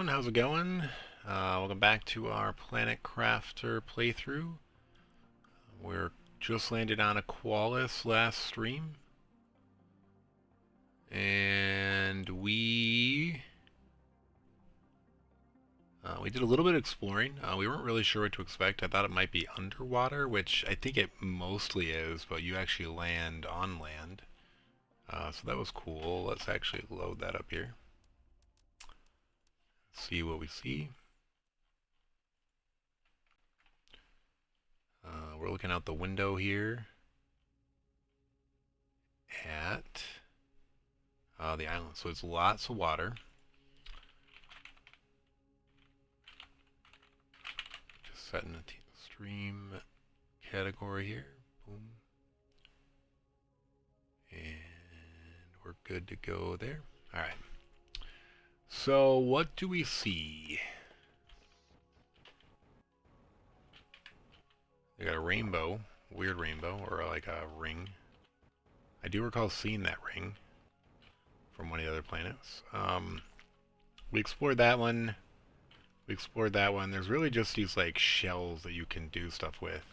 everyone, how's it going? Welcome back to our Planet Crafter playthrough. We're just landed on Aqualis last stream. And we did a little bit of exploring. We weren't really sure what to expect. I thought it might be underwater, which I think it mostly is, but you actually land on land. So that was cool. Let's actually load that up here. See what we see. We're looking out the window here at the island. So it's lots of water. Just setting the stream category here. Boom. And we're good to go there. Alright. So what do we see? We got a rainbow. Weird rainbow, or like a ring. I do recall seeing that ring from one of the other planets. We explored that one. We explored that one. There's really just these like shells that you can do stuff with.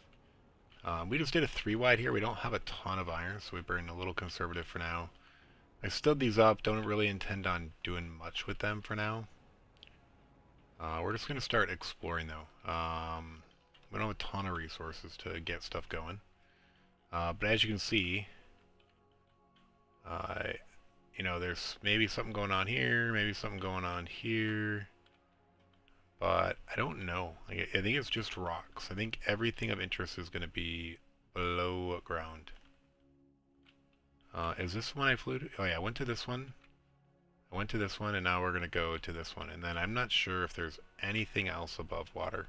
We just did a 3 wide here. We don't have a ton of iron, so we burned a little conservative for now. I stood these up. Don't really intend on doing much with them for now. We're just going to start exploring though. We don't have a ton of resources to get stuff going. But as you can see, you know, there's maybe something going on here, maybe something going on here. But I don't know. I think it's just rocks. I think everything of interest is going to be below ground. Is this one I flew to? Oh yeah, I went to this one. I went to this one, and now we're going to go to this one. And then I'm not sure if there's anything else above water.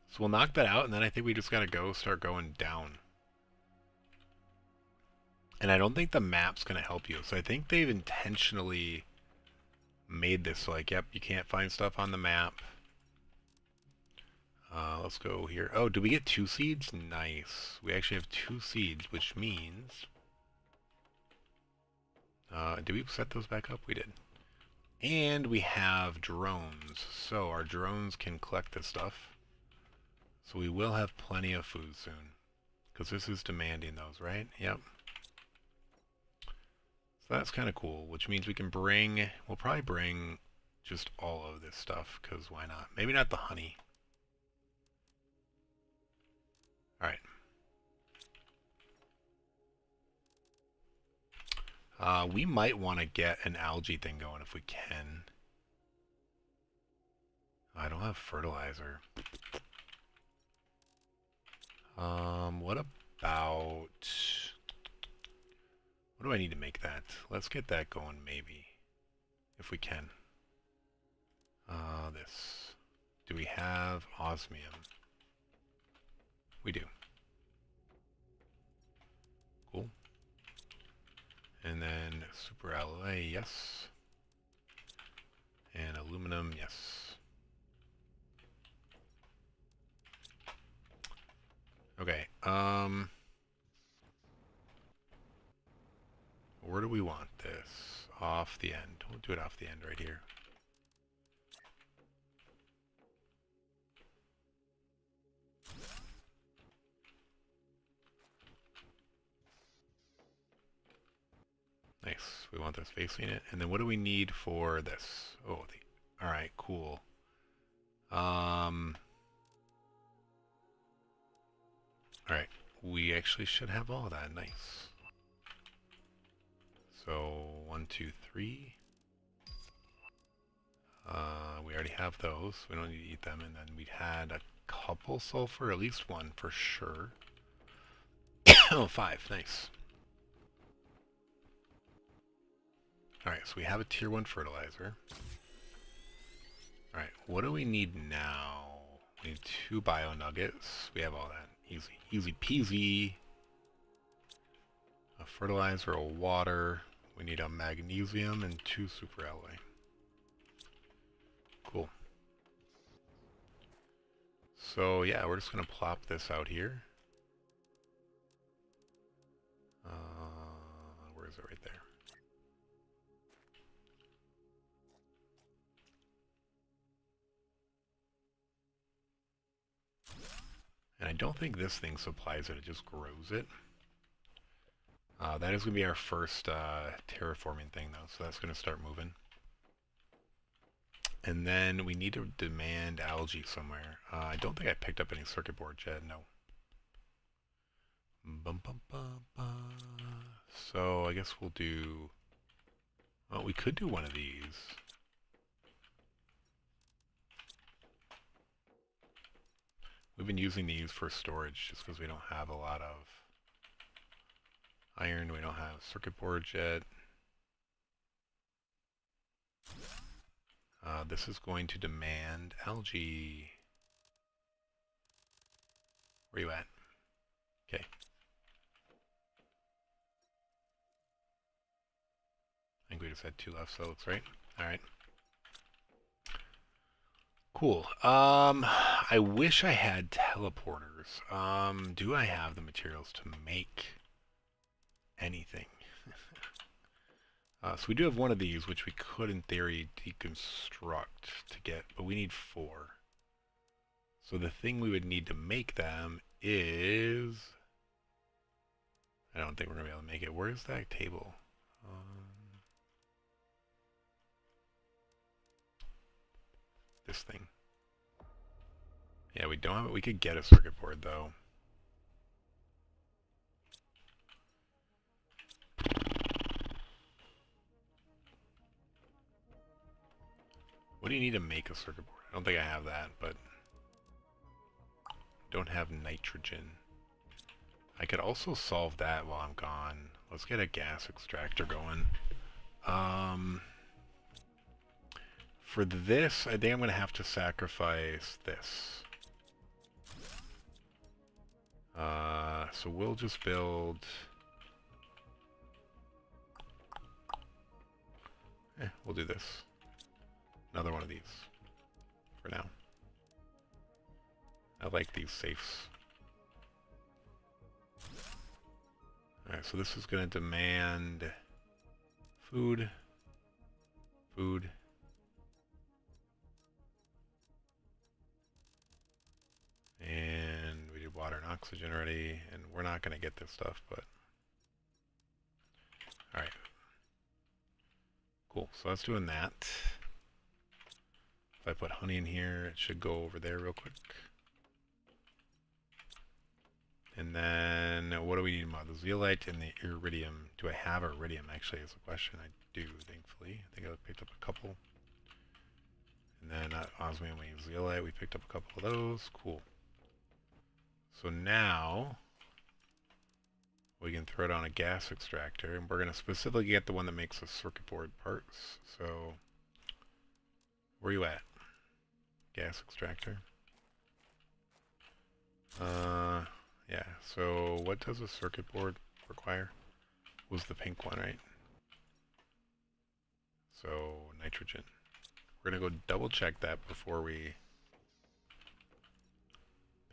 So we'll knock that out, and then I think we just got to start going down. And I don't think the map's going to help you. So I think they've intentionally made this so like, yep, you can't find stuff on the map. Let's go here. Oh, do we get 2 seeds? Nice. We actually have 2 seeds, which means... did we set those back up? We did. And we have drones. So our drones can collect this stuff. So we will have plenty of food soon. Because this is demanding those, right? Yep. So that's kind of cool, which means we can bring... We'll probably bring just all of this stuff, because why not? Maybe not the honey. Alright. We might want to get an algae thing going if we can. I don't have fertilizer. What about... What do I need to make that? Let's get that going, maybe. If we can. This. Do we have osmium? We do. Cool. And then super alloy, yes. And aluminum, yes. Okay, where do we want this? Off the end. We'll do it off the end right here. Nice. We want this facing it. And then what do we need for this? Oh, alright, cool. Alright. We actually should have all of that. Nice. So, 1, 2, 3. We already have those. We don't need to eat them. And then we had a couple sulfur, at least one for sure. Oh, 5. Nice. Alright, so we have a tier 1 fertilizer. Alright, what do we need now? We need 2 bio nuggets. We have all that. Easy. Easy peasy. A fertilizer, a water. We need a magnesium and 2 super alloy. Cool. So yeah, we're just going to plop this out here. Where is it? Right there. And I don't think this thing supplies it, it just grows it. That is going to be our first terraforming thing, though, so that's going to start moving. And then we need to demand algae somewhere. I don't think I picked up any circuit boards yet, no. Bum, bum, bum, bum. So I guess we'll do... Well, we could do one of these. We've been using these for storage just because we don't have a lot of iron. We don't have circuit boards yet. This is going to demand algae. Where you at? Okay. I think we just had 2 left, so it looks right. Alright. Cool. I wish I had teleporters. Do I have the materials to make anything? So we do have one of these, which we could, in theory, deconstruct to get, but we need 4. So the thing we would need to make them is... I don't think we're going to be able to make it. Where's that table? This thing. Yeah, we don't have it. We could get a circuit board, though. What do you need to make a circuit board? I don't think I have that, but... Don't have nitrogen. I could also solve that while I'm gone. Let's get a gas extractor going. For this, I think I'm going to have to sacrifice this. So we'll just build... we'll do this. Another one of these. For now. I like these safes. Alright, so this is going to demand food. Food. And we did water and oxygen already, and we're not going to get this stuff, but... Alright. Cool, so that's doing that. If I put honey in here, it should go over there real quick. And then, what do we need more? The zeolite and the iridium. Do I have iridium, actually, is the question. I do, thankfully. I think I picked up a couple. And then osmium and zeolite, we picked up a couple of those. Cool. So now, we can throw down a gas extractor, and we're going to specifically get the one that makes the circuit board parts. So, where are you at? Gas extractor. Yeah, so what does a circuit board require? Was the pink one, right? So, nitrogen. We're going to go double check that before we...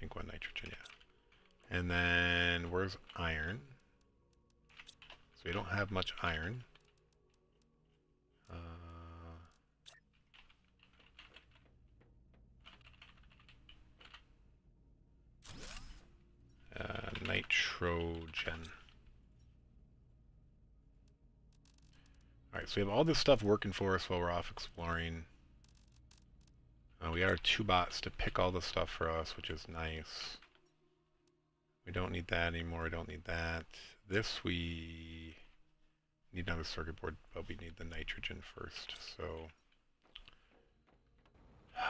Pink one, nitrogen, yeah. And then, where's iron? So we don't have much iron. Nitrogen. Alright, so we have all this stuff working for us while we're off exploring. We got our 2 bots to pick all the stuff for us, which is nice. We don't need that anymore, we don't need that. This we need another circuit board, but we need the nitrogen first, so...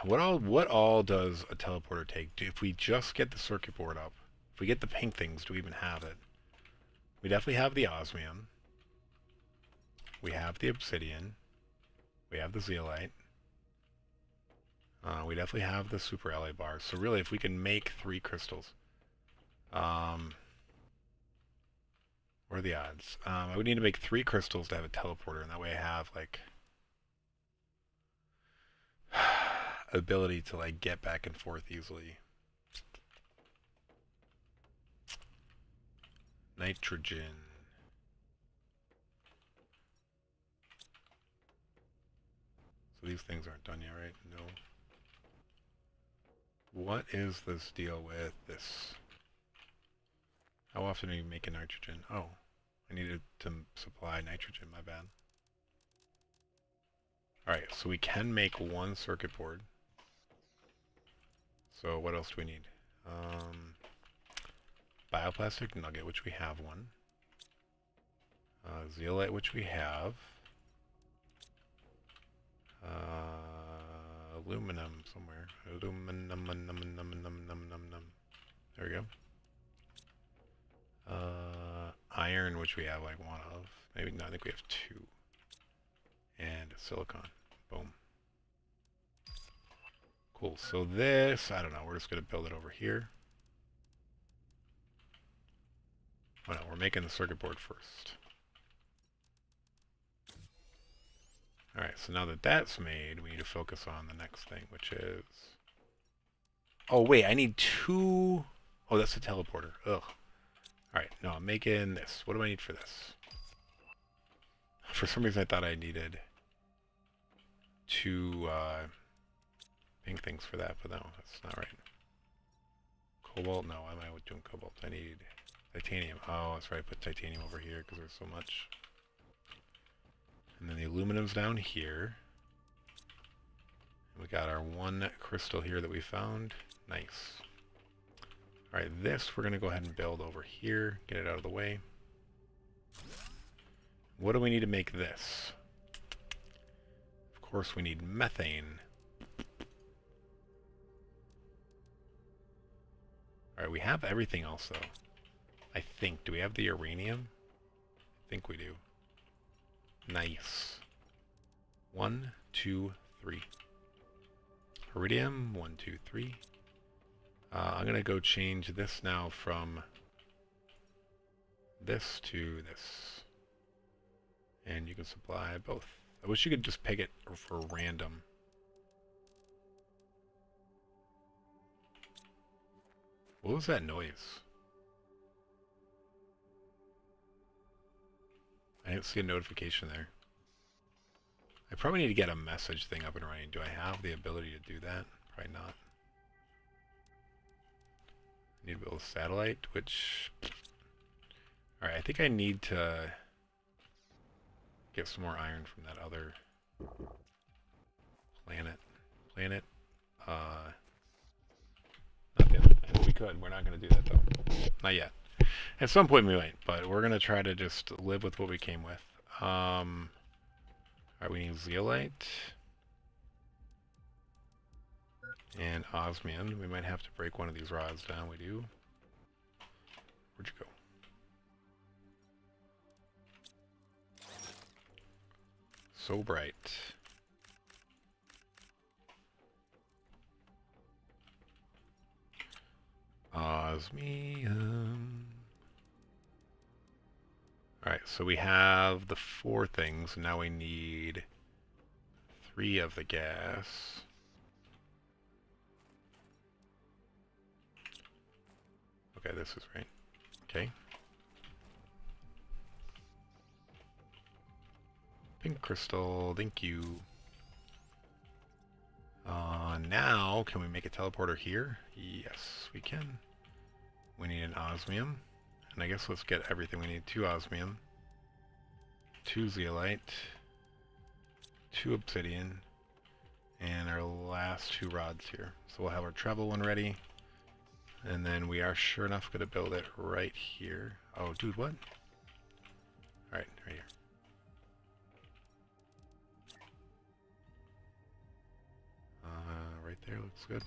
What all does a teleporter take? If we just get the circuit board up, if we get the pink things, do we even have it? We definitely have the osmium. We have the obsidian. We have the zeolite. We definitely have the super alloy bars. So really, if we can make 3 crystals... what are the odds? I would need to make 3 crystals to have a teleporter, and that way I have, like... ability to, like, get back and forth easily. Nitrogen. So these things aren't done yet, right? No. what is this deal with this? How often are you making nitrogen? Oh, I needed to supply nitrogen, my bad. Alright, so we can make one circuit board. So what else do we need? Bioplastic nugget, which we have one. Zeolite, which we have. Aluminum somewhere. Aluminum. There we go. Iron, which we have like one of. Maybe no, I think we have two. And silicon. Boom. Cool. So this, I don't know. We're just going to build it over here. Oh no, we're making the circuit board first. Alright, so now that that's made, we need to focus on the next thing, which is... Oh, wait, I need two... Oh, that's a teleporter. Ugh. Alright, no, I'm making this. What do I need for this? For some reason I thought I needed two pink things for that, but no, that's not right. Cobalt? No, why am I doing cobalt? I need titanium. Oh, that's right, I put titanium over here because there's so much. And then the aluminum's down here. And we got our one crystal here that we found. Nice. Alright, this we're going to go ahead and build over here. Get it out of the way. What do we need to make this? Of course we need methane. Alright, we have everything else though. I think. Do we have the uranium? I think we do. Nice. 1, 2, 3. Iridium, 1, 2, 3. I'm going to go change this now from this to this. And you can supply both. I wish you could just pick it for random. What was that noise? I didn't see a notification there. I probably need to get a message thing up and running. Do I have the ability to do that? Probably not. I need to build a satellite, which... Alright, I think I need to get some more iron from that other planet. Not the other planet. We could. We're not going to do that, though. Not yet. At some point we might, but we're going to try to just live with what we came with. Alright, we need zeolite. And osmium. We might have to break one of these rods down. We do. Where'd you go? So bright. Osmium. Alright, so we have the 4 things. Now we need 3 of the gas. Okay, this is right. Okay. Pink crystal, thank you. Now, can we make a teleporter here? Yes, we can. We need an osmium. And I guess let's get everything. We need 2 osmium, 2 zeolite, 2 obsidian, and our last 2 rods here. So we'll have our travel one ready. And then we are sure enough going to build it right here. Oh, dude, what? Alright, right here. Right there looks good.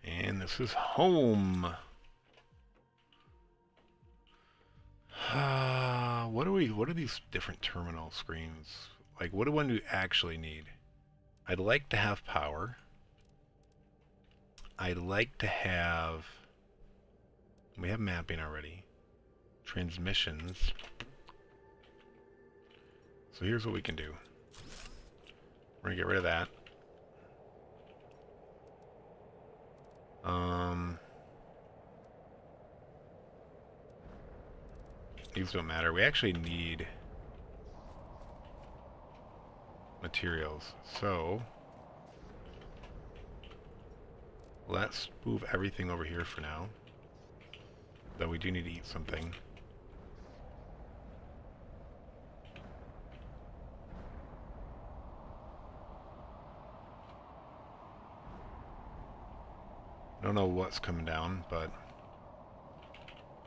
And this is home. What are these different terminal screens? Like, what do one actually need? I'd like to have power. I'd like to have... We have mapping already. Transmissions. So here's what we can do. We're gonna get rid of that. These don't matter. We actually need materials. So Let's move everything over here for now. Though we do need to eat something. I don't know what's coming down, but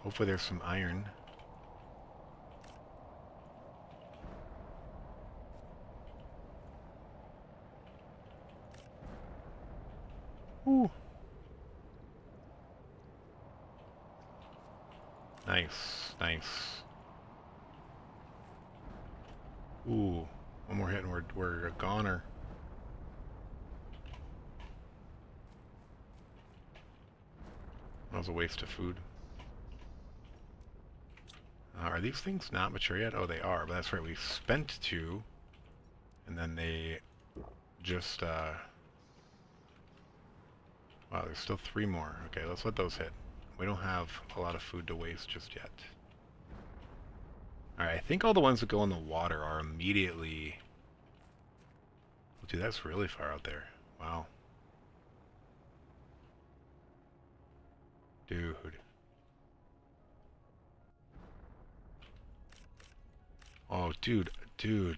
hopefully there's some iron. Ooh. Nice, nice. Ooh, one more hit and we're a goner. That was a waste of food. Are these things not mature yet? Oh, they are, but that's right, we spent 2, and then they just, wow, there's still 3 more. Okay, let's let those hit. We don't have a lot of food to waste just yet. Alright, I think all the ones that go in the water are immediately... Dude, that's really far out there. Wow. Dude. Oh, dude,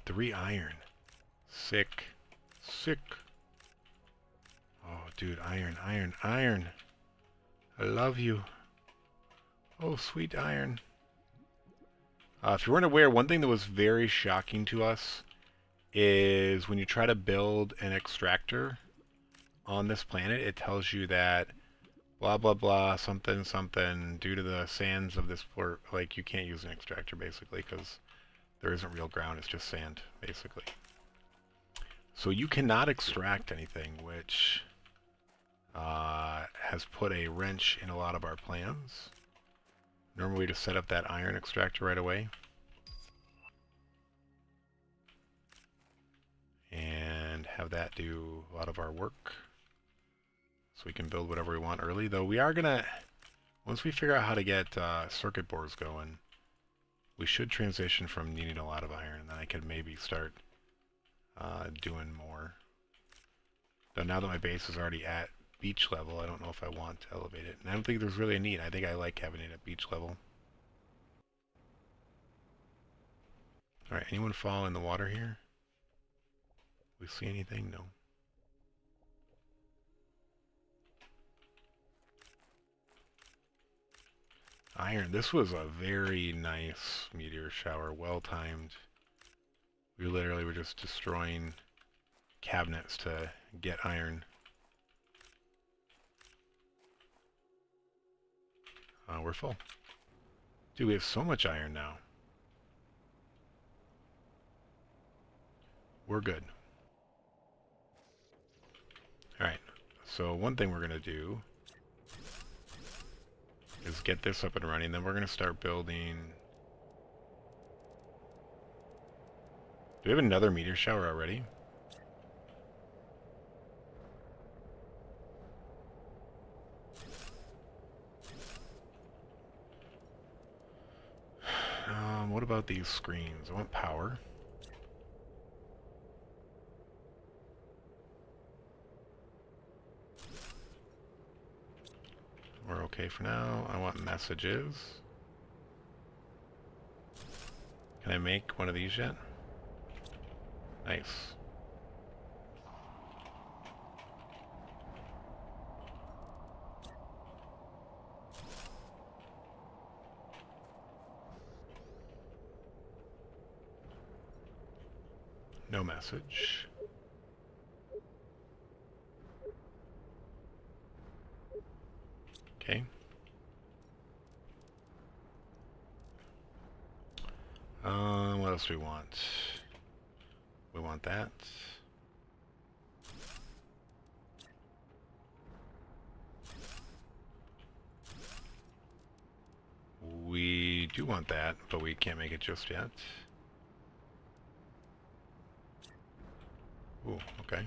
3 iron. Sick. Sick. Oh, dude, iron. I love you. Oh, sweet iron. If you weren't aware, one thing that was very shocking to us is when you try to build an extractor on this planet, it tells you that blah blah blah something something due to the sands of this port, like you can't use an extractor basically because there isn't real ground, it's just sand basically. So you cannot extract anything, which has put a wrench in a lot of our plans. Normally we just set up that iron extractor right away and have that do a lot of our work. So we can build whatever we want early, though we are gonna, once we figure out how to get circuit boards going, we should transition from needing a lot of iron, and then I could maybe start doing more. Though now that my base is already at beach level, I don't know if I want to elevate it. And I don't think there's really a need. I think I like having it at beach level. Alright, anyone fall in the water here? We see anything? No. Iron. This was a very nice meteor shower, well timed. We literally were just destroying cabinets to get iron. We're full. Dude, we have so much iron now. We're good. Alright, so one thing we're going to do is get this up and running, then we're going to start building... Do we have another meteor shower already? What about these screens? I want power. We're okay for now. I want messages. Can I make one of these yet? Nice. No message. Okay. What else do we want? We want that. We do want that, but we can't make it just yet. Ooh, okay.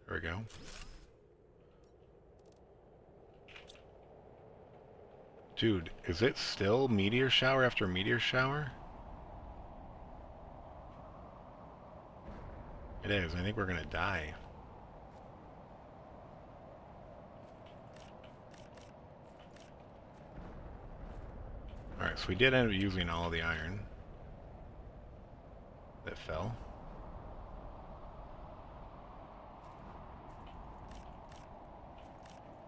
There we go. Dude, is it still meteor shower after meteor shower? It is. I think we're gonna die. Alright, so we did end up using all the iron that fell.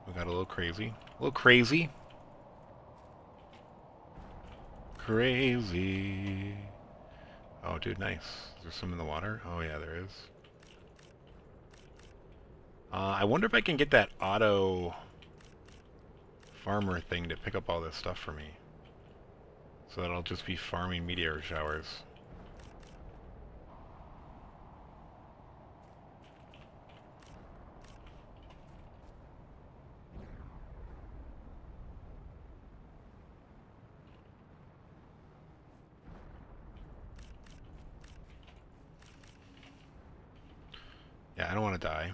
We got a little crazy. A little crazy. Crazy. Oh, dude, nice. Is there some in the water? Oh, yeah, there is. I wonder if I can get that auto farmer thing to pick up all this stuff for me. So that I'll just be farming meteor showers. Yeah, I don't want to die.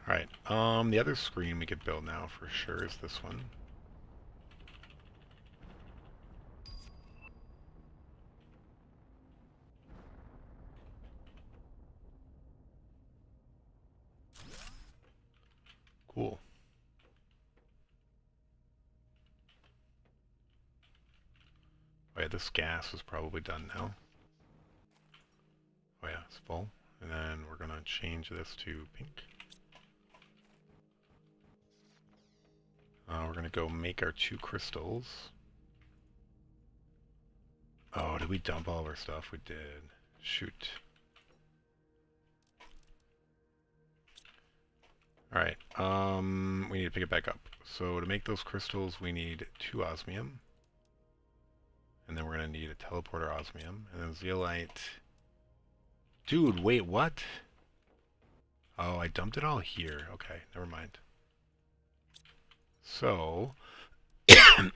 Alright, the other screen we could build now for sure is this one. Cool. Oh yeah, this gas is probably done now. Oh yeah, it's full. And then we're gonna change this to pink. We're gonna go make our 2 crystals. Oh, did we dump all of our stuff? We did. Shoot. Alright, we need to pick it back up. So to make those crystals, we need 2 osmium. And then we're gonna need a teleporter osmium. And then zeolite. Dude, wait, what? Oh, I dumped it all here. Okay, never mind. So,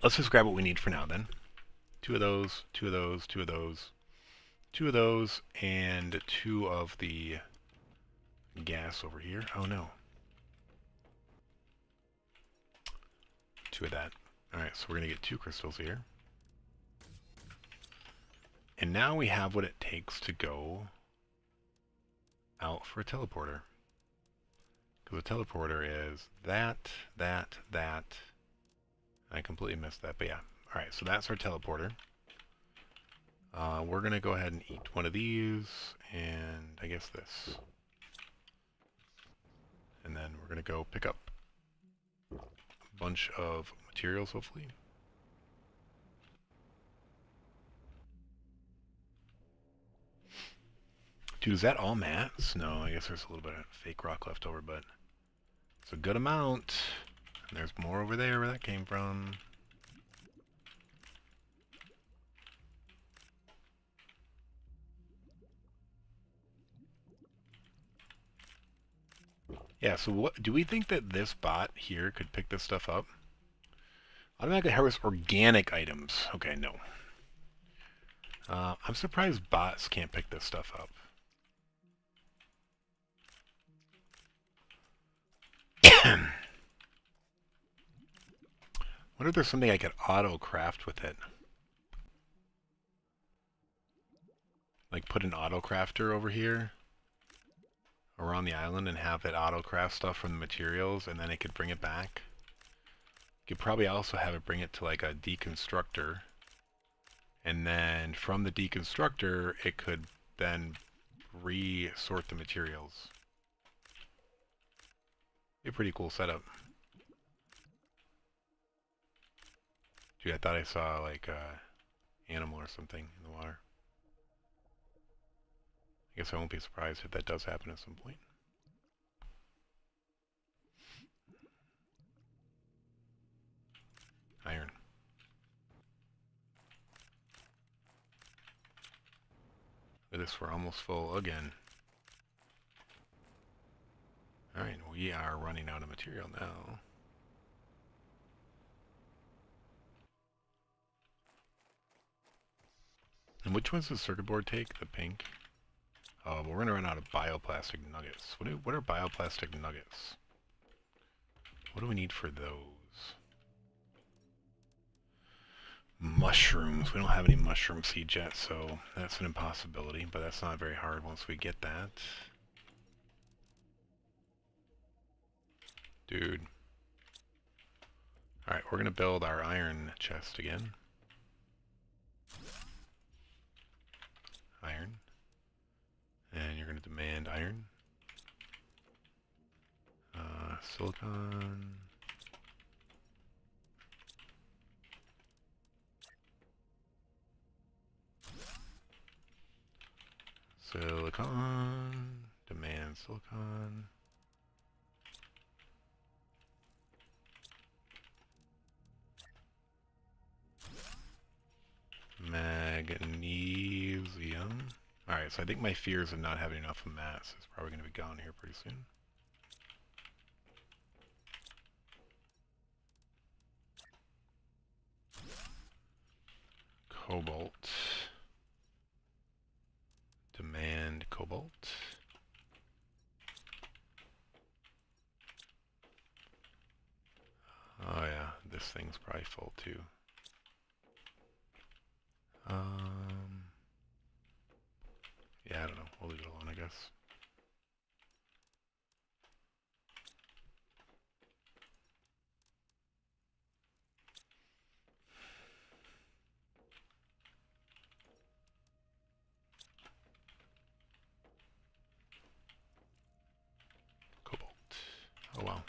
let's just grab what we need for now then. 2 of those, 2 of those, 2 of those, 2 of those, and 2 of the gas over here. Oh no. 2 of that. Alright, so we're going to get 2 crystals here. And now we have what it takes to go out for a teleporter. Because a teleporter is that. I completely missed that, but yeah. Alright, so that's our teleporter. We're going to go ahead and eat one of these, and I guess this. And then we're going to go pick up a bunch of materials, hopefully. Dude, is that all mats? No, I guess there's a little bit of fake rock left over, but it's a good amount. And there's more over there where that came from. Yeah, so what do we think that this bot here could pick this stuff up? Automatically harvest organic items. Okay, no. I'm surprised bots can't pick this stuff up. Wonder if there's something I could auto-craft with it. Like put an auto-crafter over here around the island and have it auto-craft stuff from the materials, and then it could bring it back. You could probably also have it bring it to like a deconstructor, and then from the deconstructor it could then re-sort the materials. Be a pretty cool setup. Dude, I thought I saw like a animal or something in the water. I guess I won't be surprised if that does happen at some point. Iron. Look at this, we're almost full again. Alright, we are running out of material now. And which one's the circuit board take? The pink? Oh, but we're gonna run out of bioplastic nuggets. What are bioplastic nuggets? What do we need for those? Mushrooms. We don't have any mushroom seeds yet, so that's an impossibility, but that's not very hard once we get that. Dude. Alright, we're gonna build our iron chest again. Iron. And you're gonna demand iron. Silicon. Silicon. Demand silicon. Magnesium. Alright, so I think my fears of not having enough mass is probably going to be gone here pretty soon. Cobalt. Demand cobalt. Oh yeah, this thing's probably full too. Yeah, I don't know. We'll leave it alone, I guess. Cobalt. Oh wow.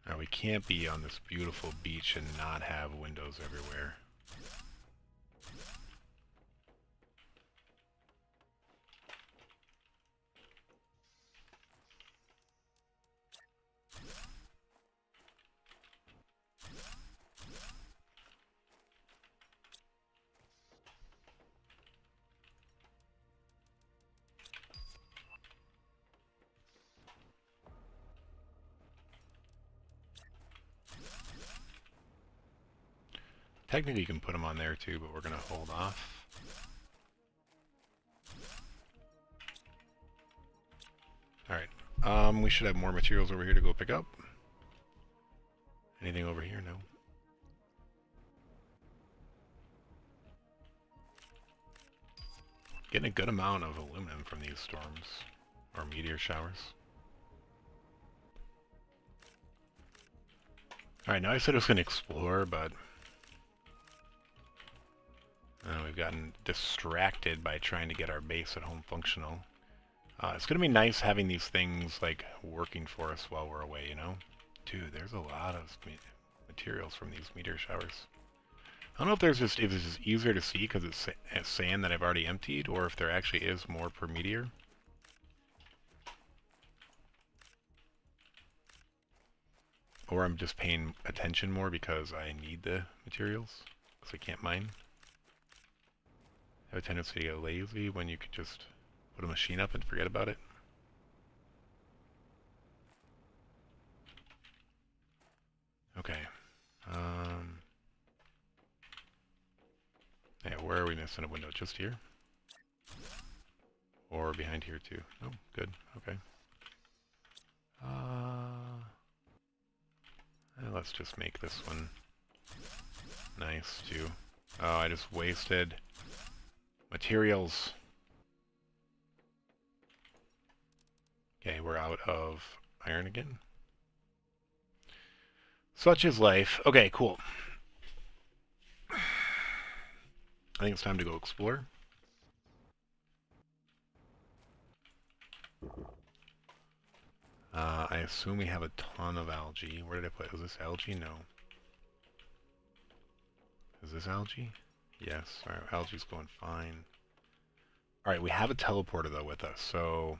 Now we can't be on this beautiful beach and not have windows everywhere. Technically you can put them on there too, but we're going to hold off. Alright, we should have more materials over here to go pick up. Anything over here? No. Getting a good amount of aluminum from these storms, or meteor showers. Alright, now I said I was going to explore, but we've gotten distracted by trying to get our base at home functional. It's going to be nice having these things, like, working for us while we're away, you know? Dude, there's a lot of materials from these meteor showers. I don't know if there's just, if it's just easier to see because it's sand that I've already emptied, or if there actually is more per meteor. Or I'm just paying attention more because I need the materials, because I can't mine. I have a tendency to get lazy when you could just put a machine up and forget about it. Okay. Yeah, where are we missing a window? Just here? Or behind here too? Oh, good. Okay. Let's just make this one nice too. Oh, I just wasted materials. Okay, we're out of iron again. Such is life. Okay, cool. I think it's time to go explore. I assume we have a ton of algae. Where did I put? Was this algae? No. Is this algae? Yes. Alright, algae's going fine. Alright, we have a teleporter though with us, so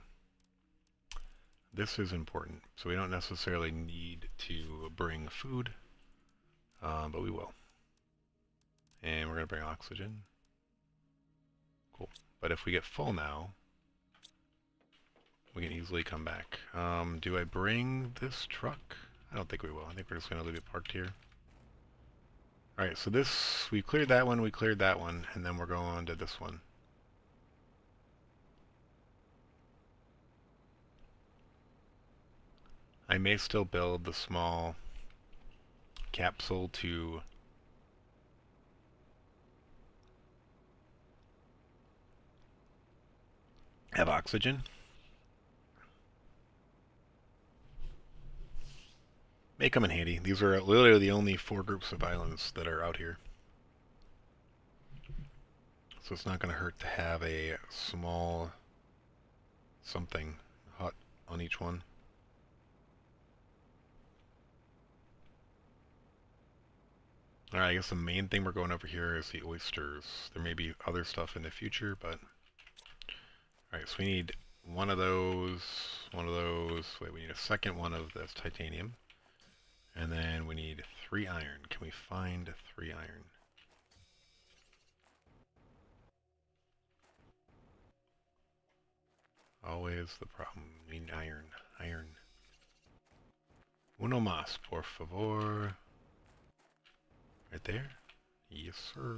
this is important. So we don't necessarily need to bring food, but we will. And we're going to bring oxygen. Cool. But if we get full now, we can easily come back. Do I bring this truck? I don't think we will. I think we're just going to leave it parked here. Alright, so this, we cleared that one, and then we're going to this one. I may still build the small capsule to have oxygen. May come in handy. These are literally the only 4 groups of islands that are out here. So it's not going to hurt to have a small something hut on each one. Alright, I guess the main thing we're going over here is the oysters. There may be other stuff in the future, but... Alright, so we need one of those, wait, we need a second one of this titanium. And then we need 3 iron. Can we find 3 iron? Always the problem. We need iron. Iron. Uno más, por favor. Right there? Yes, sir.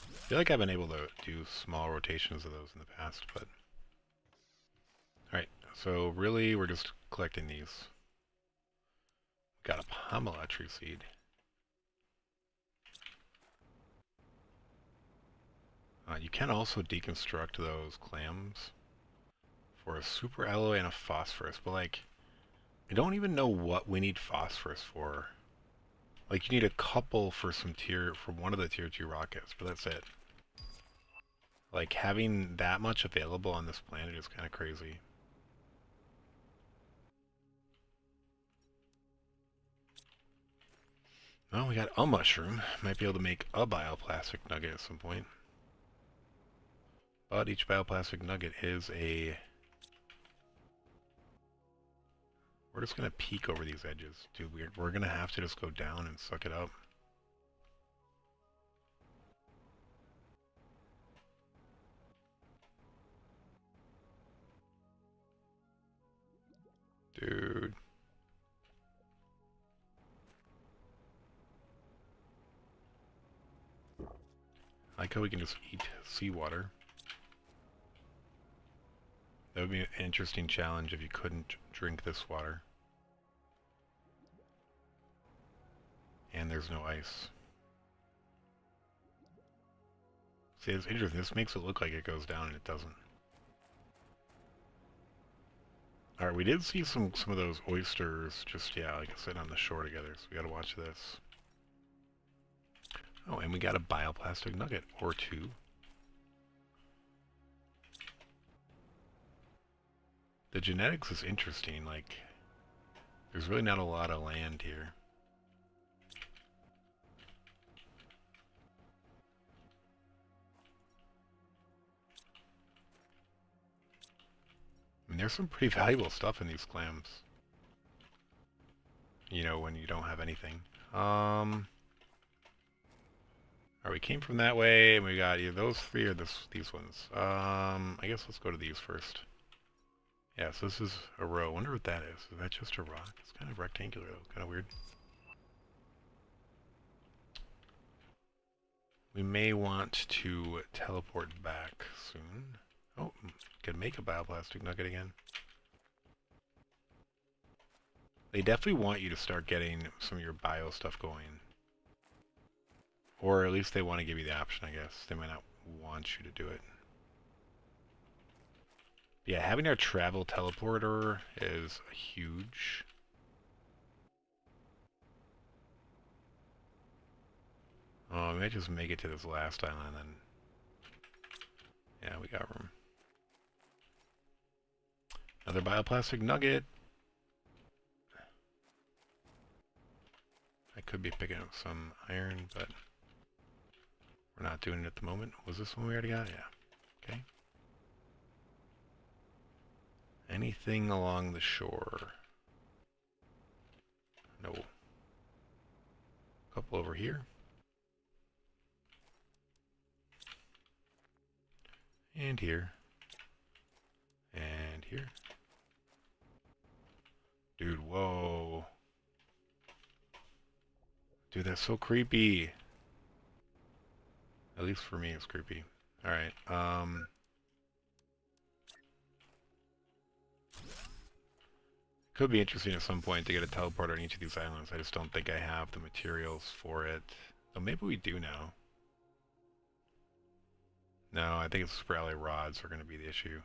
I feel like I've been able to do small rotations of those in the past, but... Alright, so really we're just collecting these. Got a pomelo tree seed. You can also deconstruct those clams for a super alloy and a phosphorus, but like, I don't even know what we need phosphorus for. Like, you need a couple for one of the tier 2 rockets, but that's it. Like, having that much available on this planet is kind of crazy. Well, we got a mushroom. Might be able to make a bioplastic nugget at some point. But each bioplastic nugget is a... We're just going to peek over these edges. Dude, we're going to have to just go down and suck it up. Dude. I like how we can just eat seawater. That would be an interesting challenge if you couldn't drink this water. And there's no ice. See, it's interesting. This makes it look like it goes down and it doesn't. Alright, we did see some of those oysters just, yeah, like I said, on the shore together, so we gotta watch this. Oh, and we got a bioplastic nugget, or 2. The genetics is interesting, like, there's really not a lot of land here. I mean, there's some pretty valuable stuff in these clams. You know, when you don't have anything. Alright, we came from that way, and we got either those 3 or these ones. I guess let's go to these first. Yeah, so this is a row. I wonder what that is. Is that just a rock? It's kind of rectangular, though. Kind of weird. We may want to teleport back soon. Oh, can make a bioplastic nugget again. They definitely want you to start getting some of your bio stuff going. Or at least they want to give you the option, I guess. They might not want you to do it. Yeah, having our travel teleporter is huge. Oh, we might just make it to this last island and then... Yeah, we got room. Another bioplastic nugget. I could be picking up some iron, but we're not doing it at the moment. Was this one we already got? Yeah. Okay. Anything along the shore? No. A couple couple over here. And here. And here. Dude, whoa. Dude, that's so creepy. At least for me, it's creepy. Alright, could be interesting at some point to get a teleporter on each of these islands. I just don't think I have the materials for it. So maybe we do now. No, I think it's super ally rods are going to be the issue.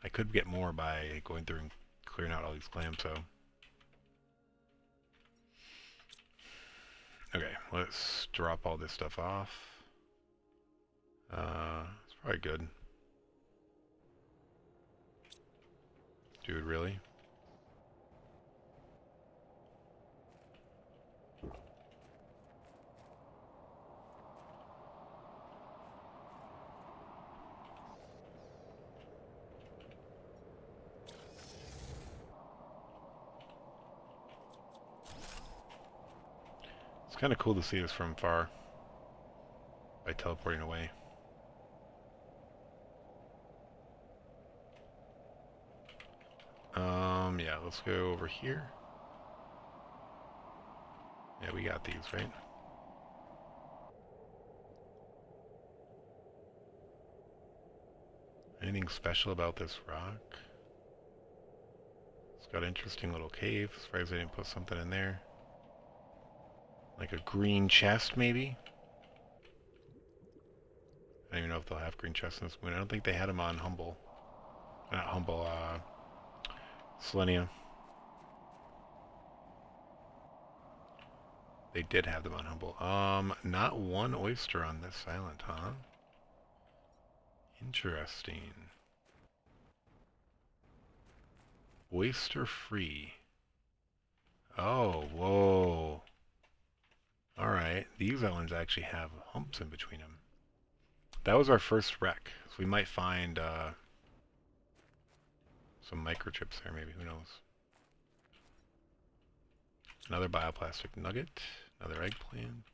I could get more by going through and clearing out all these clams, so. Okay, let's drop all this stuff off. It's probably good. Dude, really? It's kind of cool to see this from far by teleporting away. Yeah, let's go over here. Yeah, we got these, right? Anything special about this rock? It's got an interesting little cave. Surprised they didn't put something in there. Like a green chest, maybe? I don't even know if they'll have green chests in this moon. I don't think they had them on Humble. Not Humble, Selenia. They did have them on Humble. Not one oyster on this island, huh? Interesting. Oyster free. Oh, whoa. Alright, these islands actually have humps in between them. That was our first wreck, so we might find some microchips there, maybe, who knows. Another bioplastic nugget, another eggplant.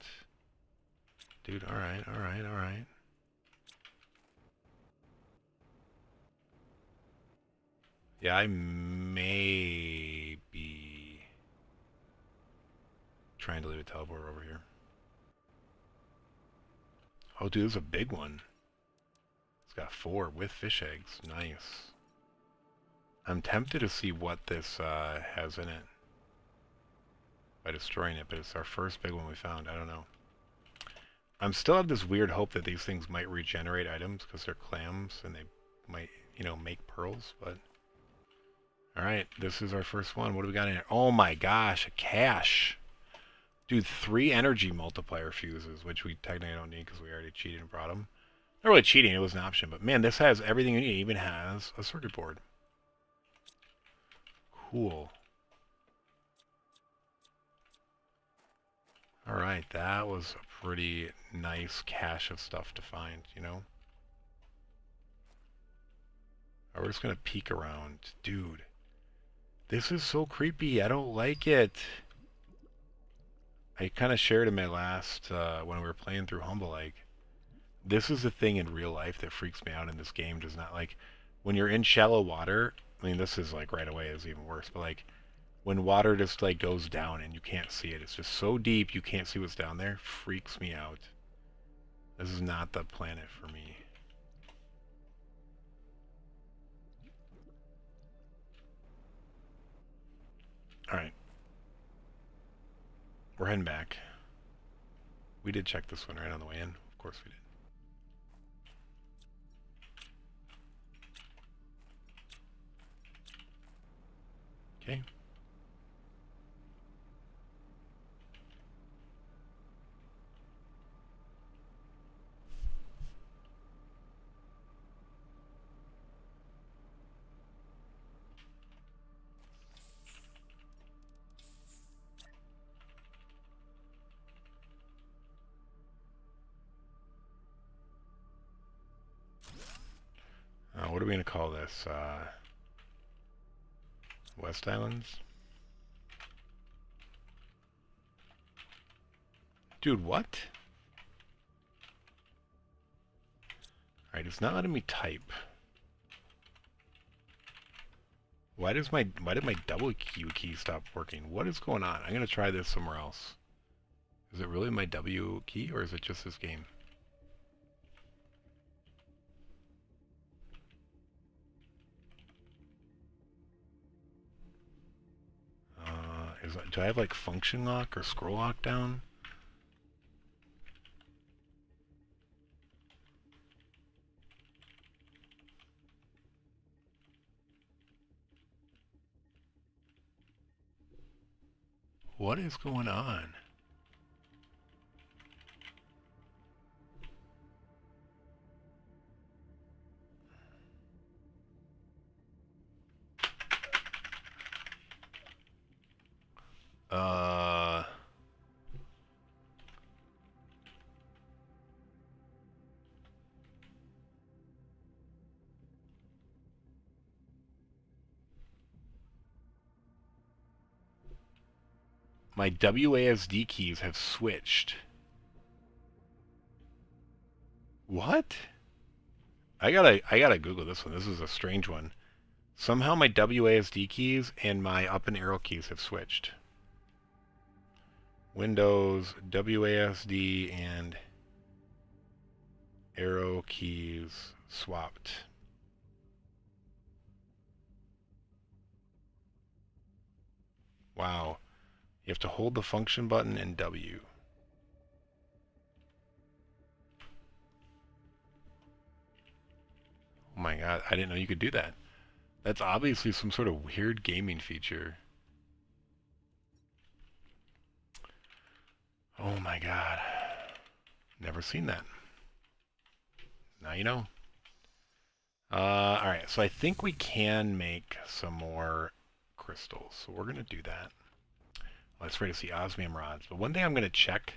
Dude, alright, alright, alright. Yeah, I may be trying to leave a teleporter over here. Oh, dude, this is a big one. It's got 4 with fish eggs. Nice. I'm tempted to see what this has in it by destroying it, but it's our first big one we found. I don't know. I'm still have this weird hope that these things might regenerate items because they're clams and they might, you know, make pearls, but... Alright, this is our first one. What do we got in here? Oh my gosh, a cache! Dude, 3 energy multiplier fuses, which we technically don't need because we already cheated and brought them. Not really cheating, it was an option, but man, this has everything you need. It even has a circuit board. Cool. Alright, that was a pretty nice cache of stuff to find, you know? We're just gonna peek around. Dude, this is so creepy. I don't like it. I kind of shared in my last, when we were playing through Humble, like, this is the thing in real life that freaks me out in this game. Does not, like, when you're in shallow water, I mean, this is, like, right away is even worse, but, like, when water just, like, goes down and you can't see it, it's just so deep you can't see what's down there, freaks me out. This is not the planet for me. Alright. We're heading back. We did check this one right on the way in. Of course we did. Okay. What are we going to call this? West Islands? Dude, what? Alright, it's not letting me type. Why did my W key stop working? What is going on? I'm gonna try this somewhere else. Is it really my W key, or is it just this game? Do I have like function lock or scroll lock down? What is going on? My WASD keys have switched. What? I gotta Google this one. This is a strange one. Somehow my WASD keys and my up and arrow keys have switched. Windows, WASD, and arrow keys swapped. Wow. You have to hold the function button and W. Oh my god, I didn't know you could do that. That's obviously some sort of weird gaming feature. Oh my god. Never seen that. Now you know. Alright, so I think we can make some more crystals. So we're going to do that. Let's try to see osmium rods. But one thing I'm going to check.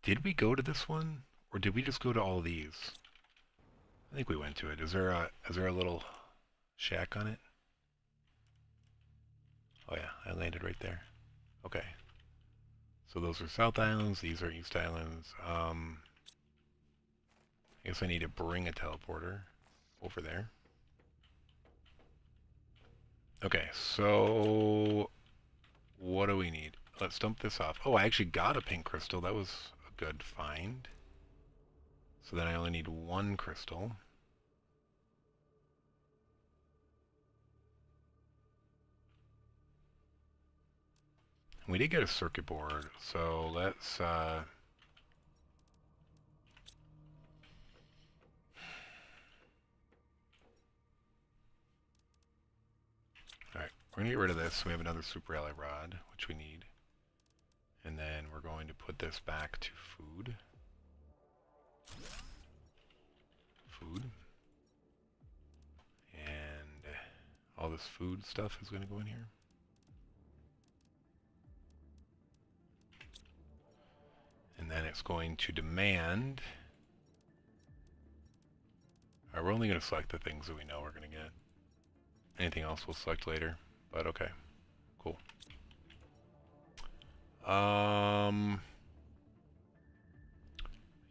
Did we go to this one? Or did we just go to all these? I think we went to it. Is there a little shack on it? Oh yeah, I landed right there. Okay. So those are South Islands, these are East Islands. I guess I need to bring a teleporter over there. Okay, so what do we need? Let's dump this off. Oh, I actually got a pink crystal. That was a good find. So then I only need one crystal. We did get a circuit board, so let's alright, we're gonna get rid of this so we have another super ally rod, which we need. And then we're going to put this back to food. Food. And all this food stuff is gonna go in here. And then it's going to demand... Alright, we're only going to select the things that we know we're going to get. Anything else we'll select later, but okay. Cool.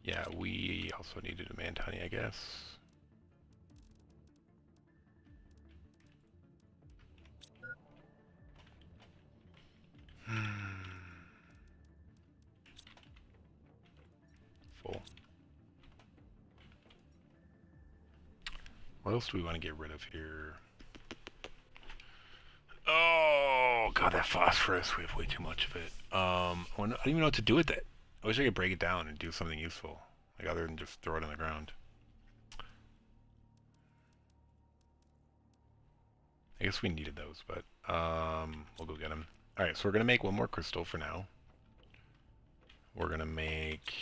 Yeah, we also need to demand honey, I guess. Full. What else do we want to get rid of here? Oh, God, that phosphorus. We have way too much of it. I don't even know what to do with it. I wish I could break it down and do something useful. Like, other than just throw it on the ground. I guess we needed those, but we'll go get them. Alright, so we're going to make one more crystal for now. We're going to make...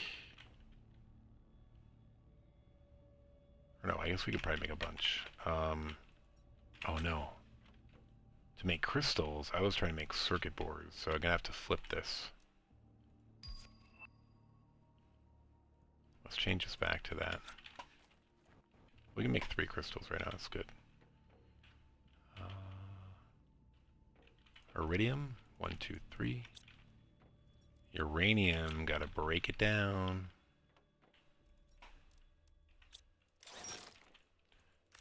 Or no, I guess we could probably make a bunch. Oh no. To make crystals, I was trying to make circuit boards, so I'm going to have to flip this. Let's change this back to that. We can make 3 crystals right now. That's good. Iridium. 1, 2, 3. Uranium. Gotta break it down.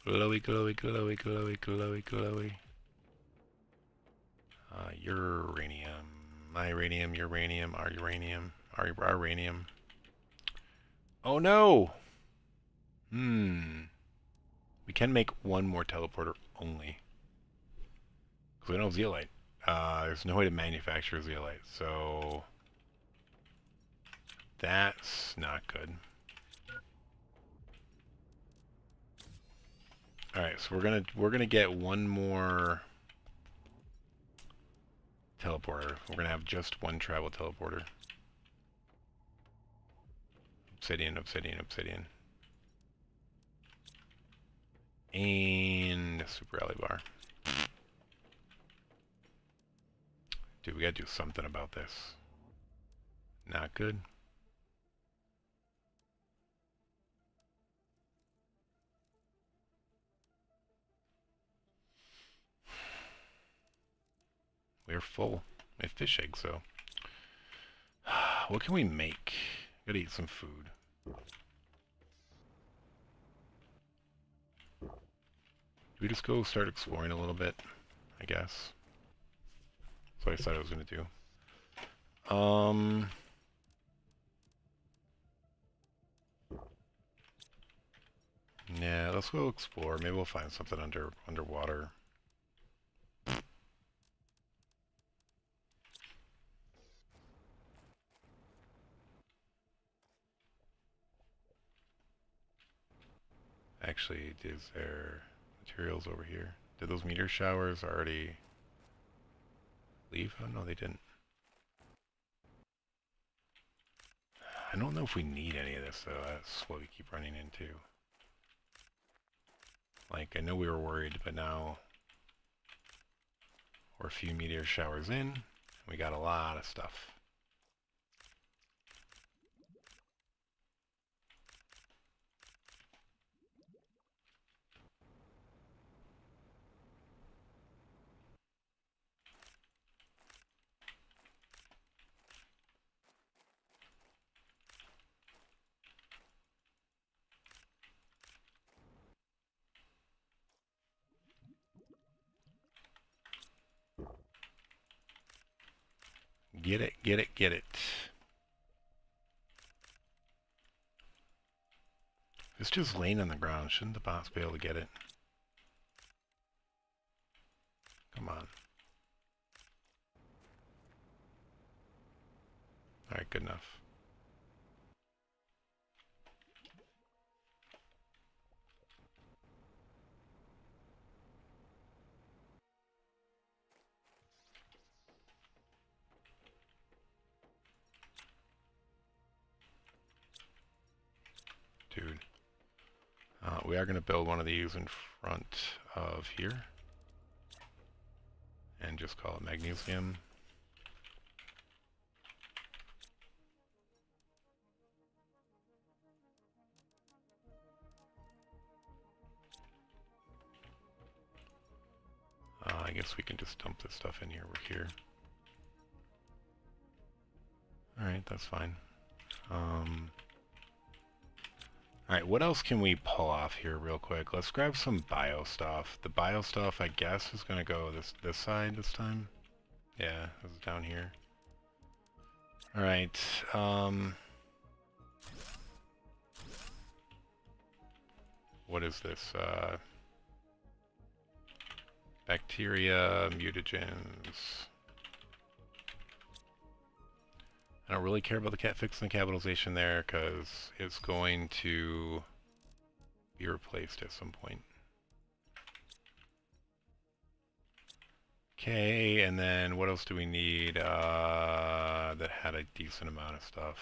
Glowy, glowy, glowy, glowy, glowy, glowy. Uranium. My uranium, uranium, our uranium, our uranium. Oh no! We can make 1 more teleporter only. Because we don't have zeolite. There's no way to manufacture zeolite, so that's not good. Alright, so we're gonna get 1 more teleporter. We're gonna have just 1 travel teleporter. Obsidian, obsidian, obsidian. And a super alley bar. Dude, we gotta do something about this. Not good. We're full. We have fish eggs, though. What can we make? Gotta eat some food. Do we just go start exploring a little bit? I guess. That's what I thought I was gonna do. Yeah, let's go explore. Maybe we'll find something underwater. Actually, is there materials over here? Did those meteor showers already leave? Oh no, they didn't. I don't know if we need any of this though. That's what we keep running into. Like, I know we were worried, but now we're a few meteor showers in. We got a lot of stuff. Get it, get it, get it. It's just laying on the ground. Shouldn't the boss be able to get it? Come on. Alright, good enough. Dude. We are going to build one of these in front of here. And just call it magnesium. I guess we can just dump this stuff in here. We're here. Alright, that's fine. Alright, what else can we pull off here real quick? Let's grab some bio stuff. The bio stuff, I guess, is going to go this side this time. Yeah, this is down here. Alright, what is this? Bacteria, mutagens. I don't really care about the fixing the capitalization there because it's going to be replaced at some point. Okay, and then what else do we need that had a decent amount of stuff?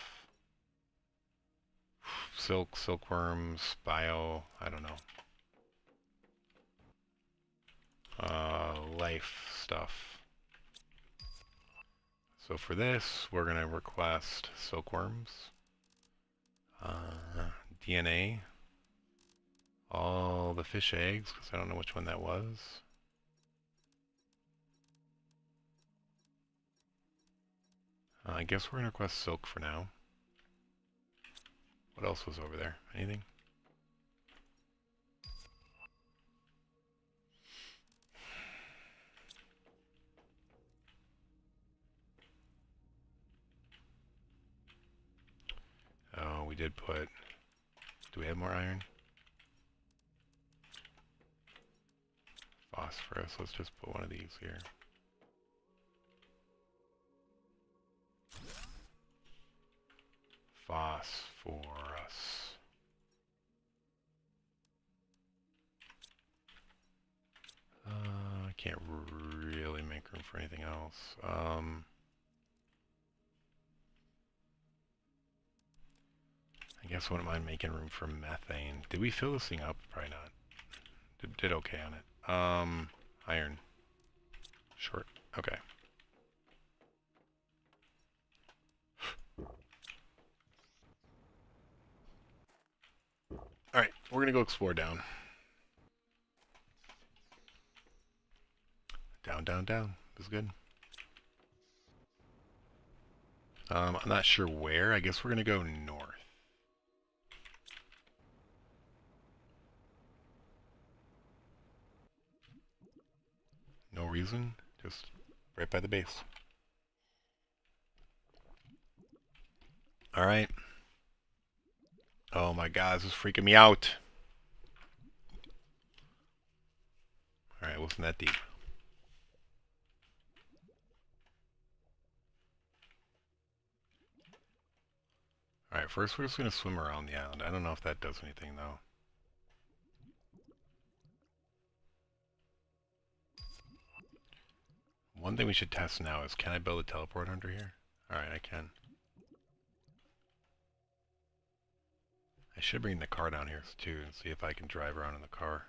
Silkworms, bio, I don't know. Life stuff. So for this, we're going to request silkworms, DNA, all the fish eggs, because I don't know which one that was. I guess we're going to request silk for now. What else was over there? Anything? Oh, we did put... Do we have more iron? Phosphorus. Let's just put one of these here. Phosphorus. I can't really make room for anything else. I guess I wouldn't mind making room for methane. Did we fill this thing up? Probably not. Did okay on it. Iron. Short. Okay. Alright, we're gonna go explore down. Down, down, down. This is good. I'm not sure where. I guess we're gonna go north. No reason, just right by the base. Alright. Oh my god, this is freaking me out. Alright, wasn't that deep. Alright, first we're just going to swim around the island. I don't know if that does anything though. One thing we should test now is, can I build a teleport under here? Alright, I can. I should bring the car down here too and see if I can drive around in the car.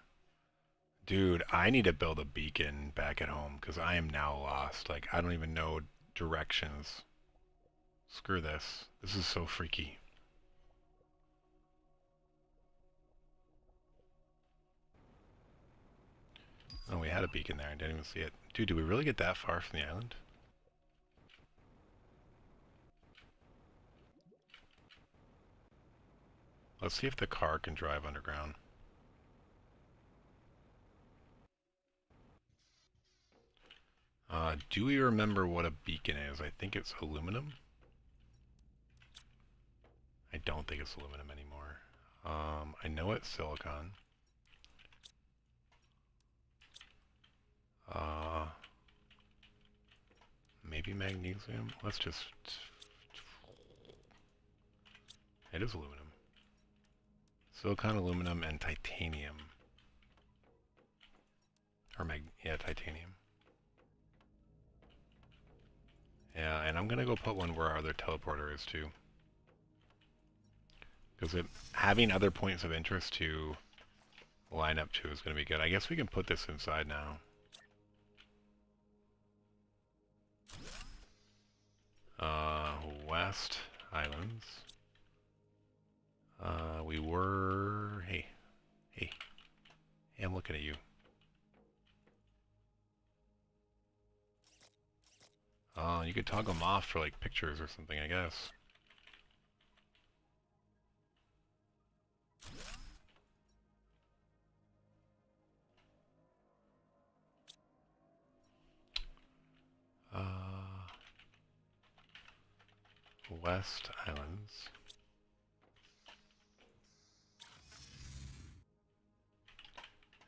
Dude, I need to build a beacon back at home because I am now lost. Like, I don't even know directions. Screw this. This is so freaky. Oh, we had a beacon there. I didn't even see it. Dude, did we really get that far from the island? Let's see if the car can drive underground. Do we remember what a beacon is? I think it's aluminum. I don't think it's aluminum anymore. I know it's silicon. Maybe magnesium? Let's just... It is aluminum. Silicon, aluminum, and titanium. Or yeah, titanium. Yeah, and I'm gonna go put one where our other teleporter is too. Because having other points of interest to line up to is gonna be good. I guess we can put this inside now. West Islands. We were... Hey, I'm looking at you. You could toggle them off for like pictures or something, I guess. West Islands.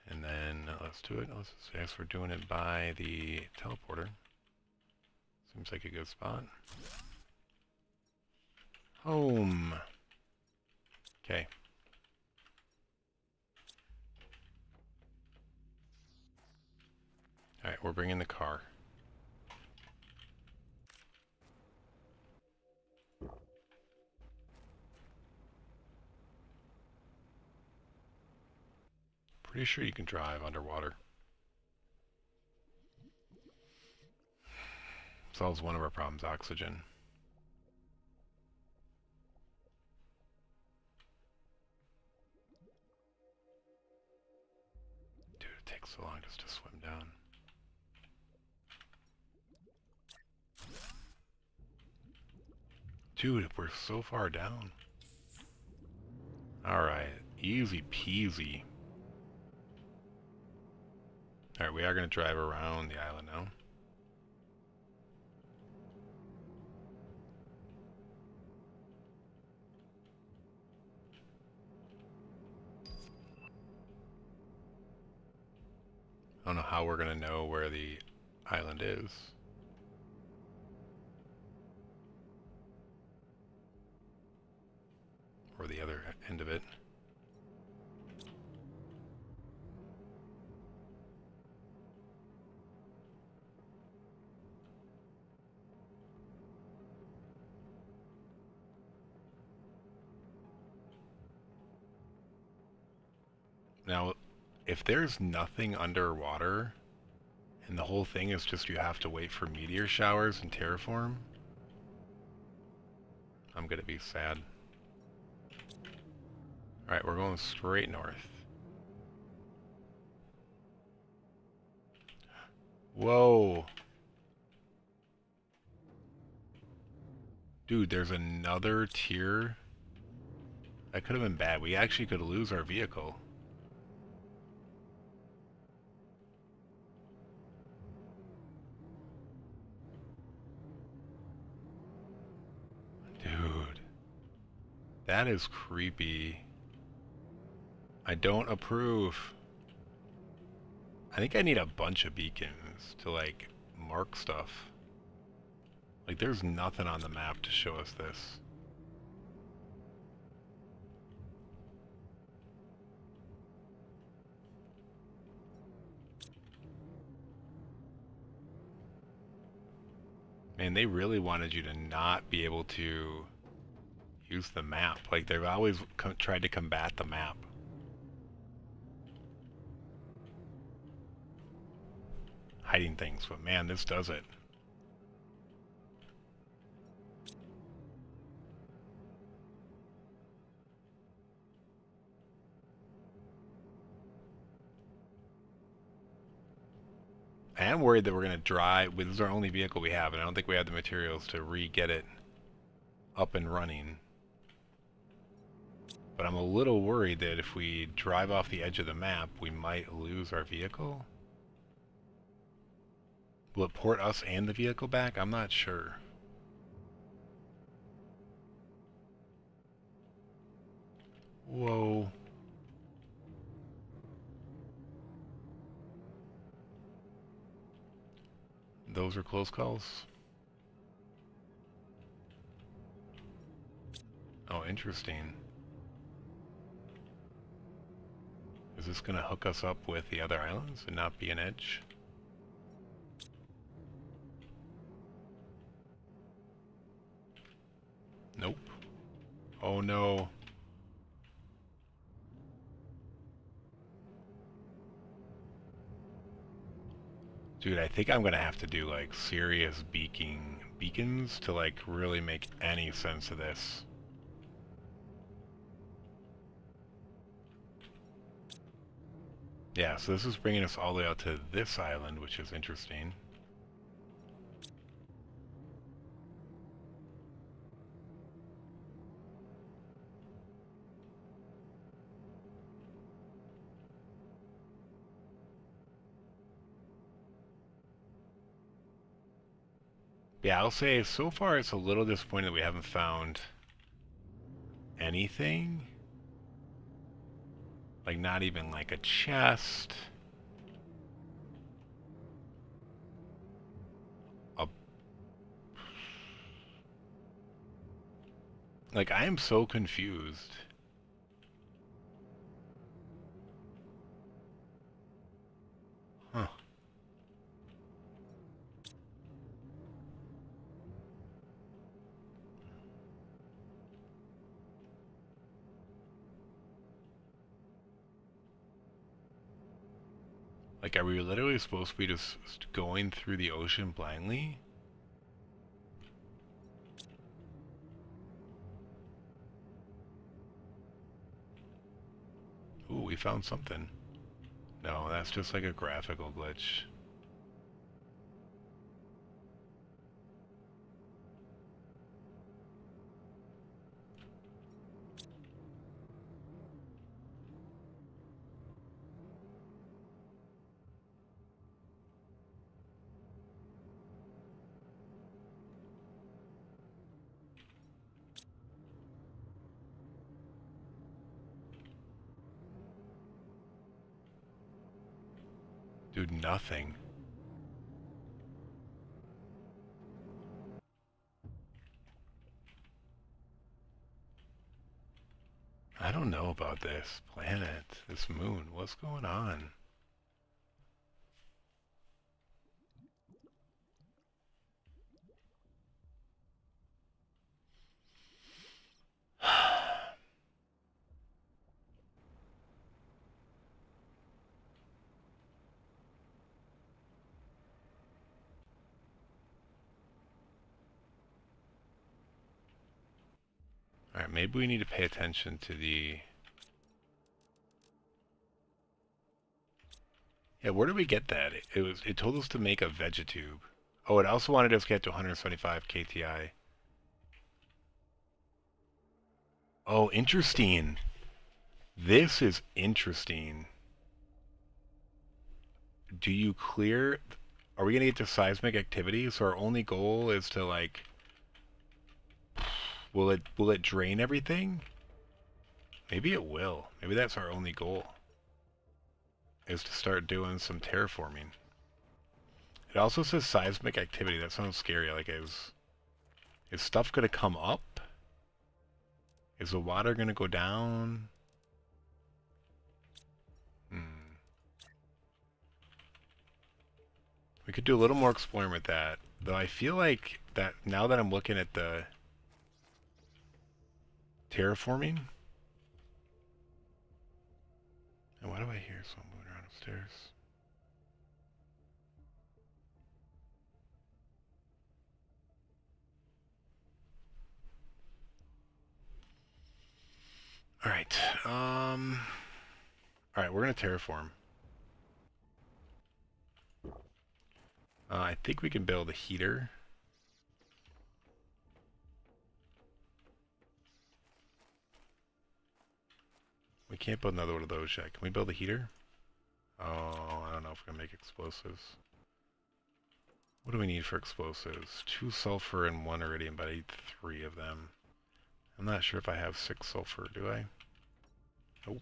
And then let's do it. Let's just guess we're doing it by the teleporter. Seems like a good spot. Home. Okay. Alright, we're bringing the car. Pretty sure you can drive underwater. Solves one of our problems, oxygen. takes so long just to swim down? Dude, we're so far down. Alright, easy peasy. Alright, we are going to drive around the island now. I don't know how we're going to know where the island is. Or the other end of it. Now, if there's nothing underwater, and the whole thing is just you have to wait for meteor showers and terraform, I'm gonna be sad. Alright, we're going straight north. Whoa! Dude, there's another tier. That could have been bad. We actually could lose our vehicle. Dude. That is creepy. I don't approve. I think I need a bunch of beacons to, like, mark stuff. Like, there's nothing on the map to show us this. Man, they really wanted you to not be able to use the map. Like, they've always tried to combat the map. Hiding things, but man, this does it. I am worried that we're going to drive. This is our only vehicle we have, and I don't think we have the materials to re-get it up and running. But I'm a little worried that if we drive off the edge of the map, we might lose our vehicle. Will it port us and the vehicle back? I'm not sure. Whoa. Those are close calls. Oh, interesting. Is this going to hook us up with the other islands and not be an edge? Nope. Oh no. Dude, I think I'm gonna have to do like serious beacons to like really make any sense of this. Yeah, so this is bringing us all the way out to this island, which is interesting. Yeah, I'll say so far it's a little disappointing that we haven't found anything. Like not even like a chest. Like I am so confused. Huh. Like, are we literally supposed to be just going through the ocean blindly? Ooh, we found something. No, that's just like a graphical glitch. Dude, nothing. I don't know about this planet, this moon. What's going on? Alright, maybe we need to pay attention to the... Yeah, where did we get that? It told us to make a vegetube. Oh, it also wanted us to get to 175 KTI. Oh, interesting. This is interesting. Do you clear... Are we going to get to seismic activity? So our only goal is to, like... Will it drain everything? Maybe it will. Maybe that's our only goal. Is to start doing some terraforming. It also says seismic activity. That sounds scary. Like, is stuff going to come up? Is the water going to go down? We could do a little more exploring with that. Though I feel like that now that I'm looking at the terraforming. And why do I hear someone moving around upstairs? Alright, alright, we're gonna terraform. I think we can build a heater. We can't build another one of those yet. Can we build a heater? Oh, I don't know if we're gonna make explosives. What do we need for explosives? 2 sulfur and 1 iridium, but I need 3 of them. I'm not sure if I have 6 sulfur, do I? Nope.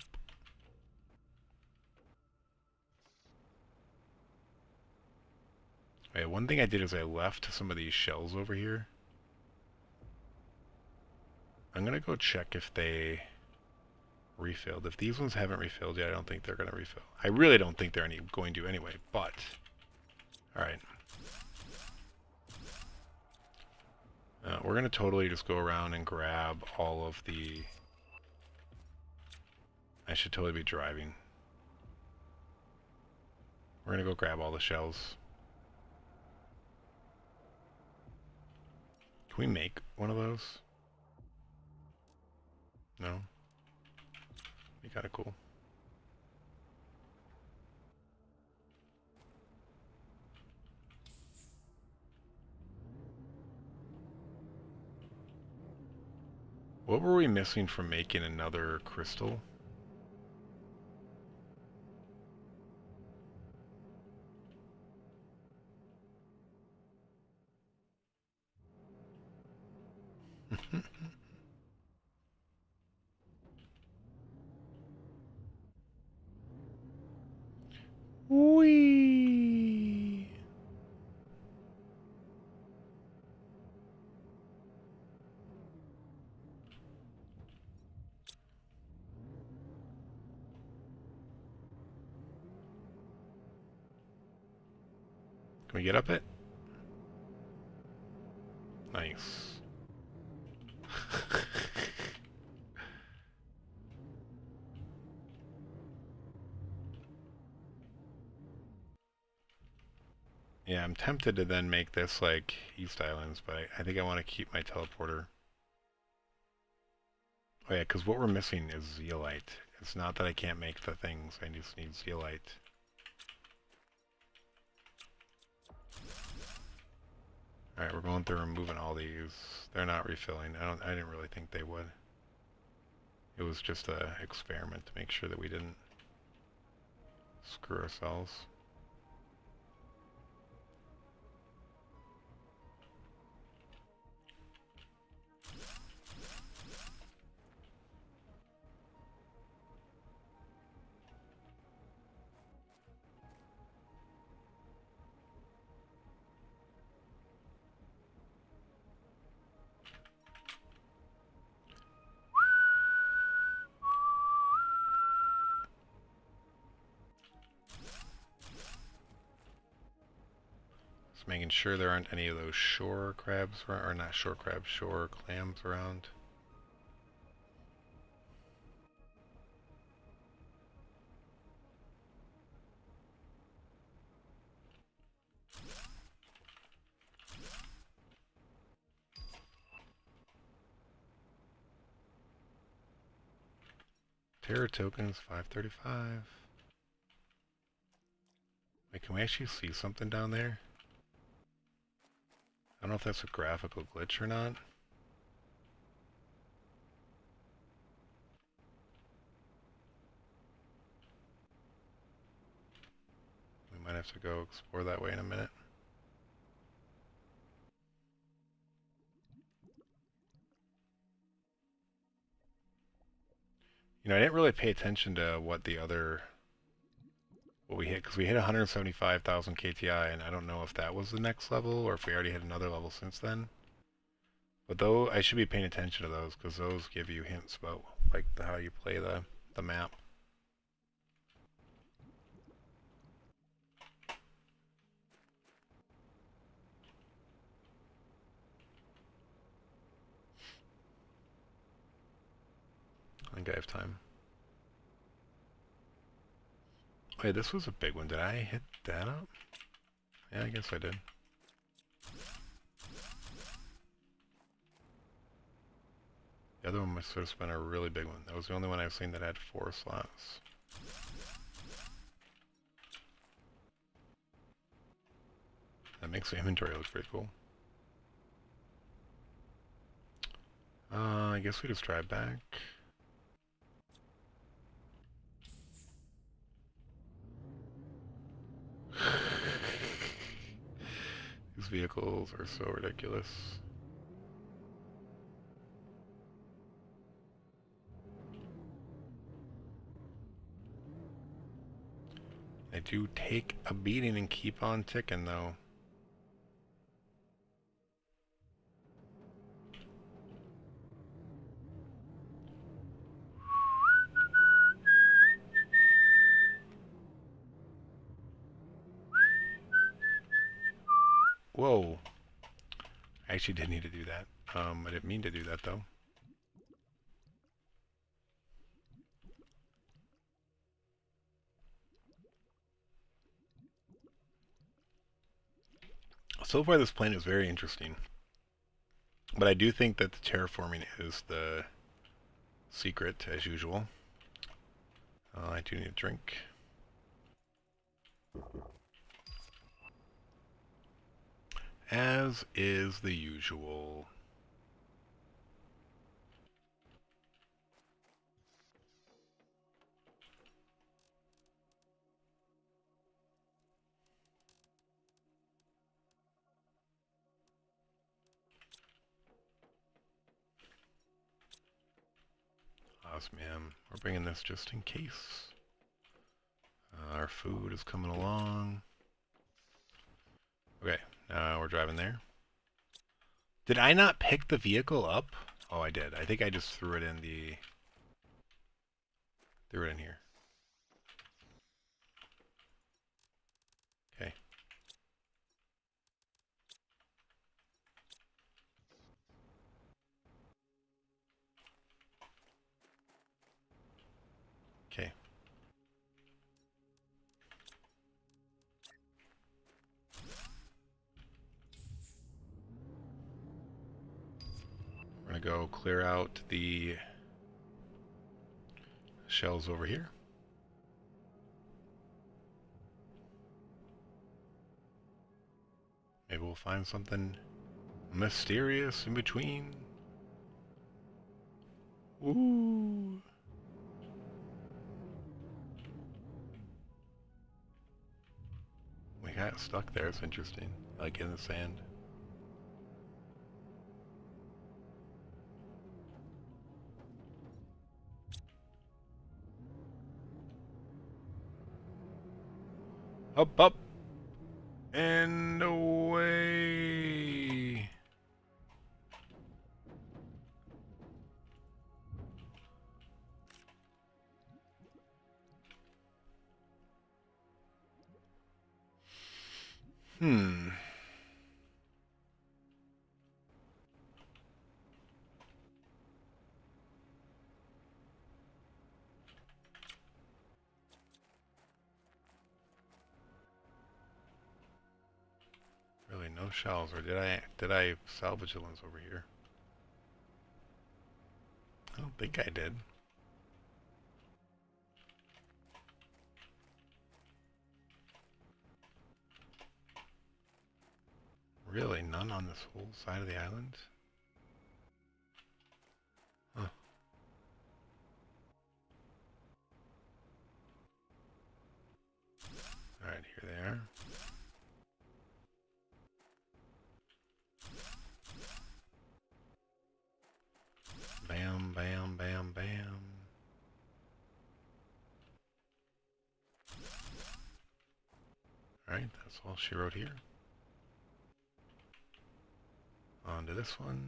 Okay, one thing I did is I left some of these shells over here. I'm gonna go check if they refilled. If these ones haven't refilled yet, I don't think they're gonna refill. I really don't think they're going to anyway, but... Alright. We're gonna totally just go around and grab all of the... I should totally be driving. We're gonna go grab all the shells. Can we make one of those? No? Be kinda cool. What were we missing from making another crystal? Whee! Can we get up it? Nice. Yeah, I'm tempted to then make this like East Islands, but I think I want to keep my teleporter. Oh yeah, because what we're missing is zeolite. It's not that I can't make the things, I just need zeolite. Alright, we're going through and removing all these. They're not refilling. I didn't really think they would. It was just a experiment to make sure that we didn't screw ourselves. Just making sure there aren't any of those shore crabs, or not shore crabs, shore clams around. Terror tokens, 535. Wait, can we actually see something down there? I don't know if that's a graphical glitch or not. We might have to go explore that way in a minute. You know, I didn't really pay attention to what we hit, because we hit 175,000 KTI, and I don't know if that was the next level, or if we already hit another level since then. But though, I should be paying attention to those, because those give you hints about, like, how you play the map. I think I have time. Wait, this was a big one. Did I hit that up? Yeah, I guess I did. The other one must have been a really big one. That was the only one I've seen that had 4 slots. That makes the inventory look pretty cool. I guess we just drive back. These vehicles are so ridiculous. They do take a beating and keep on ticking, though. Whoa. I actually did need to do that. I didn't mean to do that, though. So far, this planet is very interesting. But I do think that the terraforming is the secret, as usual. I do need a drink. As is the usual. Osmium. We're bringing this just in case. Our food is coming along. Okay, now we're driving there. Did I not pick the vehicle up? Oh, I did. I think I just threw it in here. Okay. Okay. We're gonna go clear out the shells over here. Maybe we'll find something Mysterious in between. Ooh. We got stuck there. It's interesting. Like in the sand. Up, up, and away. Hmm. Really, no shells, or did I salvage the ones over here? I don't think I did. Really, none on this whole side of the island? Huh. Alright, here they are. Bam, bam, bam, bam. Alright, that's all she wrote here. On to this one.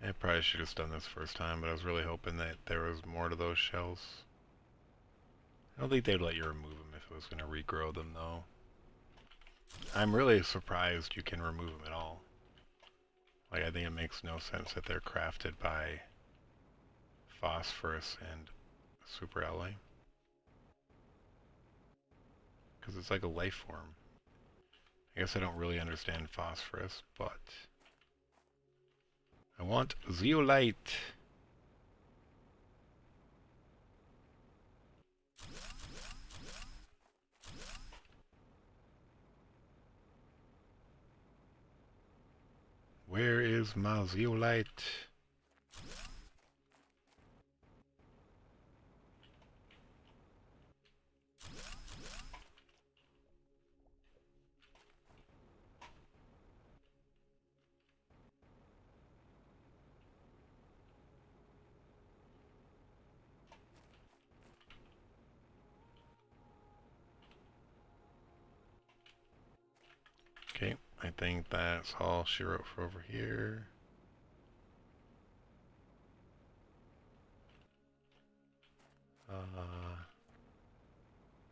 I probably should have done this first time, but I was really hoping that there was more to those shells. I don't think they'd let you remove them if it was going to regrow them, though. I'm really surprised you can remove them at all. Like, I think it makes no sense that they're crafted by phosphorus and super alloy. Because it's like a life form. I guess I don't really understand phosphorus, but I want zeolite. Where is my zeolite? Okay, I think that's all she wrote for over here.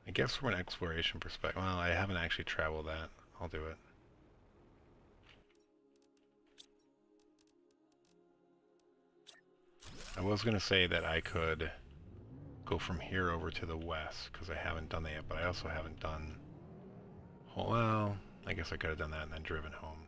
I guess from an exploration perspective, well, I haven't actually traveled that. I'll do it. I was going to say that I could go from here over to the west, because I haven't done that yet, but I also haven't done... Well, I guess I could have done that and then driven home.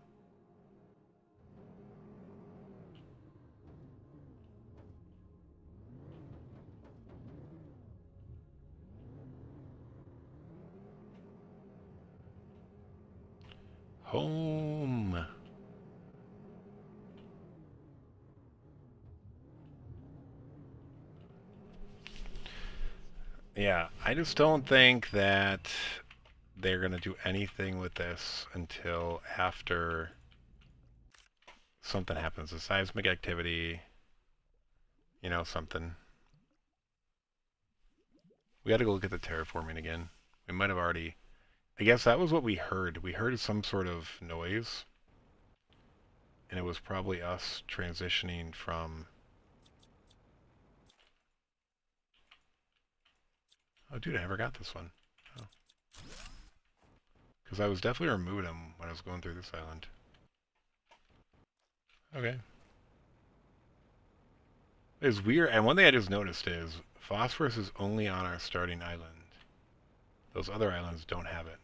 Home! Yeah, I just don't think that they're going to do anything with this until after something happens. A seismic activity, you know, something. We got to go look at the terraforming again. We might have already... I guess that was what we heard. We heard some sort of noise. And it was probably us transitioning from... Oh, dude, I never got this one. Oh. Because I was definitely removing them when I was going through this island. Okay. It's weird, and one thing I just noticed is phosphorus is only on our starting island. Those other islands don't have it.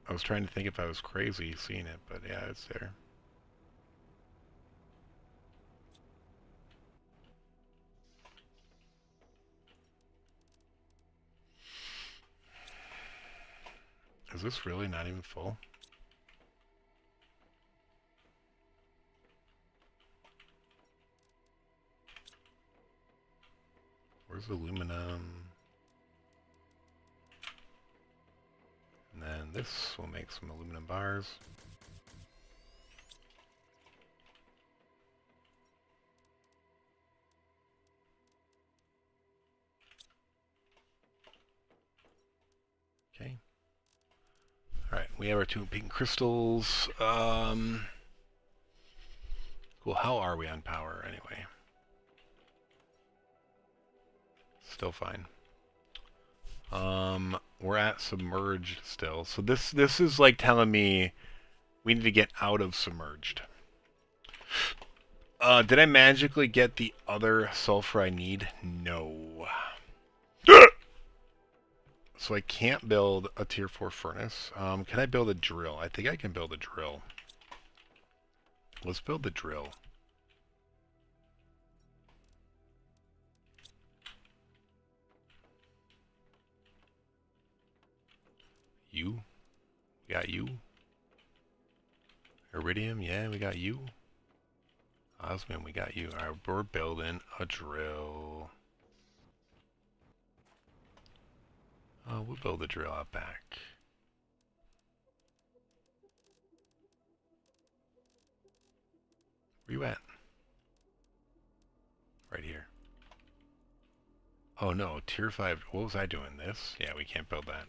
I was trying to think if I was crazy seeing it, but yeah, it's there. Is this really not even full? Where's aluminum? And then this will make some aluminum bars. Okay. Alright, we have our 2 pink crystals. Cool, how are we on power anyway? Still fine. We're at submerged still. So this is like telling me we need to get out of submerged. Did I magically get the other sulfur I need? No. So I can't build a tier 4 furnace. Can I build a drill? I think I can build a drill. Let's build the drill. You? We got you. Iridium, yeah, we got you. Osmium, we got you. Alright, we're building a drill. We'll build the drill out back. Where you at? Right here. Oh no, tier 5. What was I doing? This? Yeah, we can't build that.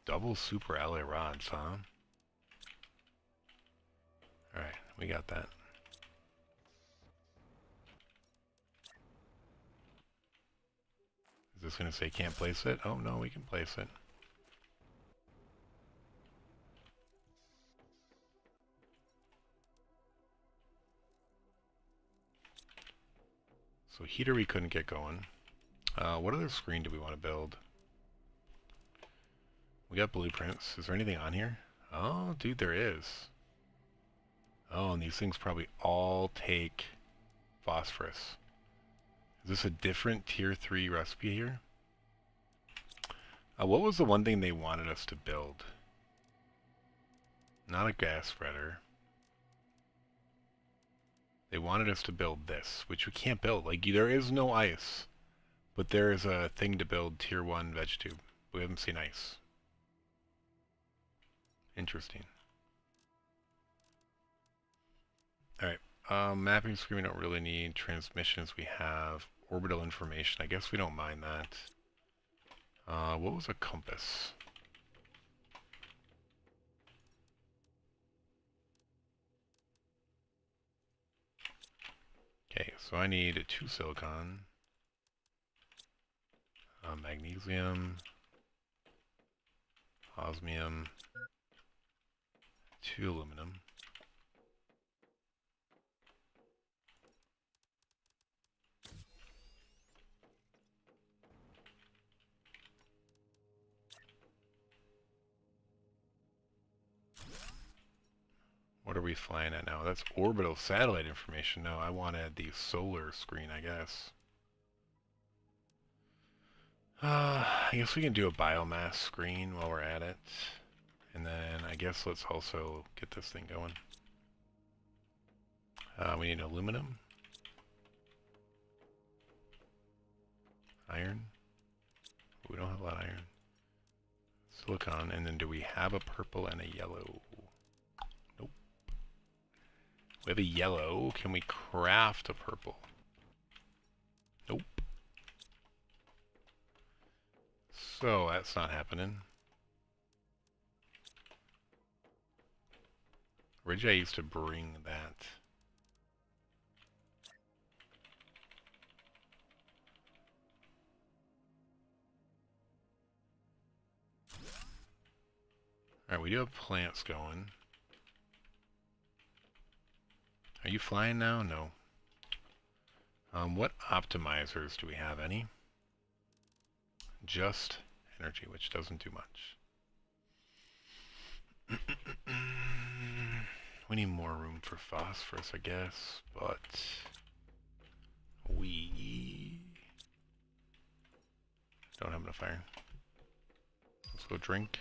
Double super alloy rods, huh? Alright, we got that. Is this going to say can't place it? Oh no, we can place it. So heater we couldn't get going. What other screen do we want to build? We got blueprints. Is there anything on here? Oh, dude, there is. Oh, and these things probably all take phosphorus. Is this a different tier 3 recipe here? What was the one thing they wanted us to build? Not a gas spreader. They wanted us to build this, which we can't build. Like, there is no ice. But there is a thing to build tier 1 veg tube. We haven't seen ice. Interesting. Alright, mapping screen we don't really need. Transmissions we have. Orbital information, I guess we don't mind that. What was a compass? Okay, so I need 2 silicon. Magnesium. Osmium. 2 aluminum. What are we flying at now? That's orbital satellite information. No, I wanted the solar screen, I guess. I guess we can do a biomass screen while we're at it. And then I guess let's also get this thing going. We need aluminum. Iron. We don't have a lot of iron. Silicon, and then do we have a purple and a yellow? Nope. We have a yellow. Can we craft a purple? Nope. So that's not happening. Originally I used to bring that. Alright, we do have plants going. Are you flying now? No. What optimizers do we have? Any? Just energy, which doesn't do much. We need more room for phosphorus, I guess, but we don't have enough iron. go drink.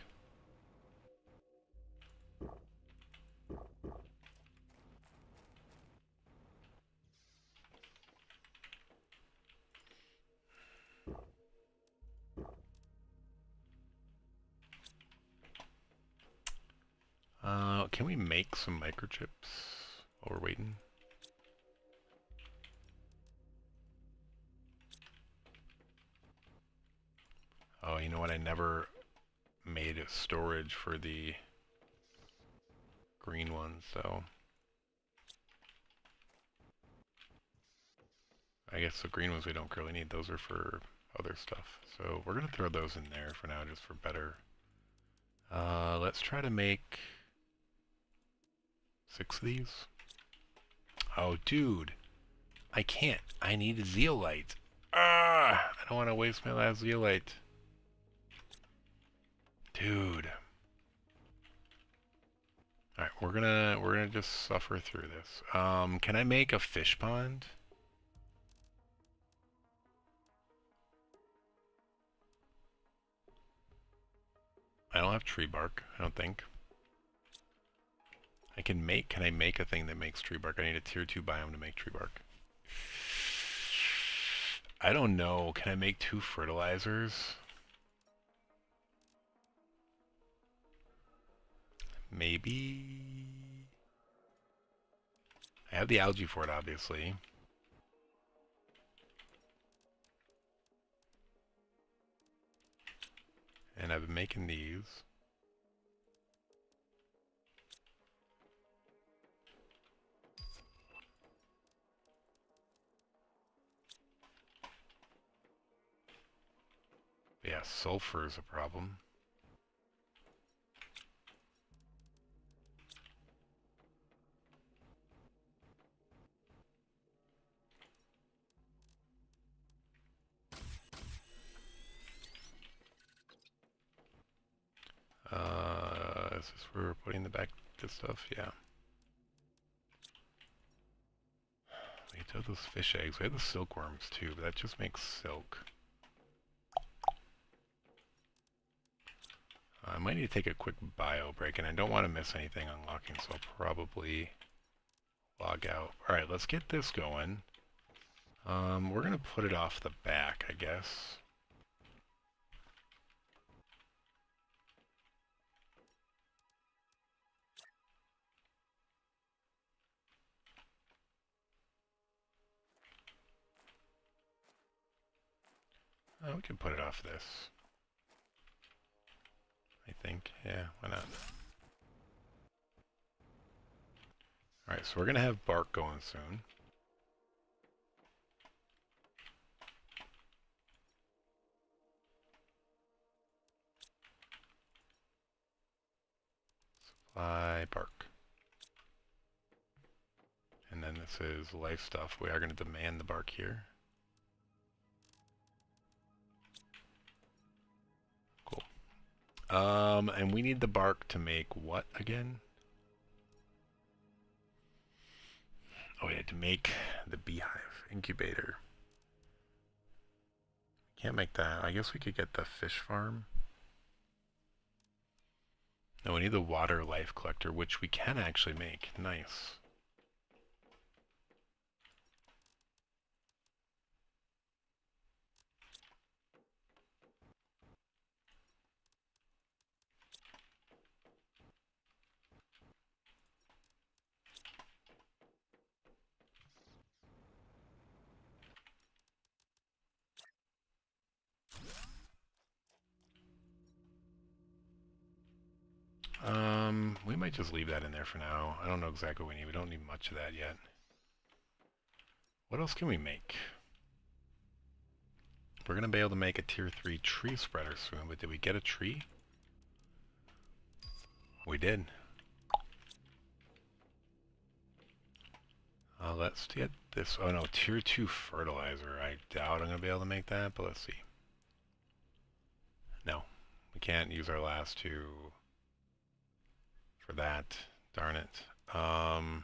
Can we make some microchips while we're waiting? Oh, you know what? I never made a storage for the green ones, so I guess the green ones we don't really need. Those are for other stuff. So we're gonna throw those in there for now, just for better. Let's try to make 6 of these. Oh, dude, I can't. I need a zeolite. Ah, I don't want to waste my last zeolite. Dude. Alright, we're gonna just suffer through this. Can I make a fish pond? I don't have tree bark, I don't think. Can I make a thing that makes tree bark? I need a tier 2 biome to make tree bark. I don't know. Can I make 2 fertilizers? Maybe. I have the algae for it, obviously. And I've been making these. Yeah, sulfur is a problem. Is this where we're putting the back to stuff? Yeah. We have those fish eggs. We have the silkworms too, but that just makes silk. I might need to take a quick bio break, and I don't want to miss anything unlocking, so I'll probably log out. Alright, let's get this going. We're going to put it off the back, I guess. Oh, we can put it off this. I think. Yeah, why not? Alright, so we're going to have bark going soon. Supply bark. And then this is life stuff. We are going to demand the bark here. Cool. And we need the bark to make what again? Oh yeah, to make the beehive incubator. Can't make that. I guess we could get the fish farm. No, we need the water life collector, which we can actually make. Nice. We might just leave that in there for now. I don't know exactly what we need. We don't need much of that yet. What else can we make? We're going to be able to make a tier 3 tree spreader soon, but did we get a tree? We did. Let's get this. Oh no, tier 2 fertilizer. I doubt I'm going to be able to make that, but let's see. No, we can't use our last 2 for that. Darn it. Alright,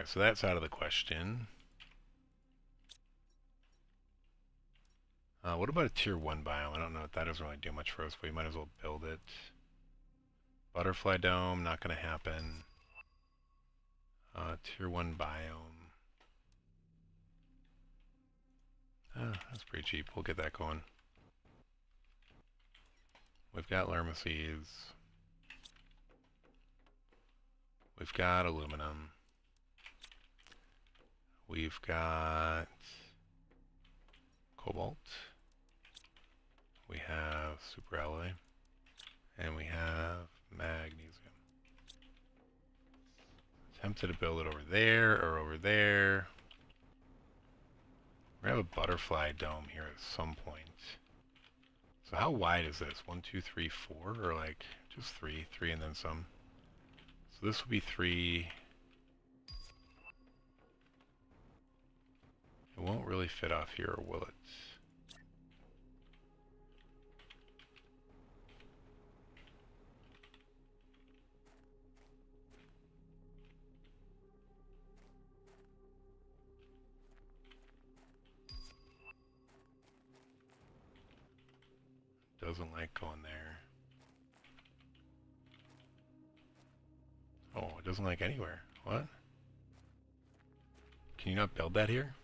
so that's out of the question. What about a tier 1 biome? I don't know if that doesn't really do much for us, but we might as well build it. Butterfly dome, not going to happen. Tier 1 biome. That's pretty cheap. We'll get that going. We've got Lermaces. We've got aluminum. We've got cobalt. We have super alloy. And we have magnesium. Tempted to build it over there or over there. We're gonna have a butterfly dome here at some point. So how wide is this? 1, 2, 3, 4, or like just 3 and then some. So this will be 3. It won't really fit off here, or will it? Doesn't like going there. Oh, it doesn't like anywhere. What? Can you not build that here?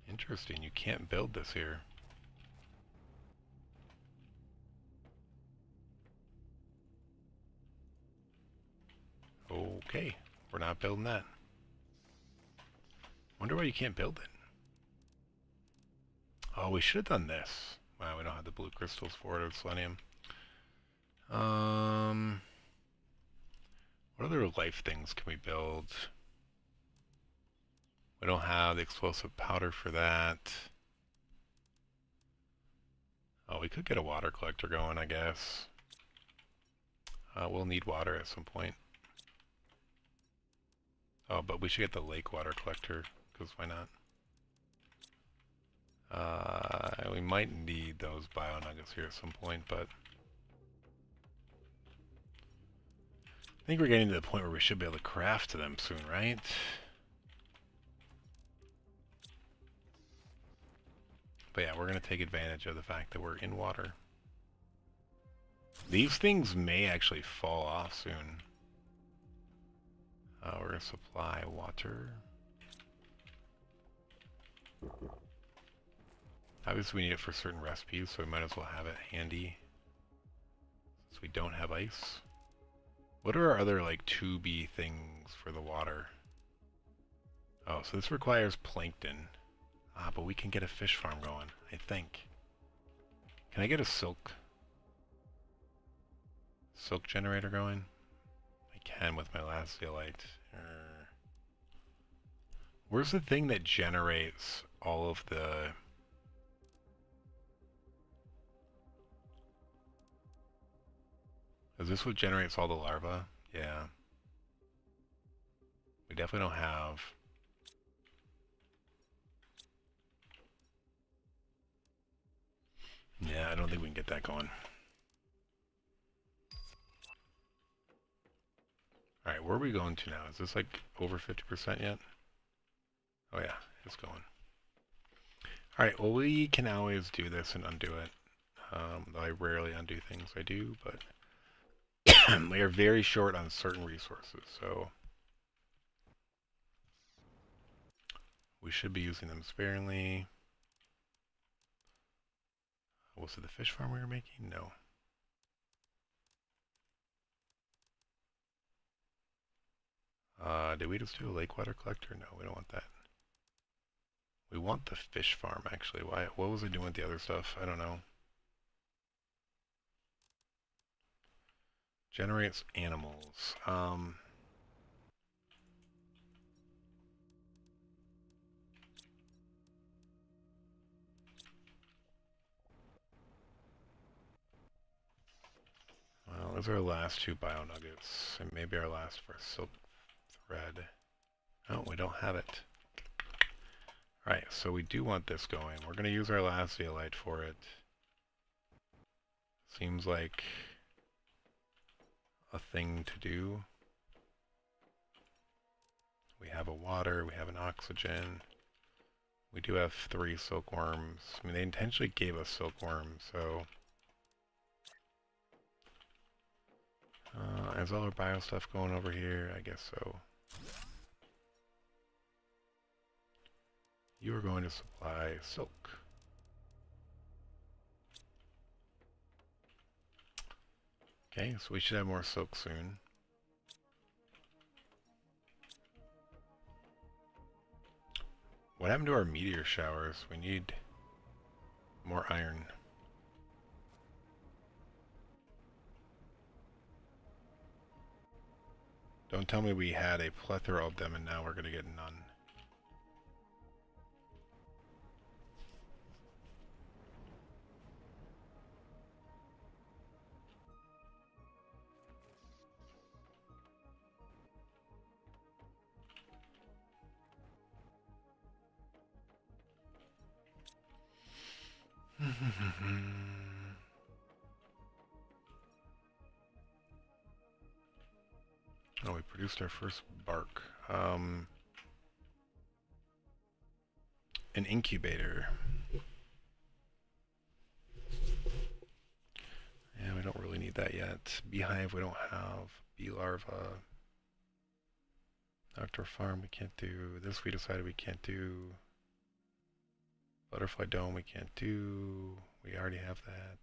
Interesting, you can't build this here. Okay, we're not building that. Wonder why you can't build it. Oh, we should have done this. Wow, we don't have the blue crystals for it or selenium. What other life things can we build? We don't have the explosive powder for that. Oh, we could get a water collector going, I guess. We'll need water at some point. Oh, but we should get the lake water collector, because why not? We might need those bio nuggets here at some point, but I think we're getting to the point where we should be able to craft to them soon, right? But yeah, we're going to take advantage of the fact that we're in water. These things may actually fall off soon. We're going to supply water. Obviously we need it for certain recipes, so we might as well have it handy. Since we don't have ice. What are our other, like, 2B things for the water? Oh, so this requires plankton. But we can get a fish farm going, I think. Can I get a silk generator going? I can with my last zeolite. Where's the thing that generates all of the... Is this what generates all the larvae? Yeah. We definitely don't have... Yeah, I don't think we can get that going. Alright, where are we going to now? Is this like over 50% yet? Oh yeah, it's going. Alright, well we can always do this and undo it. I rarely undo things, I do, but we are very short on certain resources, so we should be using them sparingly. Was it the fish farm we were making? No. Did we just do a lake water collector? No, we don't want that. We want the fish farm, actually. Why? What was I doing with the other stuff? I don't know. Generates animals. Well, those are our last 2 bio nuggets, and maybe our last for silk thread. Oh, we don't have it. Alright, so we do want this going. We're going to use our last zeolite for it. Seems like a thing to do. We have a water, we have an oxygen. We do have 3 silkworms. I mean, they intentionally gave us silkworms, so... is all our bio stuff going over here? I guess so. You are going to supply silk. Okay, so we should have more silk soon. What happened to our meteor showers? We need more iron. Don't tell me we had a plethora of them and now we're going to get none. Oh, we produced our first bark. An incubator. Yeah, we don't really need that yet. Beehive we don't have. Bee larva. Outdoor farm we can't do. This we decided we can't do. Butterfly dome we can't do. We already have that.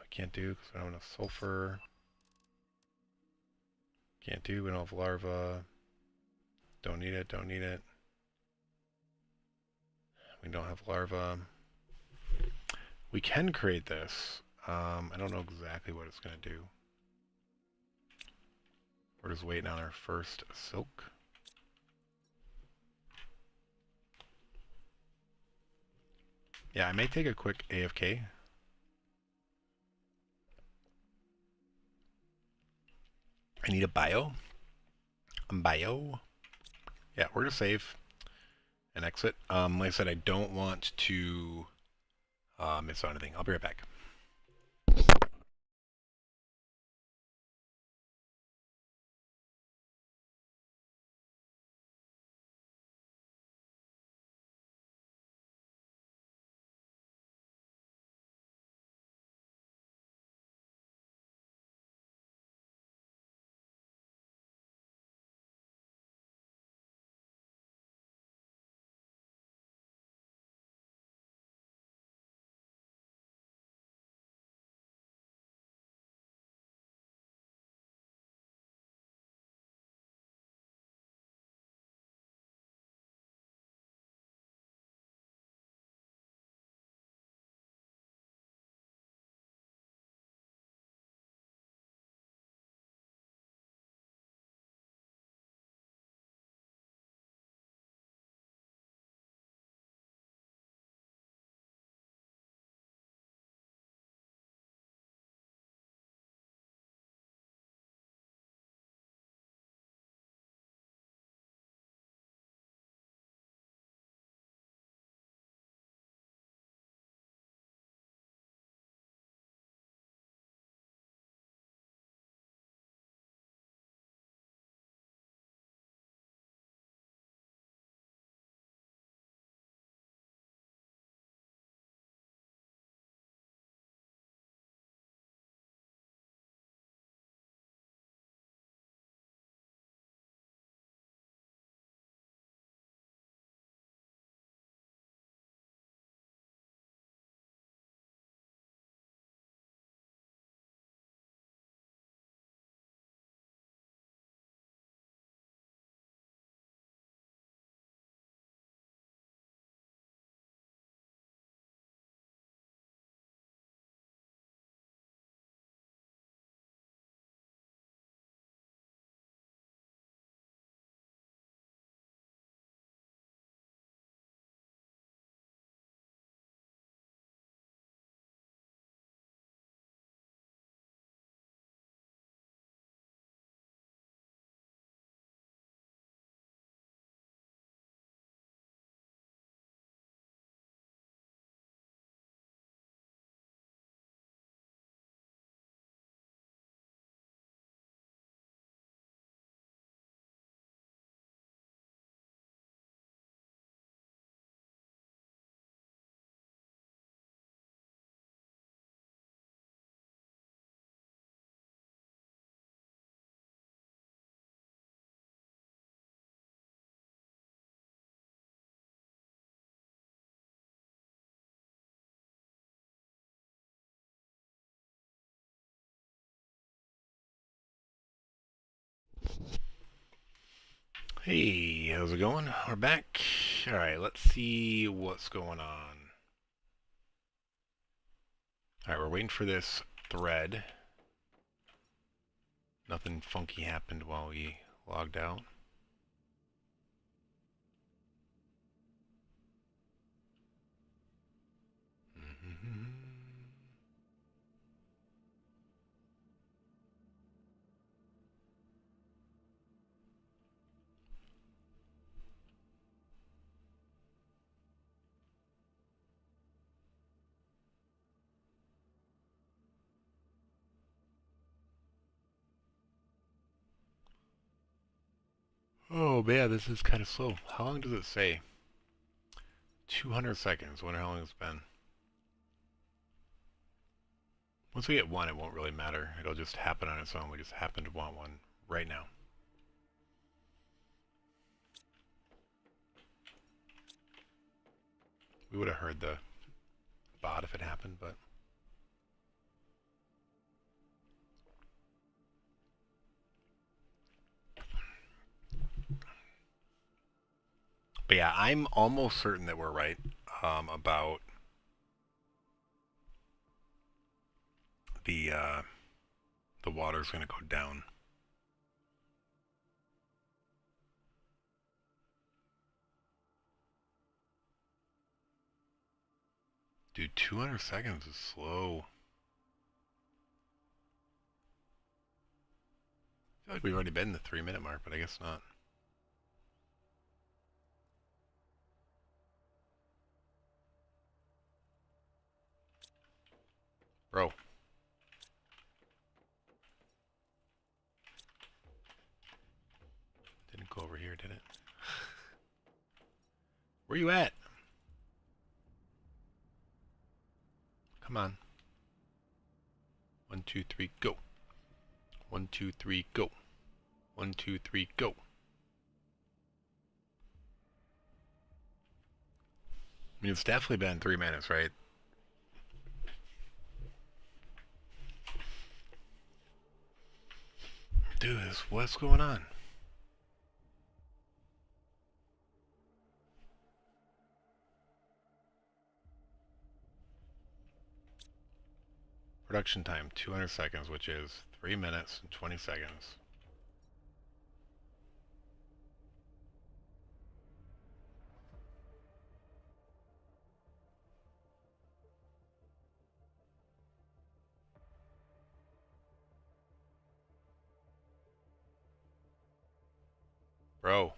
We can't do because we don't have enough sulfur. Can't do, we don't have larva. Don't need it, don't need it. We don't have larva. We can create this. I don't know exactly what it's going to do. We're just waiting on our first silk. Yeah, I may take a quick AFK. I need a bio. Bio. Yeah, we're gonna save and exit. Like I said, I don't want to miss out anything. I'll be right back. Hey, how's it going? We're back. Alright, let's see what's going on. Alright, we're waiting for this thread. Nothing funky happened while we logged out. Oh man, this is kind of slow. How long does it say? 200 seconds. Wonder how long it's been. Once we get one, it won't really matter. It'll just happen on its own. We just happen to want one right now. We would have heard the bot if it happened, but... But yeah, I'm almost certain that we're right about the water's going to go down. Dude, 200 seconds is slow. I feel like we've already been the 3-minute mark, but I guess not. Bro. Didn't go over here, did it? Where you at? Come on. 1, 2, 3, go. 1, 2, 3, go. 1, 2, 3, go. I mean, it's definitely been 3 minutes, right? Dude, what's going on? Production time, 200 seconds, which is 3 minutes and 20 seconds. Bro.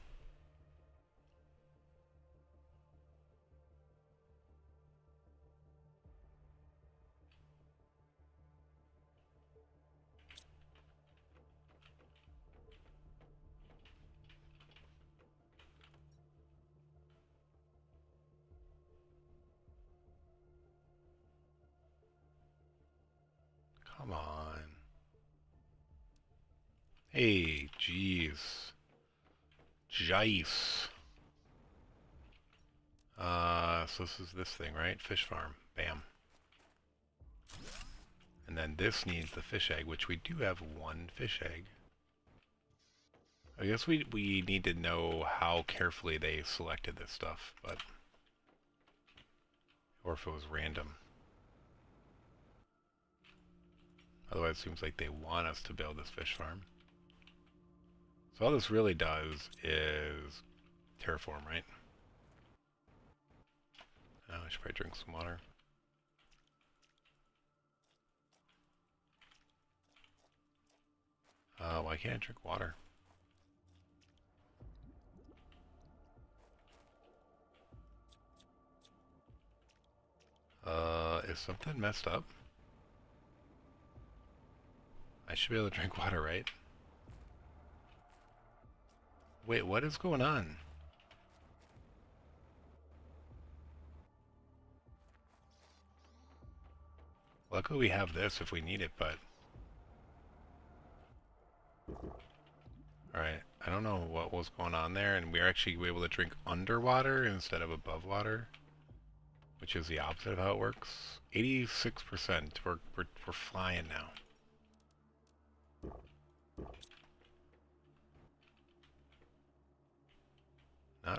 Come on. Hey, jeez. Jice. So this is this thing, right? Fish farm. Bam. And then this needs the fish egg, which we do have 1 fish egg. I guess we need to know how carefully they selected this stuff, but... Or if it was random. Otherwise it seems like they want us to build this fish farm. So all this really does is terraform, right? Oh, I should probably drink some water. Why can't I drink water? Is something messed up? I should be able to drink water, right? Wait, what is going on? Luckily we have this if we need it, but... Alright, I don't know what was going on there, and we're actually able to drink underwater instead of above water, which is the opposite of how it works. 86%, we're flying now.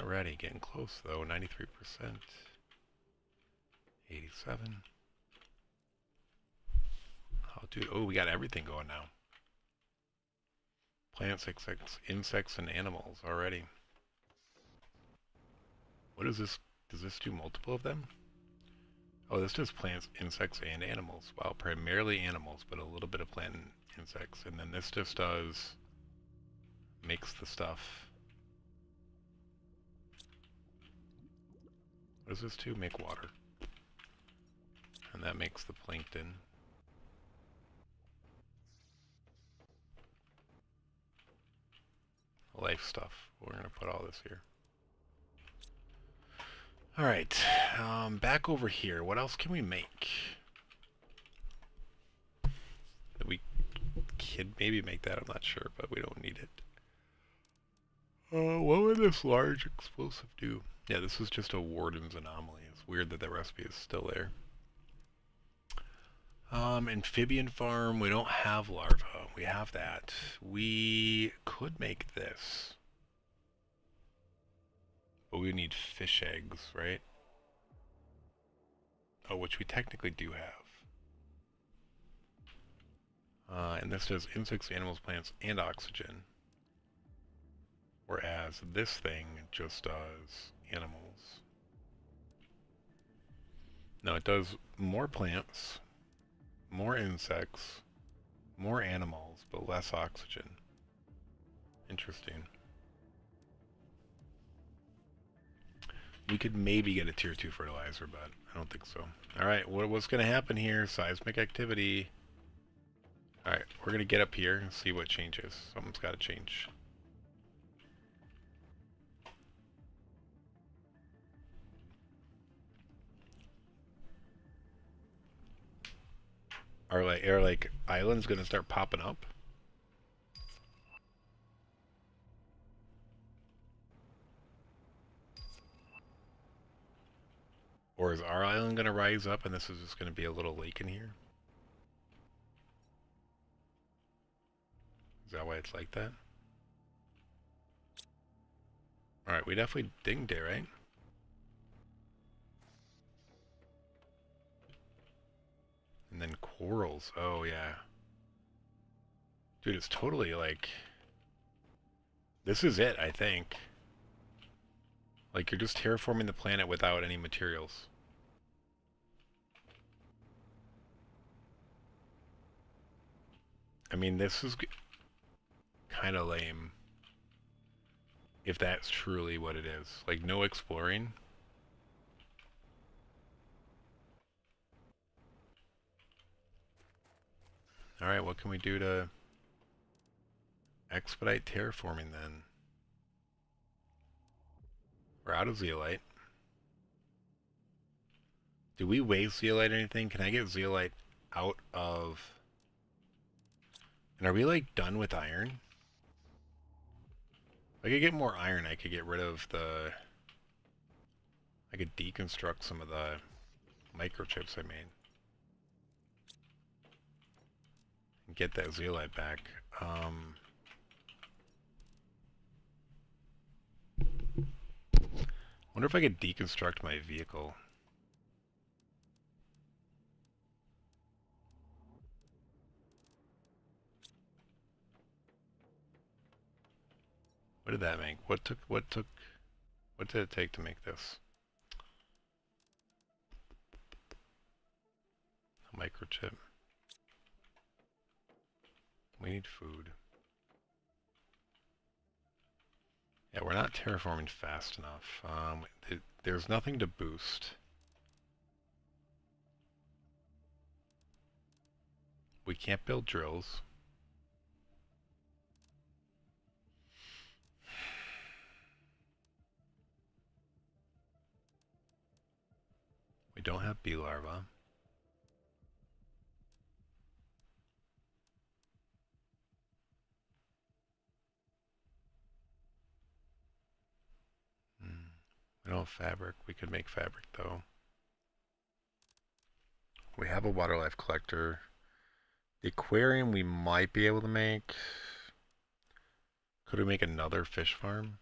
already. Getting close though, 93%. 87. Oh dude, oh we got everything going now. Plants, insects, and animals already. What is this? Does this do multiple of them? Oh, this does plants, insects, and animals. Wow, primarily animals, but a little bit of plant and insects. And then this just does... makes the stuff. What does this do? Make water. And that makes the plankton. Life stuff. We're going to put all this here. Alright, back over here. What else can we make? We could maybe make that, I'm not sure, but we don't need it. What would this large explosive do? Yeah, this is just a Warden's anomaly. It's weird that the recipe is still there. Amphibian farm, we don't have larva. We have that. We could make this. But we need fish eggs, right? Oh, which we technically do have. And this does insects, animals, plants, and oxygen. Whereas this thing just does animals. No, it does more plants, more insects, more animals, but less oxygen. Interesting. We could maybe get a tier 2 fertilizer, but I don't think so. Alright, what's going to happen here? Seismic activity. Alright, we're going to get up here and see what changes. Something's got to change. Are like islands going to start popping up? Or is our island going to rise up and this is just going to be a little lake in here? Is that why it's like that? Alright, we definitely dinged it, right? And then corals. Oh, yeah. Dude, it's totally like... This is it, I think. Like, you're just terraforming the planet without any materials. I mean, this is kind of lame. If that's truly what it is. Like, no exploring. Alright, what can we do to expedite terraforming then? We're out of zeolite. Do we waste zeolite or anything? Can I get zeolite out of... And are we like done with iron? If I could get more iron, I could get rid of the... I could deconstruct some of the microchips I made. And get that zeolite back. Wonder if I could deconstruct my vehicle. What did that make? What did it take to make this? A microchip. We need food. Yeah, we're not terraforming fast enough. There's nothing to boost. We can't build drills. We don't have bee larvae. We don't have fabric. We could make fabric though. We have a water life collector. The aquarium we might be able to make. Could we make another fish farm?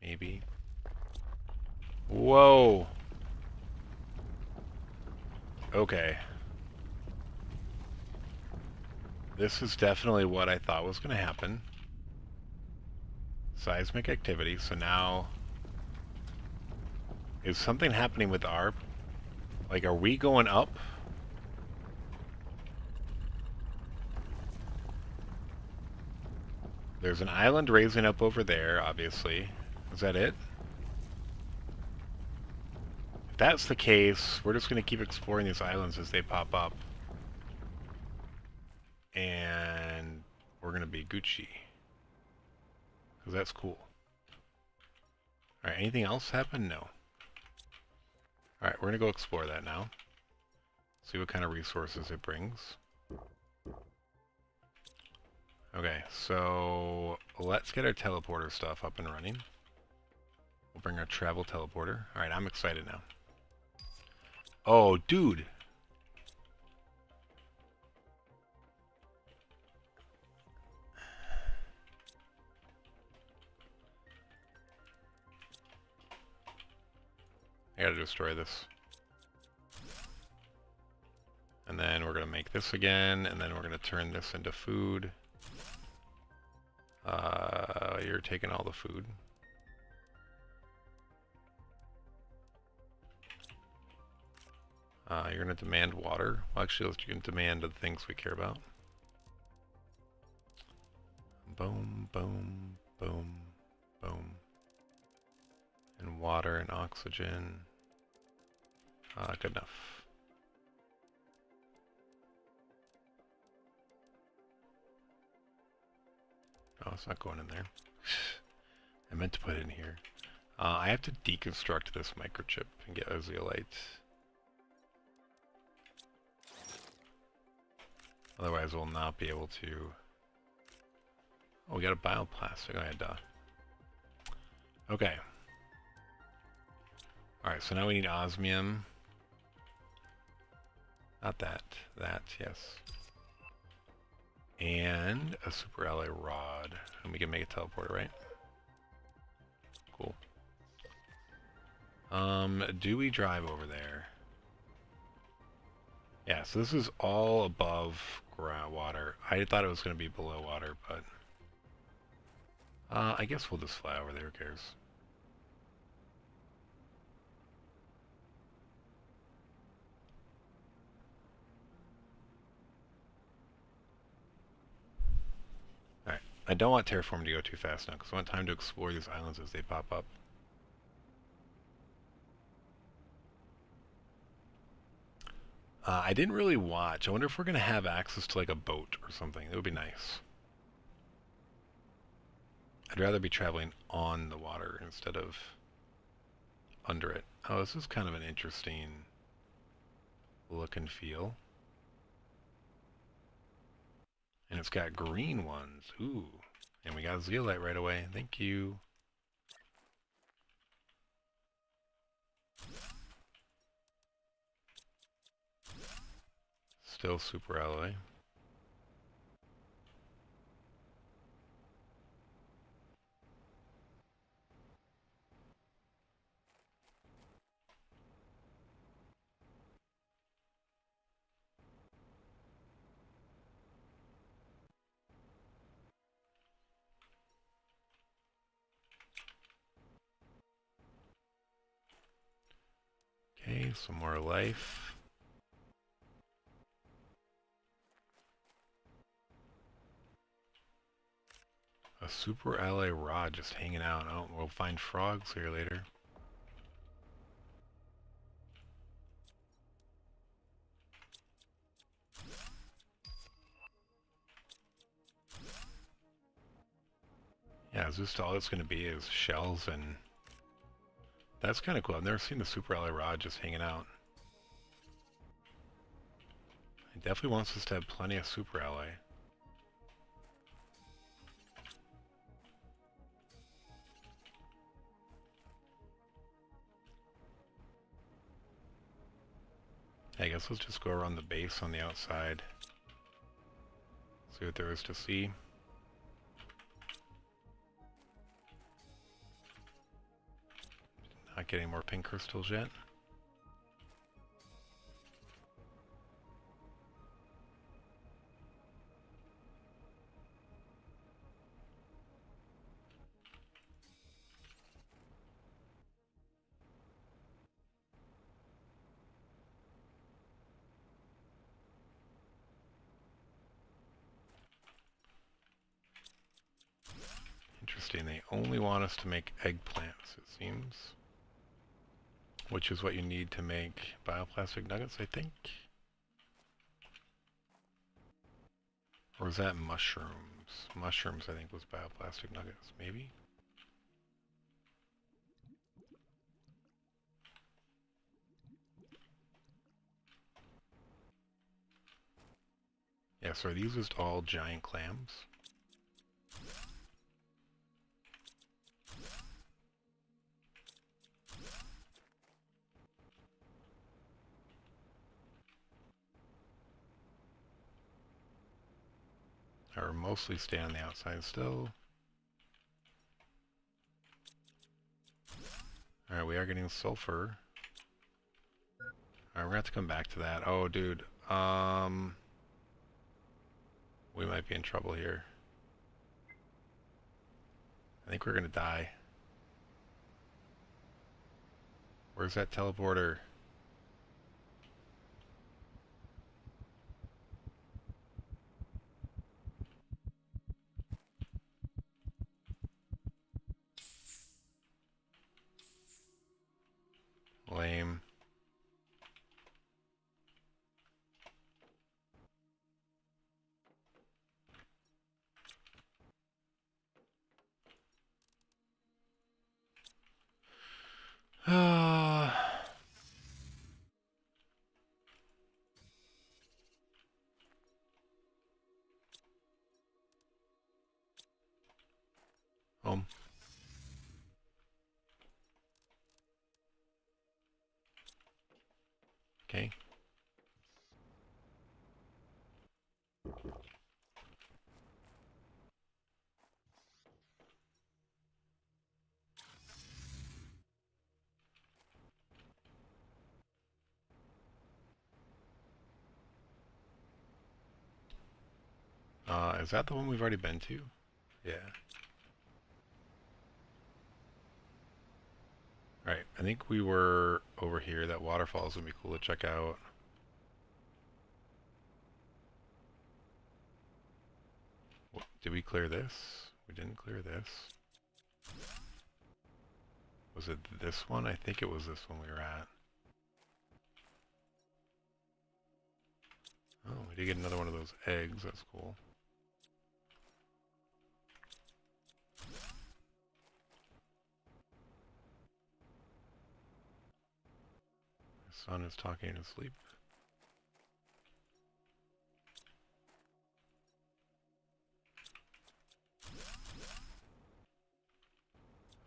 Maybe. Whoa! Okay. This is definitely what I thought was going to happen. Seismic activity, so now... Is something happening with our... Like, are we going up? There's an island raising up over there, obviously. Is that it? If that's the case, we're just going to keep exploring these islands as they pop up. And we're going to be Gucci. Because that's cool. Alright, anything else happen? No. Alright, we're going to go explore that now. See what kind of resources it brings. Okay, so let's get our teleporter stuff up and running. We'll bring our travel teleporter. Alright, I'm excited now. Oh, dude! I gotta destroy this. And then we're gonna make this again, and then we're gonna turn this into food. You're taking all the food. You're gonna demand water. Well, actually, you can demand the things we care about. Boom, boom, boom, boom. And water and oxygen. Good enough. Oh, it's not going in there. I meant to put it in here. I have to deconstruct this microchip and get a zeolite. Otherwise, we'll not be able to... Oh, we got a bioplastic. I had to... Okay. Alright, so now we need osmium. Not that. That, yes. And a super alloy rod. And we can make a teleporter, right? Cool. Do we drive over there? Yeah, so this is all above water. I thought it was going to be below water, but... I guess we'll just fly over there, who cares? Alright, I don't want terraforming to go too fast now, because I want time to explore these islands as they pop up. I didn't really watch. I wonder if we're going to have access to like a boat or something. It would be nice. I'd rather be traveling on the water instead of under it. Oh, this is kind of an interesting look and feel. And it's got green ones. Ooh. And we got a zeolite right away. Thank you. Still super alloy. Okay, some more life. A super alloy rod just hanging out. Oh, we'll find frogs here later. Yeah, is this all it's going to be is shells and... That's kind of cool. I've never seen the super alloy rod just hanging out. It definitely wants us to have plenty of super alloy. I guess let's just go around the base on the outside. See what there is to see. get any more pink crystals yet. Interesting, they only want us to make eggplants, it seems. Which is what you need to make bioplastic nuggets, I think. Or was that mushrooms? Mushrooms, I think, was bioplastic nuggets, maybe? Yeah, so are these just all giant clams? Or mostly stay on the outside still. Alright, we are getting sulfur. Alright, we're gonna have to come back to that. Oh, dude. We might be in trouble here. I think we're gonna die. Where's that teleporter? Lame. Home. Okay. Is that the one we've already been to? Yeah. Alright, I think we were over here. That waterfall is going to be cool to check out. Did we clear this? We didn't clear this. Was it this one? I think it was this one we were at. Oh, we did get another one of those eggs. That's cool. My son is talking in his sleep.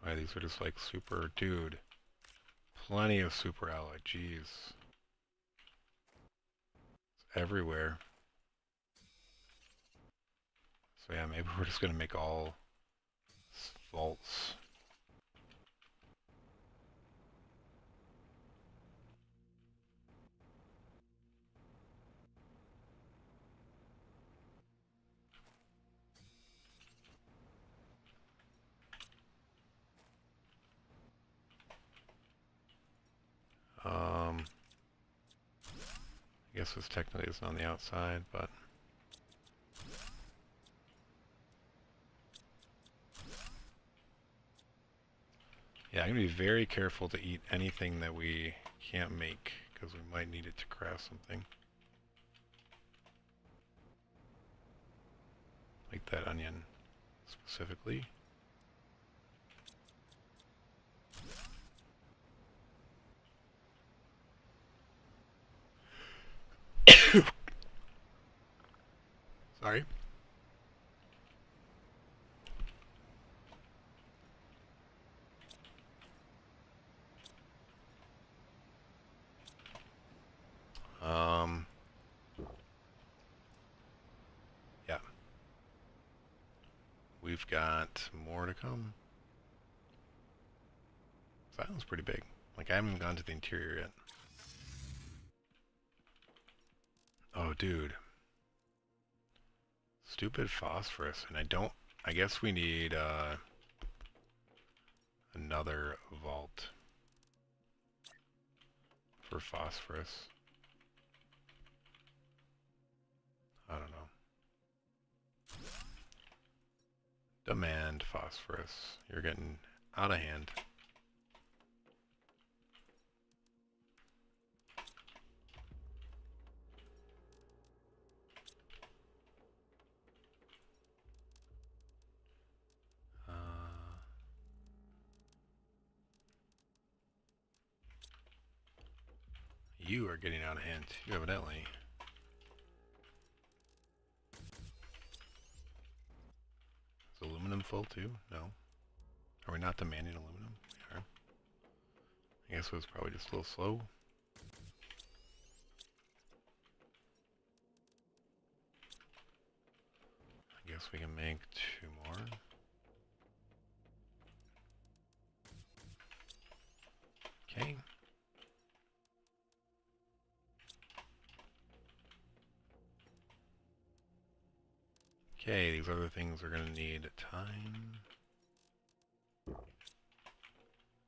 Why, these are just like super... Dude. Plenty of super alloy. Jeez. It's everywhere. So yeah, maybe we're just going to make all vaults. I guess this technically isn't on the outside, but... Yeah, I'm going to be very careful to eat anything that we can't make, because we might need it to craft something. Like that onion, specifically. Sorry. Yeah. We've got more to come. That one's pretty big. Like, I haven't even gone to the interior yet. Oh, dude. Stupid phosphorus. And I guess we need, another vault for phosphorus. I don't know. Demand phosphorus. You're getting out of hand. You are getting out of hand, too, evidently. Is aluminum full, too? No. Are we not demanding aluminum? We are. I guess it was probably just a little slow. I guess we can make 2 more. Okay. Okay, these other things are going to need time.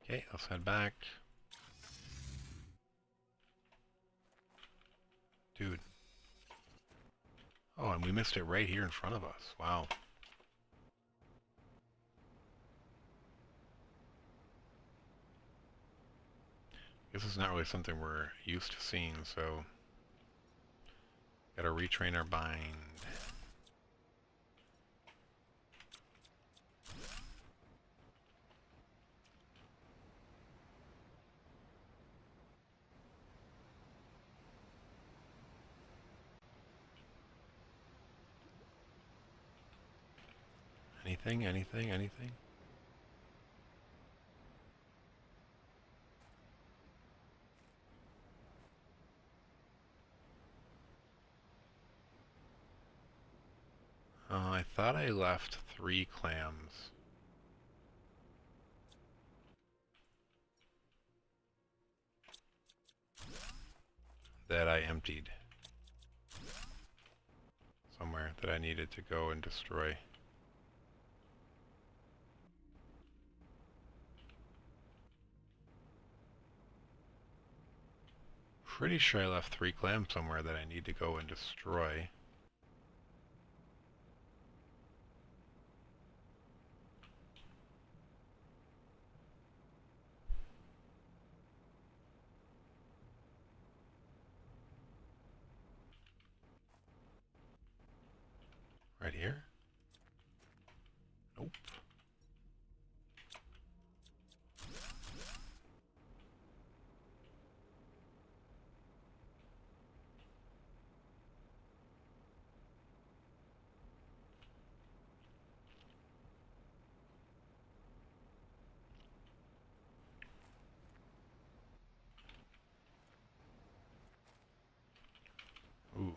Okay, let's head back. Dude. Oh, and we missed it right here in front of us. Wow. This is not really something we're used to seeing, so gotta retrain our bind. Anything, anything, anything? I thought I left 3 clams. That I emptied. Somewhere that I needed to go and destroy. Pretty sure I left 3 clams somewhere that I need to go and destroy. Right here? Nope. Ooh.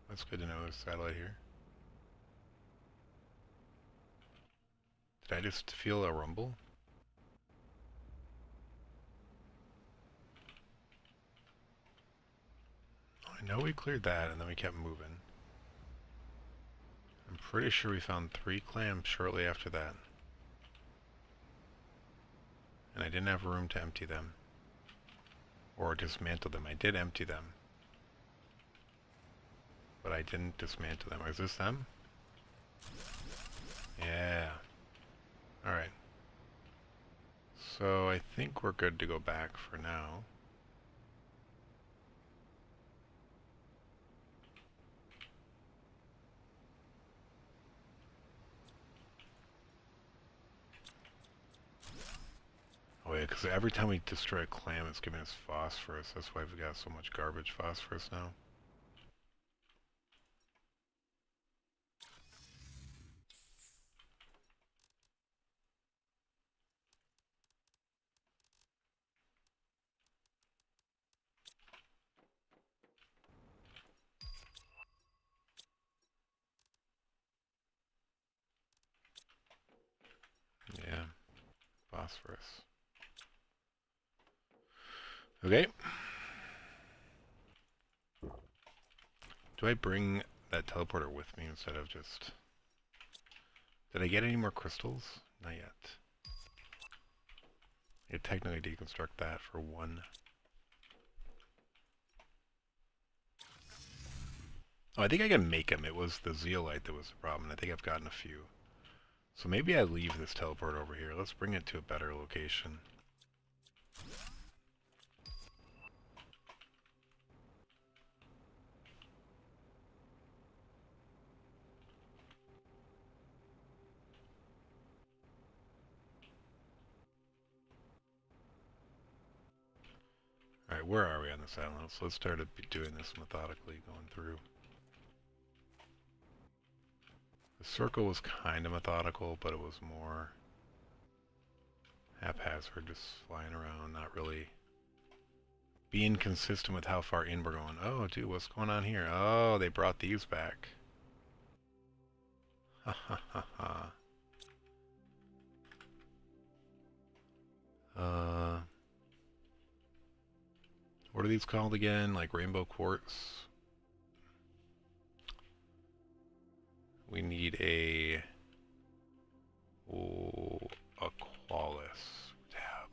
That's good to know there's a satellite here. Did I just feel a rumble? I know we cleared that and then we kept moving. I'm pretty sure we found 3 clams shortly after that. And I didn't have room to empty them. Or dismantle them. I did empty them. But I didn't dismantle them. Is this them? Yeah. Alright. So I think we're good to go back for now. Oh yeah, because every time we destroy a clam, it's giving us phosphorus. That's why we've got so much garbage phosphorus now. Yeah. phosphorus. Okay. Do I bring that teleporter with me instead of just... Did I get any more crystals? Not yet. I could technically deconstruct that for one. Oh, I think I can make them. It was the zeolite that was the problem. I think I've gotten a few. So maybe I leave this teleport over here. Let's bring it to a better location. Alright, where are we on this island? So let's start doing this methodically, going through. The circle was kind of methodical, but it was more haphazard, just flying around, not really being consistent with how far in we're going. Oh, dude, what's going on here? Oh, they brought these back. Ha ha ha ha. What are these called again? Like rainbow quartz? We need a... Oh, Aqualis tab.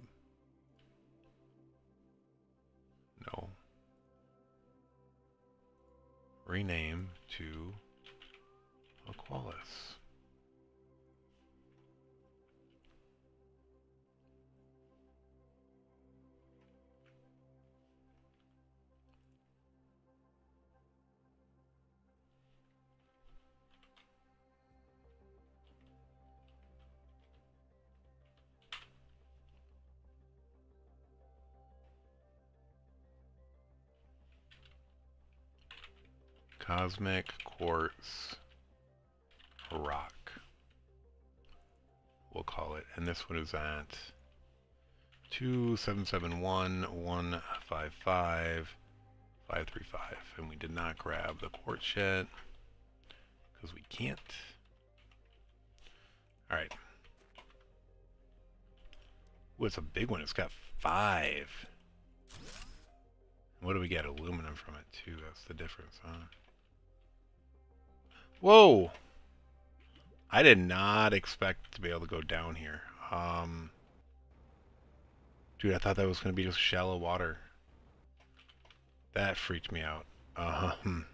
No. Rename to Aqualis. Cosmic quartz rock, we'll call it. And this one is at 2771155 535. And we did not grab the quartz yet because we can't. Alright. Ooh, it's a big one. It's got 5. What do we get? Aluminum from it too. That's the difference, huh? Whoa! I did not expect to be able to go down here. Dude, I thought that was going to be just shallow water. That freaked me out. Can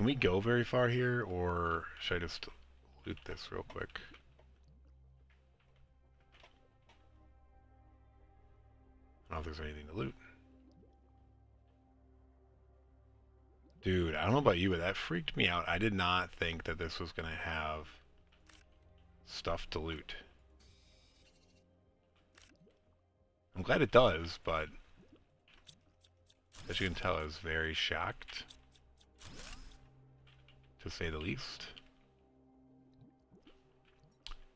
we go very far here, or should I just loot this real quick? I don't know if there's anything to loot. Dude, I don't know about you, but that freaked me out. I did not think that this was going to have stuff to loot. I'm glad it does, but as you can tell, I was very shocked, to say the least.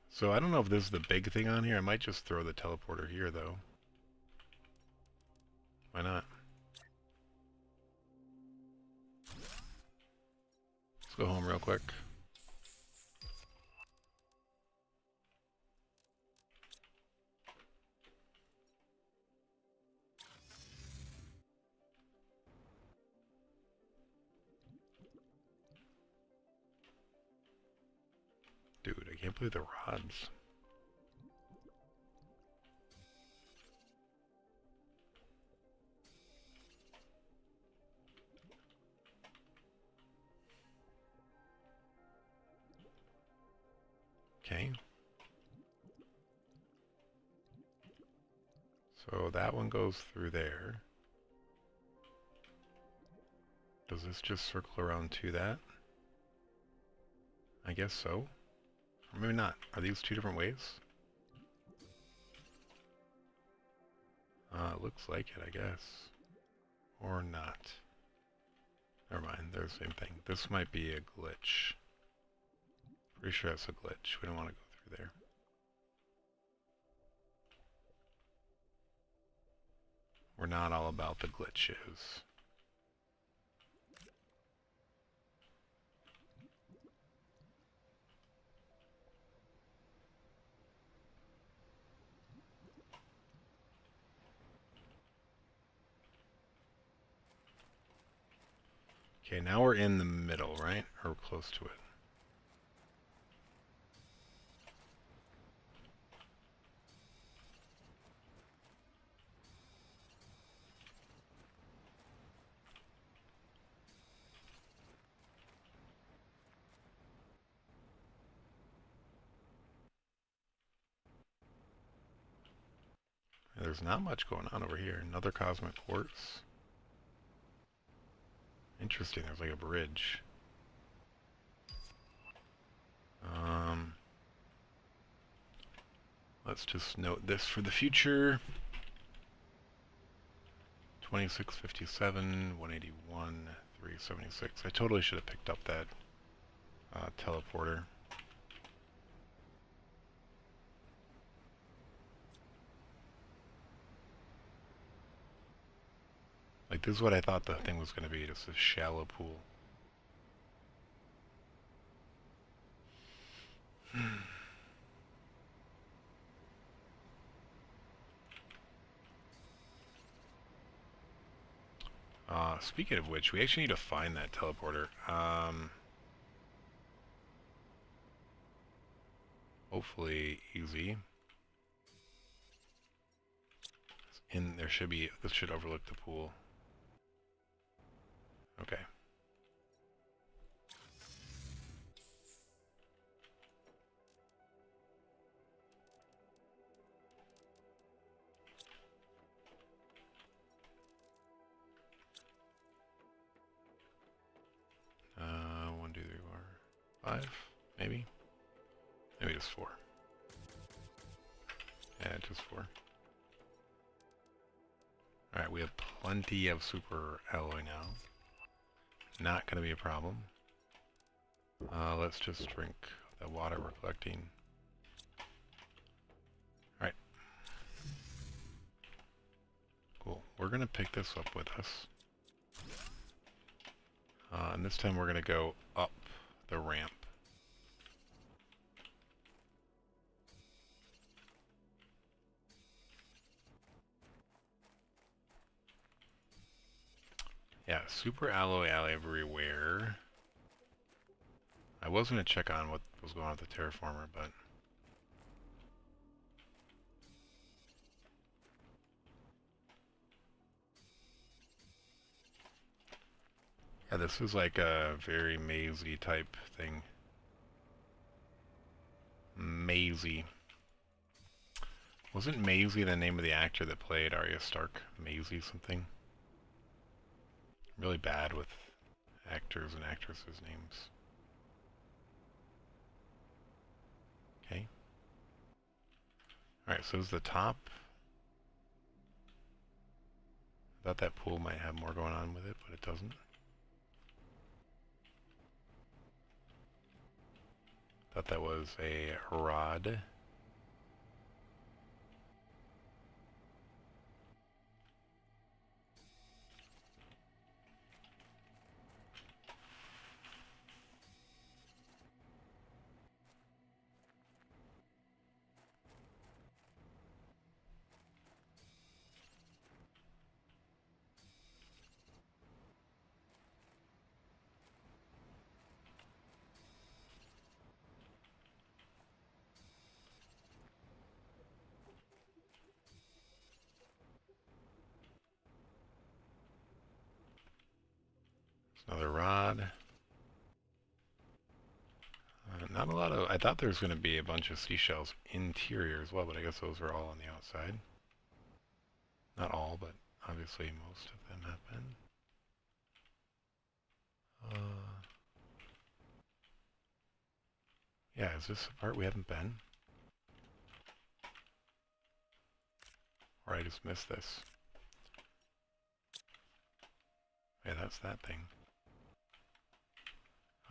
So I don't know if this is the big thing on here. I might just throw the teleporter here, though. Why not? Let's go home real quick. Dude, I can't believe the rods. Okay. So that one goes through there. Does this just circle around to that? I guess so. Or maybe not. Are these two different ways? It looks like it, I guess. Or not. Never mind, they're the same thing. This might be a glitch. Pretty sure that's a glitch. We don't want to go through there. We're not all about the glitches. Okay, now we're in the middle, right? Or close to it. There's not much going on over here. Another cosmic quartz. Interesting, there's like a bridge. Let's just note this for the future. 2657, 181, 376. I totally should have picked up that teleporter. Like, this is what I thought the thing was going to be, just a shallow pool. Speaking of which, we actually need to find that teleporter. Hopefully easy. There should be, this should overlook the pool. Okay. One, two, three, four, five, maybe? Maybe just four. Yeah, just four. Alright, we have plenty of super alloy now. Not going to be a problem. Let's just drink the water we're collecting. Alright. Cool. We're going to pick this up with us. And this time we're going to go up the ramp. Yeah, super alloy everywhere. I was going to check on what was going on with the terraformer, but... yeah, this is like a very mazy type thing. Maisie. Wasn't Maisie the name of the actor that played Arya Stark? Maisie something? Really bad with actors and actresses' names. Okay. Alright, so this is the top. I thought that pool might have more going on with it, but it doesn't. Thought that was a rod. Another rod. Not a lot of... I thought there was going to be a bunch of seashells interior as well, but I guess those are all on the outside. Not all, but obviously most of them have been. Yeah, is this the part we haven't been? Or I just missed this? Yeah, that's that thing.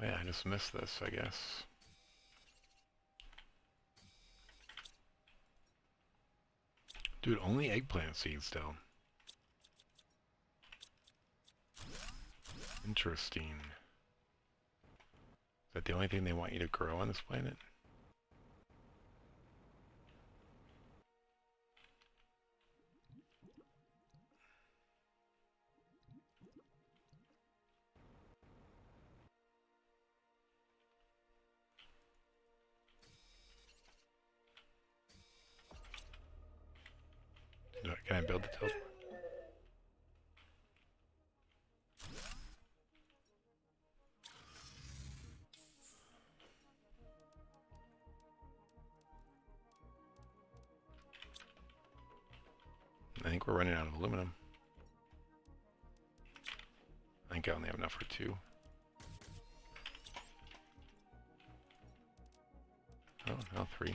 Oh yeah, I just missed this, I guess. Dude, only eggplant seeds still. Interesting. Is that the only thing they want you to grow on this planet? Can I build the teleport? I think we're running out of aluminum. I think I only have enough for 2. Oh, now 3.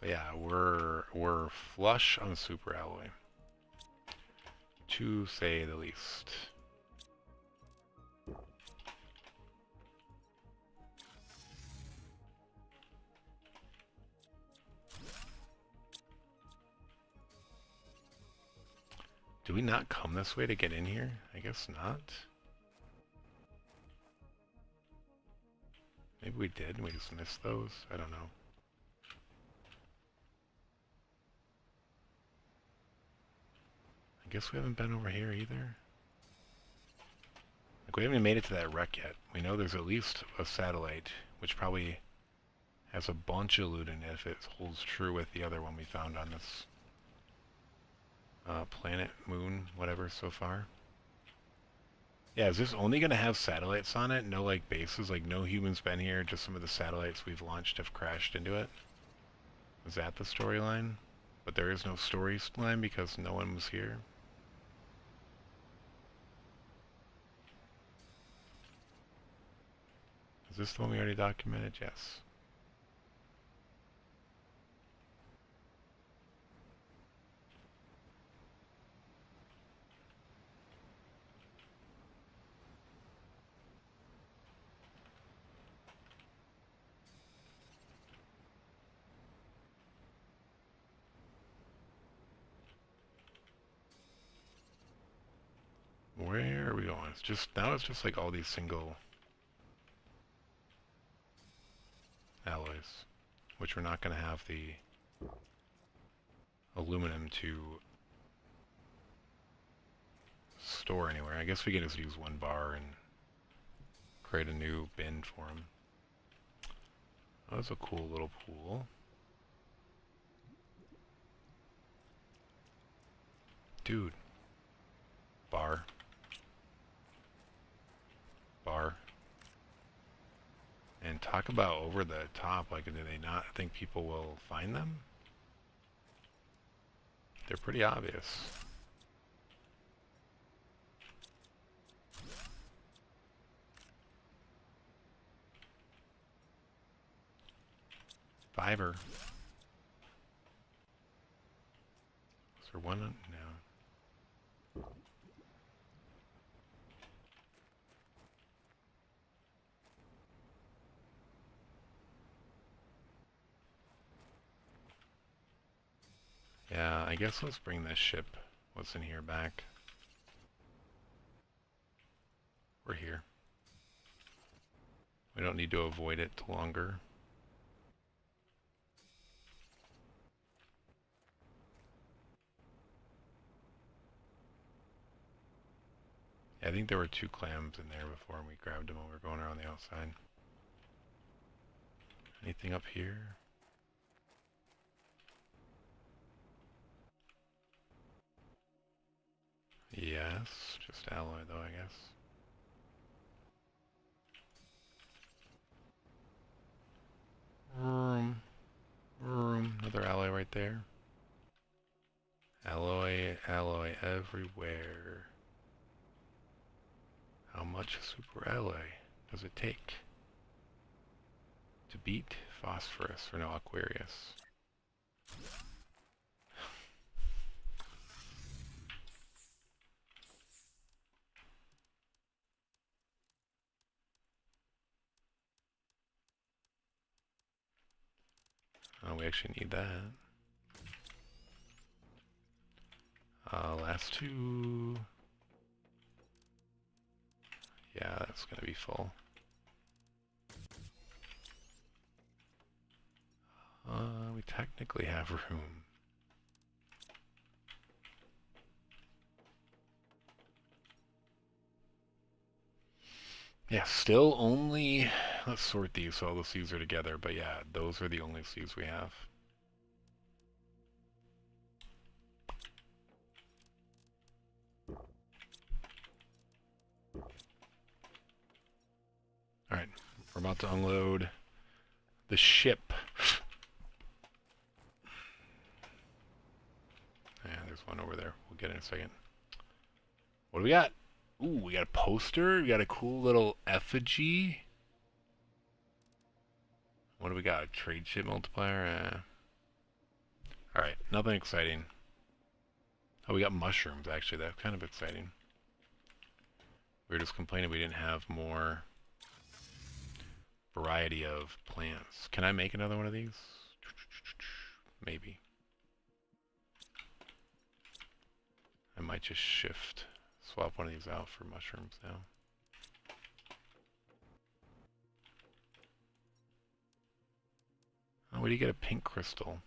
But yeah, we're flush on super alloy, to say the least. Do we not come this way to get in here? I guess not. Maybe we did and we just missed those. I don't know. I guess we haven't been over here either. Like, we haven't even made it to that wreck yet. We know there's at least a satellite, which probably has a bunch of loot in it if it holds true with the other one we found on this planet, moon, whatever so far. Yeah, is this only going to have satellites on it? No, like, bases? Like, no humans been here, just some of the satellites we've launched have crashed into it? Is that the storyline? But there is no storyline because no one was here? Is this the one we already documented? Yes. Where are we going? It's just, now it's just like all these single alloys, which we're not going to have the aluminum to store anywhere. I guess we can just use 1 bar and create a new bin for them. Oh, that's a cool little pool. Dude. Bar. Bar. And talk about over the top, like, do they not think people will find them? They're pretty obvious. Fiverr. Is there one? No. Yeah, I guess let's bring this ship, what's in here, back. We're here. We don't need to avoid it longer. Yeah, I think there were 2 clams in there before and we grabbed them when we were going around the outside. Anything up here? Yes, just alloy though, I guess. Another alloy right there. Alloy, alloy everywhere. How much super alloy does it take to beat phosphorus or no Aquarius? Oh, we actually need that. Last 2. Yeah, that's gonna be full. We technically have room. Yeah, still only, let's sort these so all the seeds are together, but yeah, those are the only seeds we have. We're about to unload the ship. Yeah, there's one over there. We'll get it in a second. What do we got? Ooh, we got a poster. We got a cool little effigy. What do we got? A trade ship multiplier? Alright, nothing exciting. Oh, we got mushrooms, actually. That's kind of exciting. We were just complaining we didn't have more variety of plants. Can I make another one of these? Maybe. I might just swap one of these out for mushrooms now. Oh, we did get a pink crystal.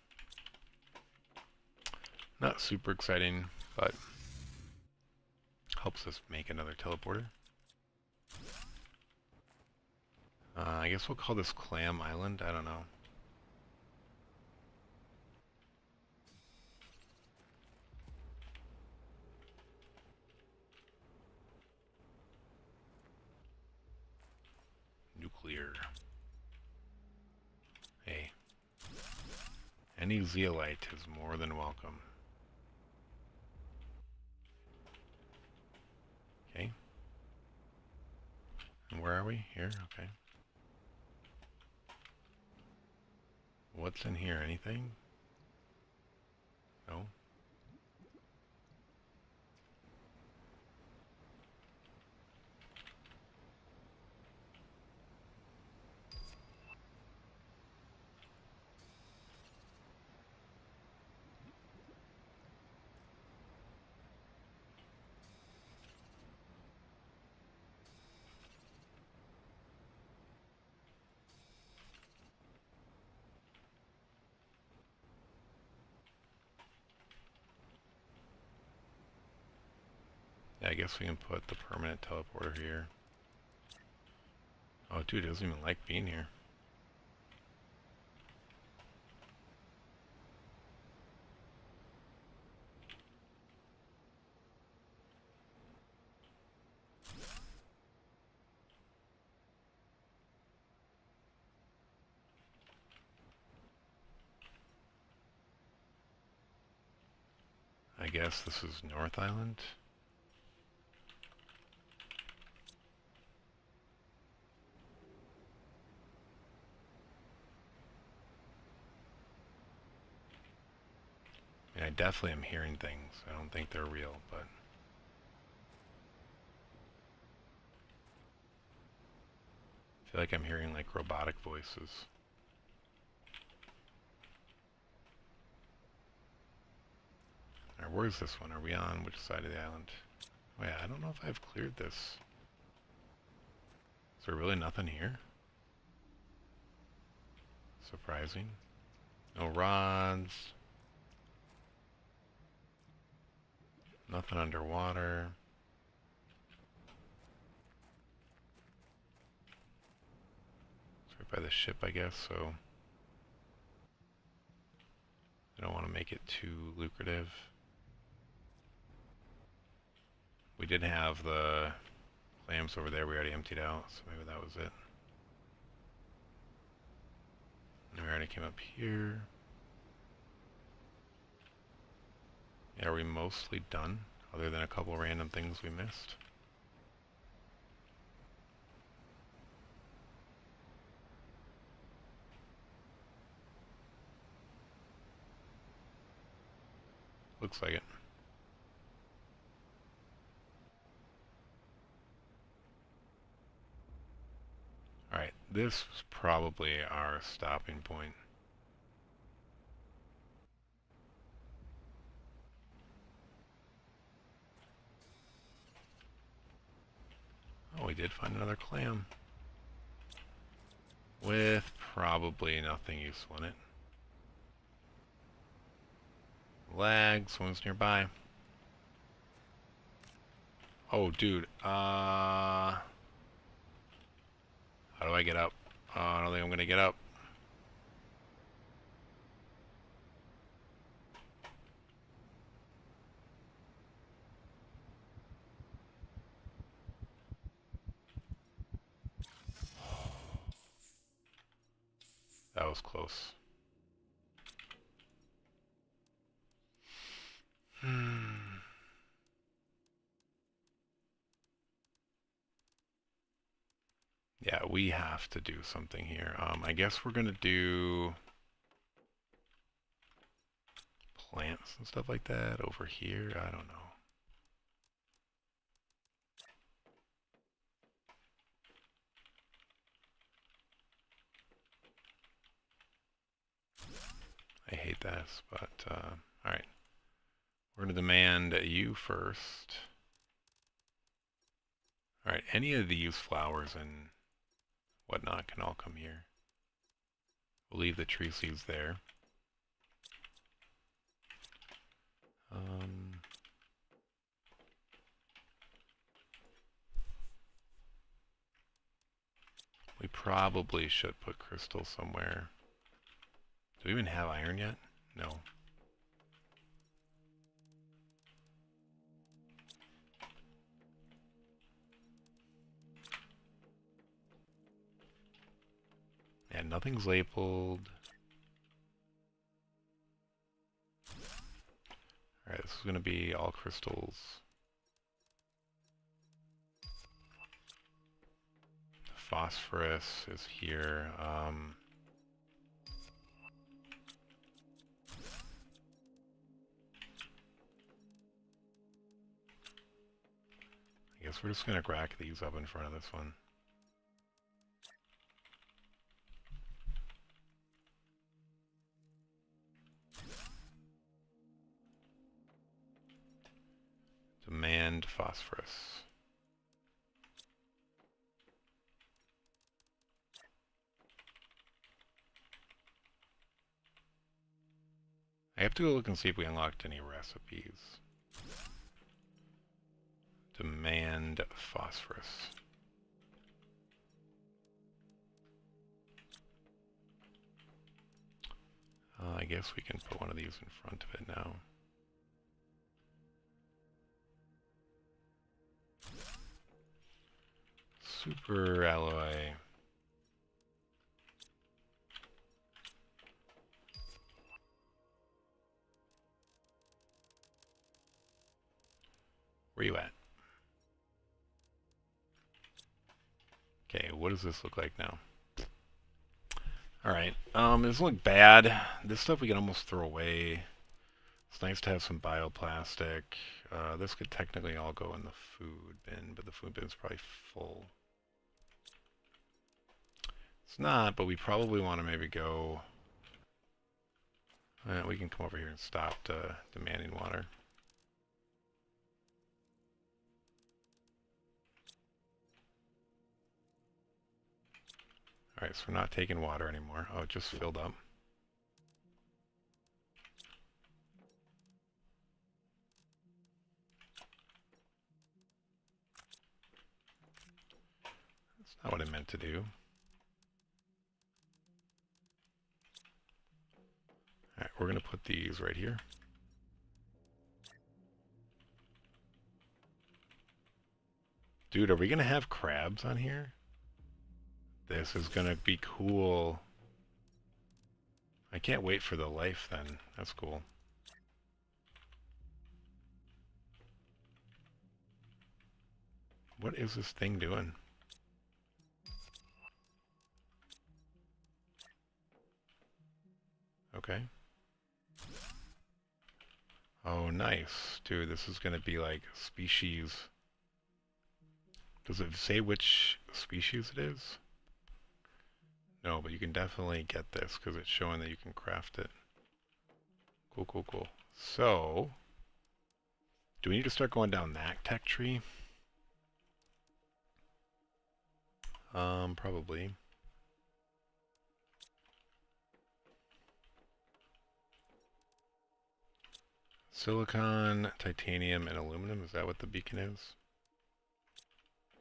Not super exciting, but helps us make another teleporter. I guess we'll call this Clam Island. I don't know. Nuclear. Hey. Any zeolite is more than welcome. Okay. And where are we? Here? Okay. What's in here? Anything? No? Yeah, I guess we can put the permanent teleporter here. Oh, dude, it doesn't even like being here. I guess this is North Island. I mean, I definitely am hearing things. I don't think they're real, but... I feel like I'm hearing, like, robotic voices. Alright, where's this one? Are we on which side of the island? Oh yeah, I don't know if I've cleared this. Is there really nothing here? Surprising. No rods. Nothing underwater. It's right by the ship, I guess, so... I don't want to make it too lucrative. We did have the clams over there we already emptied out, so maybe that was it. And we already came up here. Yeah, are we mostly done? Other than a couple random things we missed? Looks like it. Alright, this was probably our stopping point. Oh, we did find another clam. With probably nothing useful in it. Lag, someone's nearby. Oh, dude, how do I get up? I don't think I'm gonna get up. was close. Yeah, we have to do something here. I guess we're gonna do plants and stuff like that over here. I don't know. I hate this, but alright. We're going to demand you first. Alright, any of these flowers and whatnot can all come here. We'll leave the tree seeds there. We probably should put crystal somewhere. Do we even have iron yet? No. Yeah, nothing's labeled. Alright, this is going to be all crystals. Phosphorus is here. I guess we're just going to rack these up in front of this one. Demand phosphorus. I have to go look and see if we unlocked any recipes. Demand phosphorus. I guess we can put one of these in front of it now. Super alloy. Where you at? Okay, what does this look like now? Alright, it doesn't look bad. This stuff we can almost throw away. It's nice to have some bioplastic. This could technically all go in the food bin, but the food bin is probably full. It's not, but we probably want to maybe go... we can come over here and stop demanding water. Alright, so we're not taking water anymore. Oh, it just filled up. That's not what I meant to do. Alright, we're going to put these right here. Dude, are we going to have crabs on here? This is going to be cool. I can't wait for the life then. That's cool. What is this thing doing? Okay. Oh, nice. Dude, this is going to be like species. Does it say which species it is? No, but you can definitely get this because it's showing that you can craft it. Cool, cool, cool. So, do we need to start going down that tech tree? Probably. Silicon, titanium, and aluminum. Is that what the beacon is?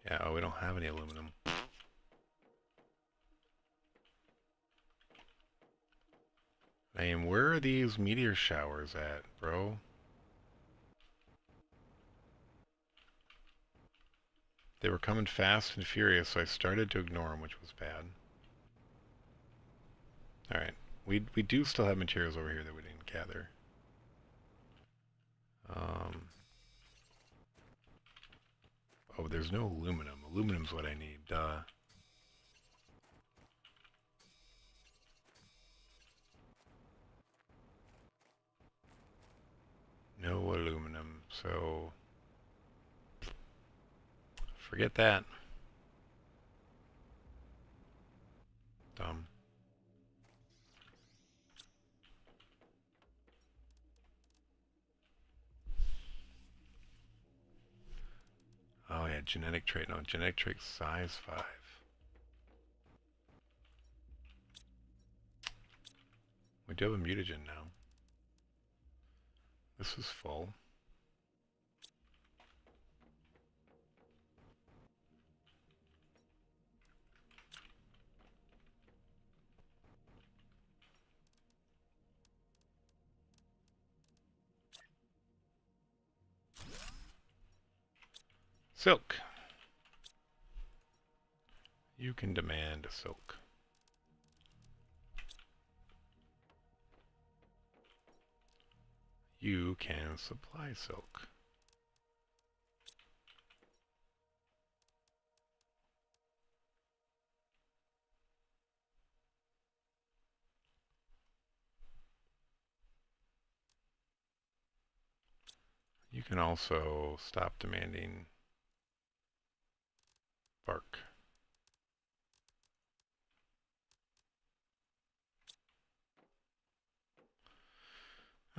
Yeah, oh, we don't have any aluminum. Man, where are these meteor showers at, bro? They were coming fast and furious, so I started to ignore them, which was bad. Alright. We do still have materials over here that we didn't gather. Oh, there's no aluminum. Aluminum's what I need. Duh. No aluminum, so forget that. Dumb. Oh yeah, genetic trait. No, genetic trait size 5. We do have a mutagen now. This is full. Silk. You can demand a silk. You can supply silk. You can also stop demanding bark.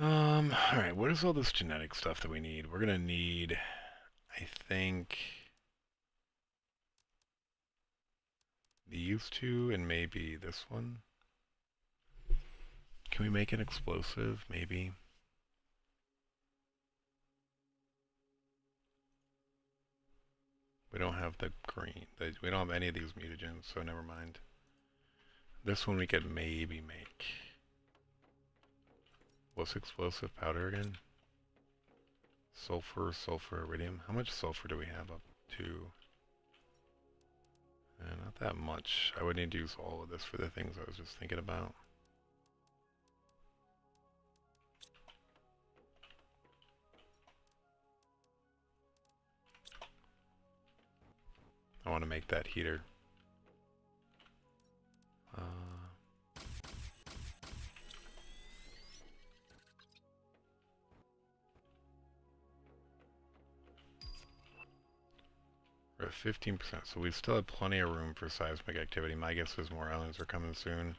Alright, what is all this genetic stuff that we need? We're gonna need, I think, these two and maybe this one. Can we make an explosive? Maybe. We don't have the green. We don't have any of these mutagens, so never mind. This one we could maybe make. What's explosive powder again? Sulfur, sulfur, iridium. How much sulfur do we have up to? Not that much. I would need to use all of this for the things I was just thinking about. I want to make that heater. We're at 15%, so we still have plenty of room for seismic activity. My guess is more islands are coming soon.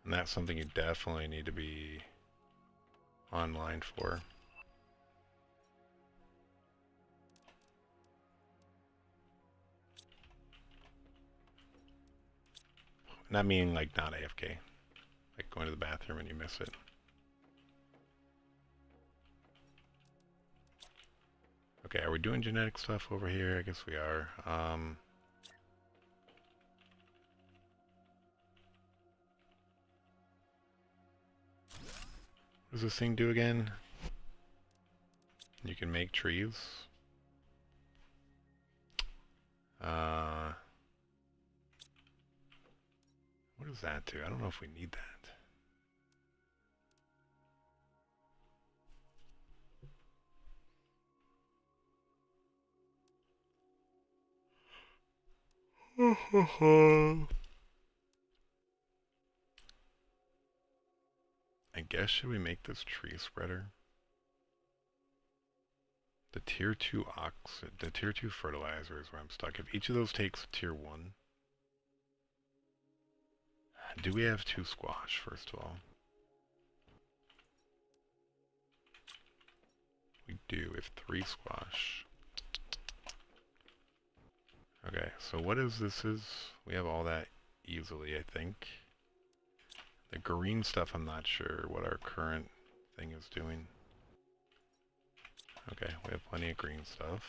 And that's something you definitely need to be online for. Not meaning like not AFK. Like going to the bathroom and you miss it. Okay, are we doing genetic stuff over here? I guess we are. What does this thing do again? You can make trees. What does that do? I don't know if we need that. I guess should we make this tree spreader? The tier 2 the tier 2 fertilizer is where I'm stuck. If each of those takes tier 1. Do we have 2 squash, first of all? We do, if 3 squash. Okay, so what is this is? We have all that easily, I think. The green stuff, I'm not sure what our current thing is doing. Okay, we have plenty of green stuff.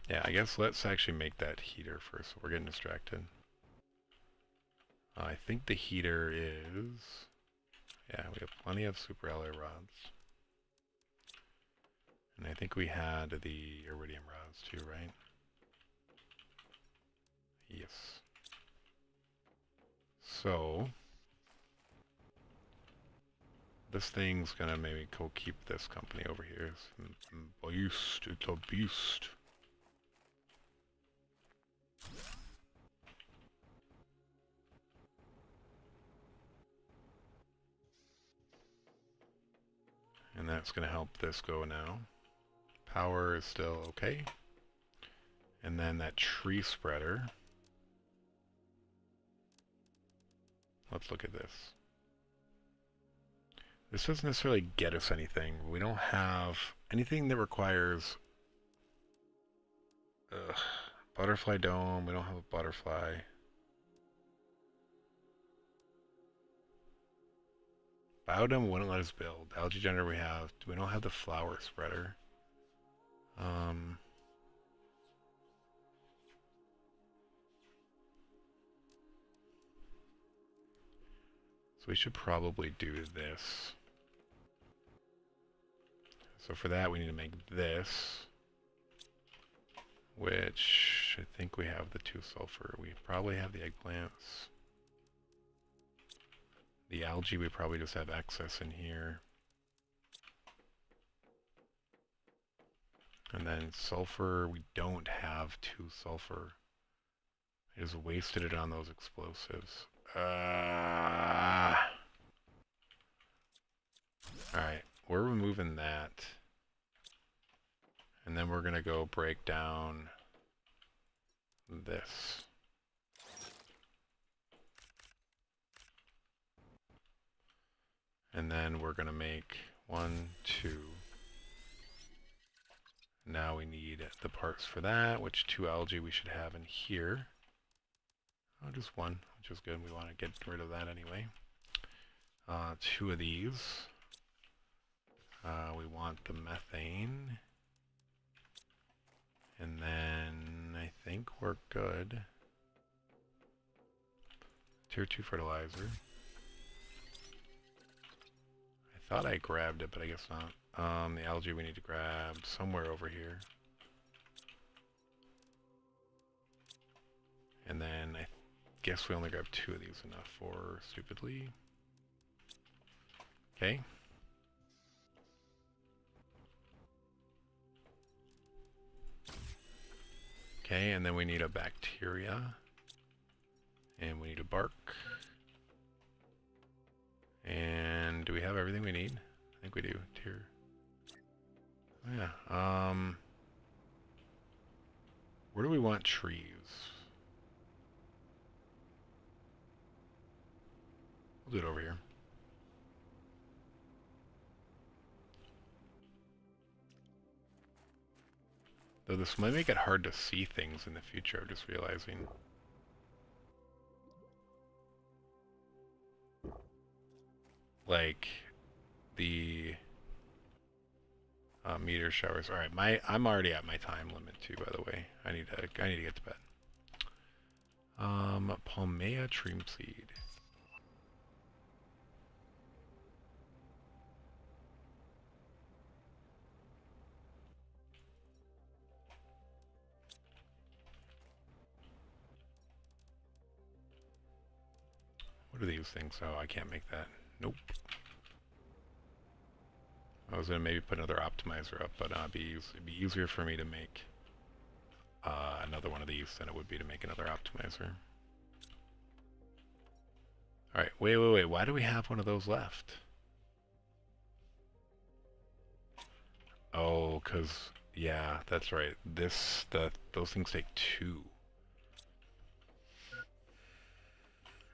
Yeah, I guess let's actually make that heater first. We're getting distracted. I think the heater is... Yeah, we have plenty of super alloy rods. And I think we had the iridium rods too, right? Yes. So this thing's gonna maybe go keep this company over here. It's a beast. It's a beast. And that's gonna help this go now. Power is still okay. And then that tree spreader. Let's look at this. This doesn't necessarily get us anything. We don't have anything that requires butterfly dome. We don't have a butterfly. Biodome wouldn't let us build. Algae generator we have. We don't have the flower spreader. So we should probably do this. So for that we need to make this, which I think we have the 2 sulfur. We probably have the eggplants. The algae we probably just have excess in here. And then sulfur, we don't have 2 sulfur. I just wasted it on those explosives. Alright, we're removing that. And then we're gonna go break down this. And then we're gonna make 1, 2. Now we need the parts for that, which 2 algae we should have in here. Oh, just 1, which is good. We want to get rid of that anyway. 2 of these. We want the methane. And then I think we're good. Tier 2 fertilizer. I thought I grabbed it, but I guess not. The algae we need to grab somewhere over here. And then I guess we only grabbed 2 of these enough for stupidly. Okay. Okay, and then we need a bacteria. And we need a bark. And do we have everything we need? I think we do. Tier. Oh, yeah. Where do we want trees? We'll do it over here. Though this might make it hard to see things in the future, I'm just realizing. Like the meteor showers. All right, I'm already at my time limit too. By the way, I need to get to bed. Palmea tream seed. What are these things? Oh, I can't make that. Nope. I was gonna maybe put another optimizer up, but it'd be easier for me to make another one of these than it would be to make another optimizer. Alright, wait, why do we have one of those left? Oh, cause yeah, that's right. Those things take 2.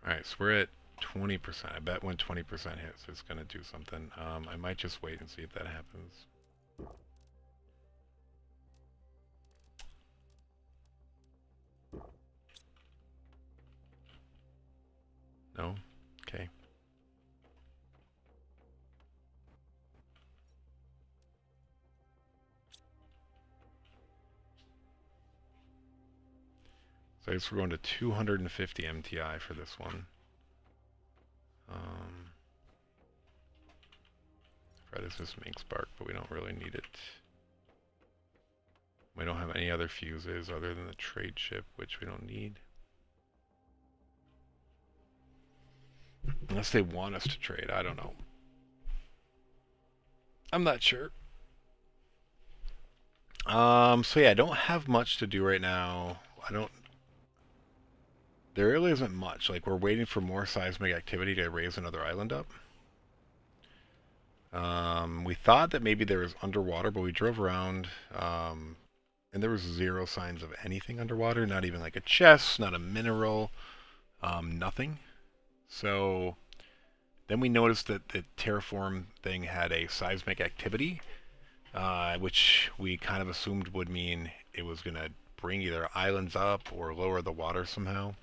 Alright, so we're at 20%. I bet when 20% hits, it's gonna do something. I might just wait and see if that happens. No? Okay. So I guess we're going to 250 MTI for this one. this is mink spark, but we don't really need it. We don't have any other fuses other than the trade ship, which we don't need. Unless they want us to trade, I don't know. I'm not sure. So yeah, I don't have much to do right now. There really isn't much. Like, we're waiting for more seismic activity to raise another island up. We thought that maybe there was underwater, but we drove around, and there was zero signs of anything underwater. Not even like a chest, not a mineral, nothing. So then we noticed that the terraform thing had a seismic activity, which we kind of assumed would mean it was going to bring either islands up or lower the water somehow.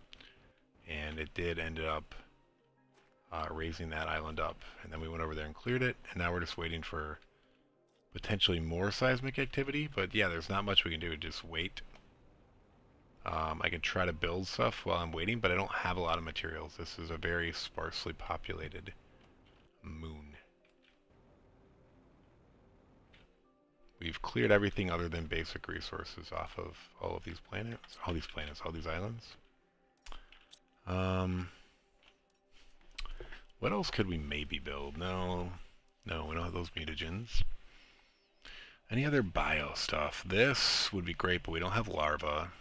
And it did end up raising that island up. And then we went over there and cleared it, and now we're just waiting for potentially more seismic activity. But yeah, there's not much we can do, just wait. I can try to build stuff while I'm waiting, but I don't have a lot of materials. This is a very sparsely populated moon. We've cleared everything other than basic resources off of all of these planets, all these islands. What else could we maybe build? No, we don't have those mutagens. Any other bio stuff? This would be great, but we don't have larva.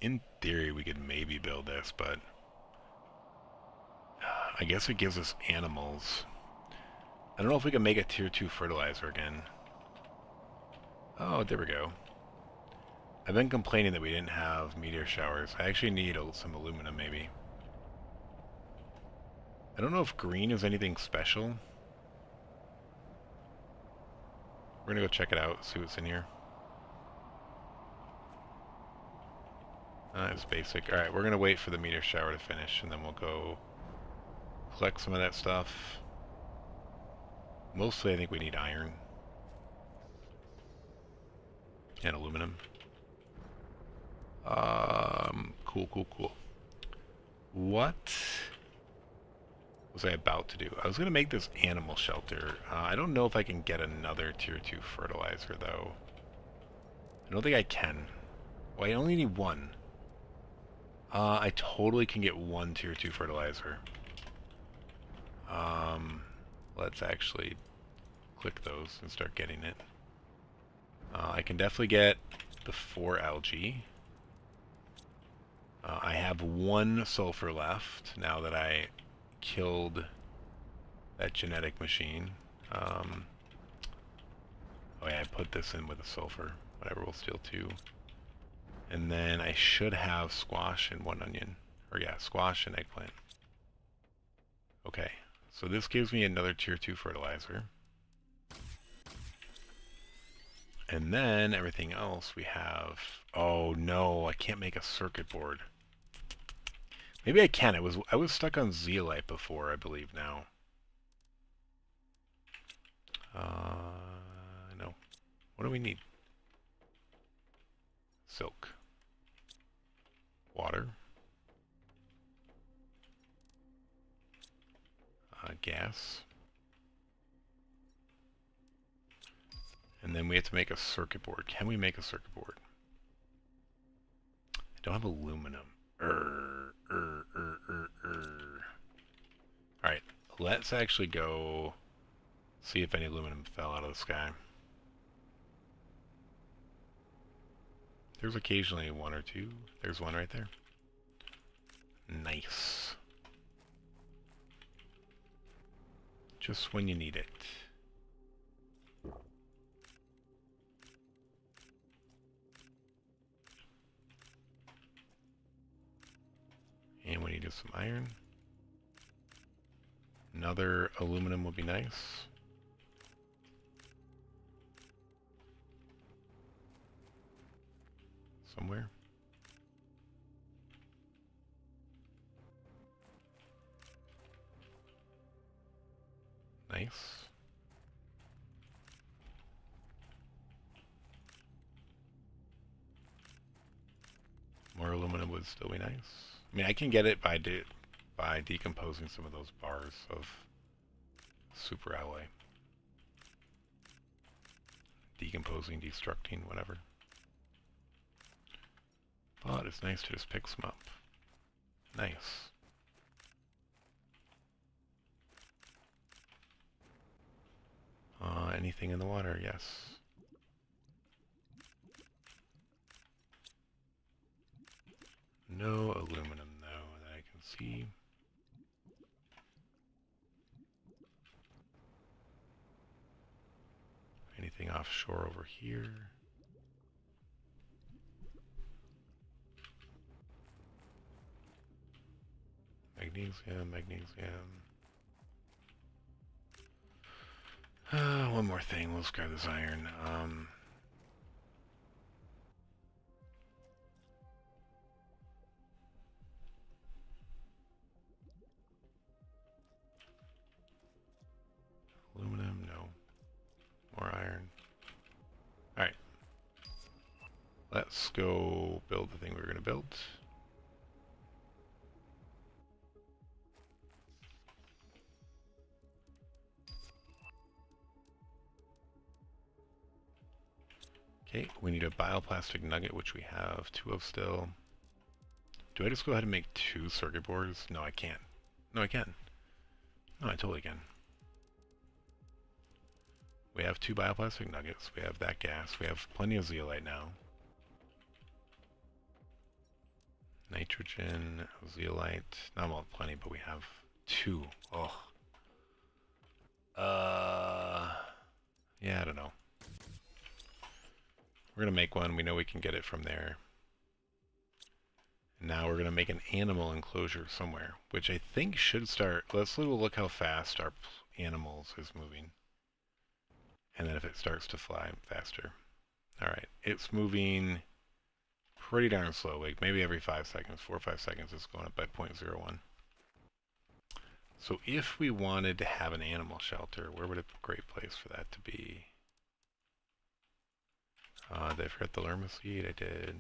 In theory, we could maybe build this, but I guess it gives us animals. I don't know if we can make a tier 2 fertilizer again. Oh, there we go. I've been complaining that we didn't have meteor showers. I actually need some aluminum, maybe. I don't know if green is anything special. We're gonna go check it out, see what's in here. It's basic. Alright, we're gonna wait for the meteor shower to finish, and then we'll go collect some of that stuff. Mostly I think we need iron. And aluminum. Cool. What was I about to do? I was going to make this animal shelter. I don't know if I can get another tier 2 fertilizer, though. I don't think I can. Well, I only need one. I totally can get one tier 2 fertilizer. Let's actually click those and start getting it. I can definitely get the 4 algae. I have 1 sulfur left now that I killed that genetic machine. Oh yeah, I put this in with the sulfur. Whatever, we'll steal 2. And then I should have squash and 1 onion. Or yeah, squash and eggplant. Okay, so this gives me another tier 2 fertilizer. And then everything else we have... Oh no, I can't make a circuit board. Maybe I can. I was stuck on zeolite before, I believe now. No. What do we need? Silk. Water. Gas. And then we have to make a circuit board. Can we make a circuit board? I don't have aluminum. Alright, let's actually go see if any aluminum fell out of the sky. There's occasionally 1 or 2. There's 1 right there. Nice. Just when you need it. And we need some iron. Another aluminum would be nice. Somewhere. Nice. More aluminum would still be nice. I mean, I can get it by by decomposing some of those bars of super alloy. Decomposing, destructing, whatever. But it's nice to just pick some up. Nice. Anything in the water? Yes. No aluminum, though, that I can see. Anything offshore over here? Magnesium, magnesium. One more thing. Let's grab this iron. Aluminum, no. More iron. Alright. Let's go build the thing we were going to build. Okay, we need a bioplastic nugget, which we have 2 of still. Do I just go ahead and make 2 circuit boards? No, I can't. No, I can. No, I totally can. We have 2 bioplastic nuggets. We have that gas. We have plenty of zeolite now. Nitrogen, zeolite. Not well, plenty, but we have 2. Oh. Yeah, I don't know. We're going to make one. We know we can get it from there. And now we're going to make an animal enclosure somewhere, which I think should start. Let's look how fast our animals is moving. And then if it starts to fly faster. Alright, it's moving pretty darn slow. Like maybe every 5 seconds, 4 or 5 seconds, it's going up by 0.01. So if we wanted to have an animal shelter, where would a great place for that to be? Did I forget the lerma seed? I did.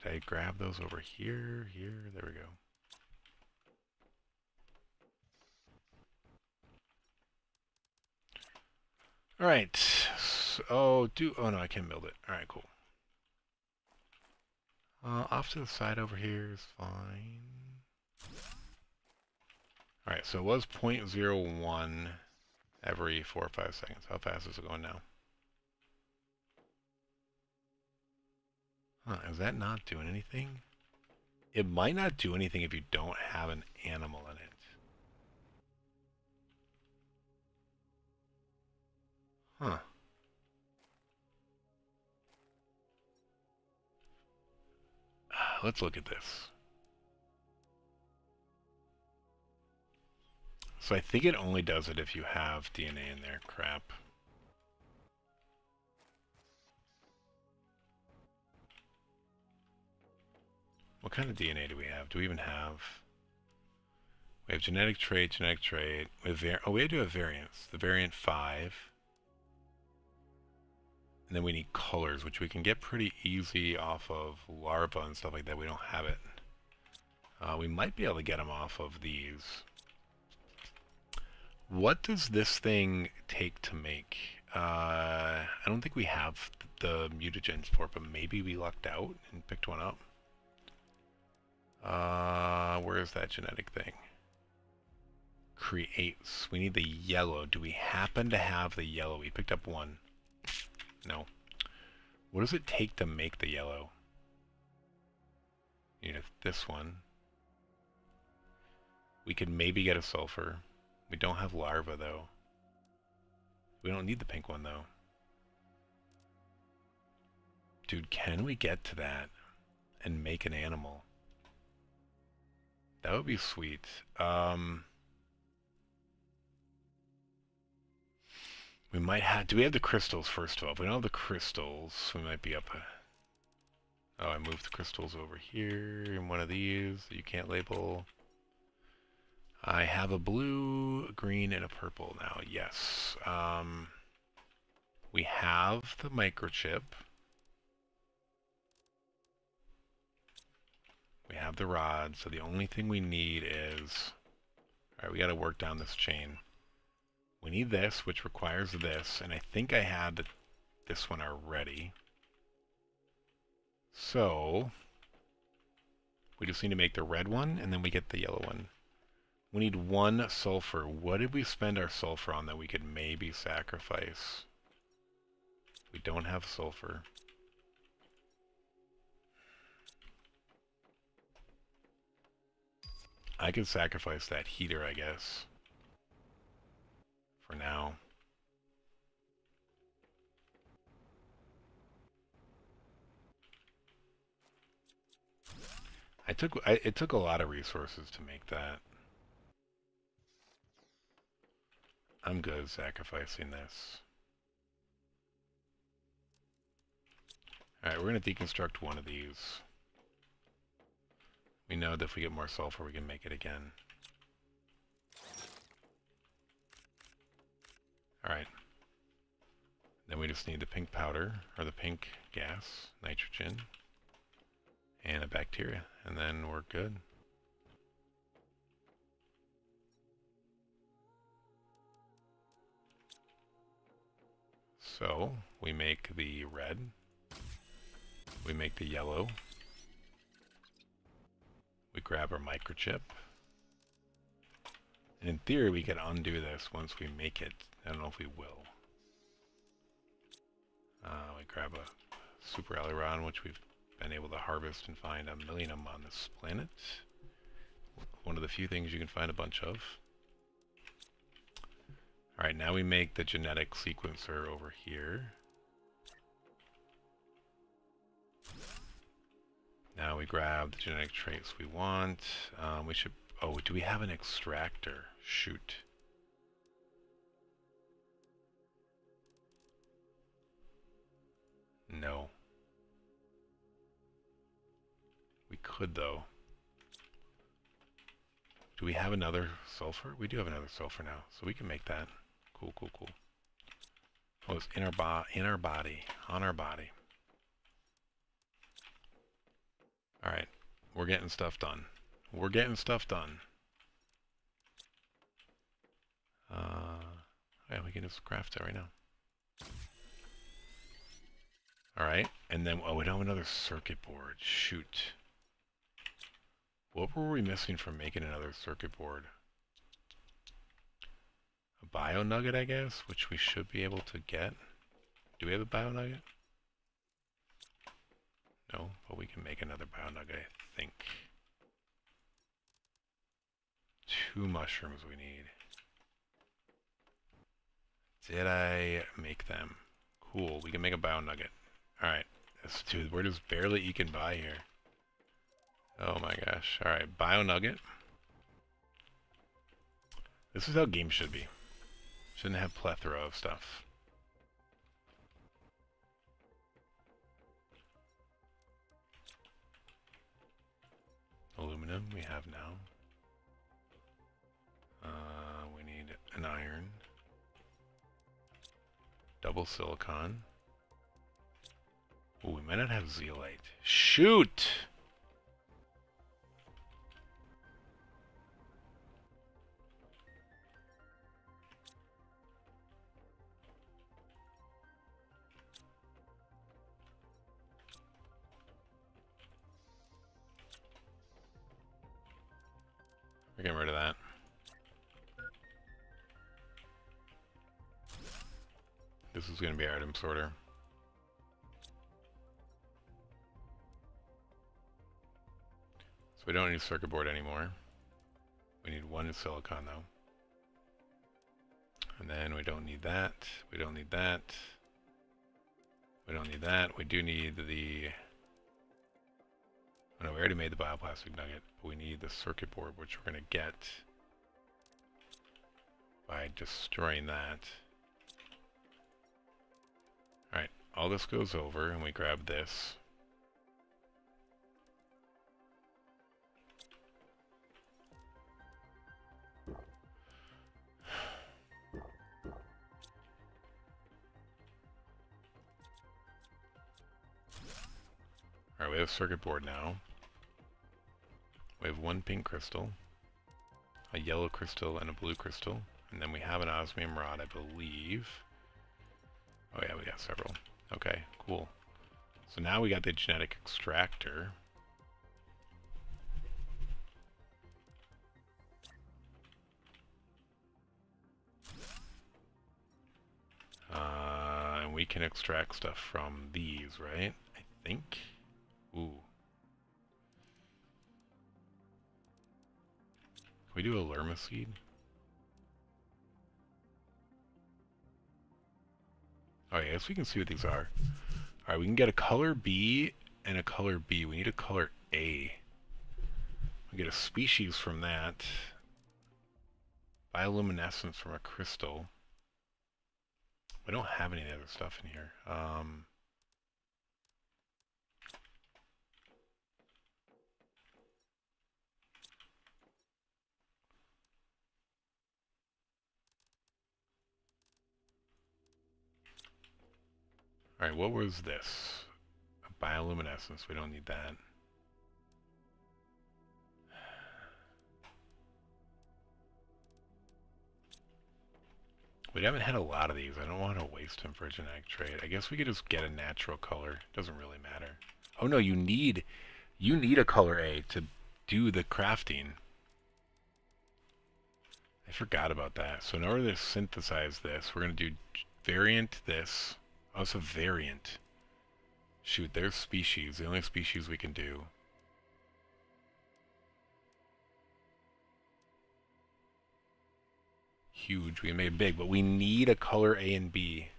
Did I grab those over here? Here? There we go. Alright. So, oh no, I can't build it. Alright, cool. Off to the side over here is fine. Alright, so it was 0.01 every 4 or 5 seconds. How fast is it going now? Huh, is that not doing anything? It might not do anything if you don't have an animal in it. Huh. Let's look at this. So I think it only does it if you have DNA in there. Crap. What kind of DNA do we have? Do we even have... We have genetic trait, genetic trait. We have we do have variants. The variant 5. And then we need colors, which we can get pretty easy off of larva and stuff like that. We don't have it. We might be able to get them off of these. What does this thing take to make? I don't think we have the mutagens for it, but maybe we lucked out and picked one up. Where is that genetic thing? Creates. We need the yellow. Do we happen to have the yellow? We picked up one. No. What does it take to make the yellow? You need this one. We could maybe get a sulfur. We don't have larva though. We don't need the pink one though. Dude, can we get to that and make an animal? That would be sweet. We might have... Do we have the crystals first of all? If we don't have the crystals, we might be up... Oh, I moved the crystals over here in one of these that you can't label. I have a blue, a green, and a purple now. Yes. We have the microchip. We have the rod, so the only thing we need is... Alright, we gotta work down this chain. We need this, which requires this, and I think I had this one already. So, we just need to make the red one, and then we get the yellow one. We need 1 sulfur. What did we spend our sulfur on that we could maybe sacrifice? We don't have sulfur. I could sacrifice that heater, I guess. For now. It took a lot of resources to make that. I'm good sacrificing this. Alright, we're going to deconstruct one of these. We know that if we get more sulfur, we can make it again. Alright. Then we just need the pink powder, or the pink gas, nitrogen, and a bacteria, and then we're good. So, we make the red, we make the yellow, we grab our microchip, and in theory we can undo this once we make it. I don't know if we will. We grab a super aileron, which we've been able to harvest and find a million of them on this planet. One of the few things you can find a bunch of. Alright, now we make the genetic sequencer over here. Now we grab the genetic traits we want. We should... Oh, do we have an extractor? Shoot. No. We could, though. Do we have another sulfur? We do have another sulfur now, so we can make that. Cool, cool, cool. Oh, it's in our body, on our body. Alright, we're getting stuff done. We're getting stuff done. Yeah, we can just craft it right now. Alright, and then, oh, we don't have another circuit board. Shoot. What were we missing from making another circuit board? A bio nugget, I guess, which we should be able to get. Do we have a bio nugget? No, but we can make another bio nugget, I think. 2 mushrooms we need. Did I make them? Cool, we can make a bio nugget. Alright, dude, we're just barely eking by here. Oh my gosh. Alright, bio nugget. This is how games should be. Shouldn't have plethora of stuff. Aluminum we have now. We need an iron. Double silicon. Oh, we might not have zeolite. Shoot! We're getting rid of that. This is going to be our item sorter. So we don't need a circuit board anymore. We need 1 silicon though. And then we don't need that. We don't need that. We don't need that. We do need the... Oh no, we already made the bioplastic nugget. But we need the circuit board, which we're going to get by destroying that. Alright, all this goes over and we grab this. Alright, we have a circuit board now. We have one pink crystal, a yellow crystal, and a blue crystal. And then we have an osmium rod, I believe. Oh yeah, we got several. Okay, cool. So now we got the genetic extractor. And we can extract stuff from these, right? I think. Ooh. Can we do a lerma seed? Oh yeah, I guess we can see what these are. Alright, we can get a color B and a color B. We need a color A. We get a species from that. Bioluminescence from a crystal. We don't have any other stuff in here. Alright, what was this? A bioluminescence. We don't need that. We haven't had a lot of these. I don't want to waste them for a genetic trait. I guess we could just get a natural color. Doesn't really matter. Oh no, you need a color A to do the crafting. I forgot about that. So in order to synthesize this, we're going to do variant this. Oh, it's a variant. Shoot, there's species. The only species we can do. Huge. We made big, but we need a color A and B.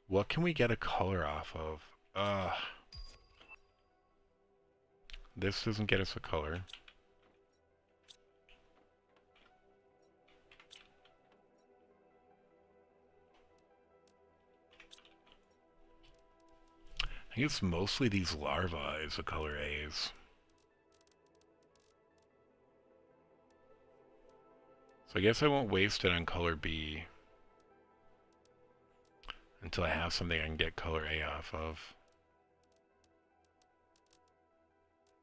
What can we get a color off of? This doesn't get us a color. I think it's mostly these larvae is the color A's. So I guess I won't waste it on color B until I have something I can get color A off of.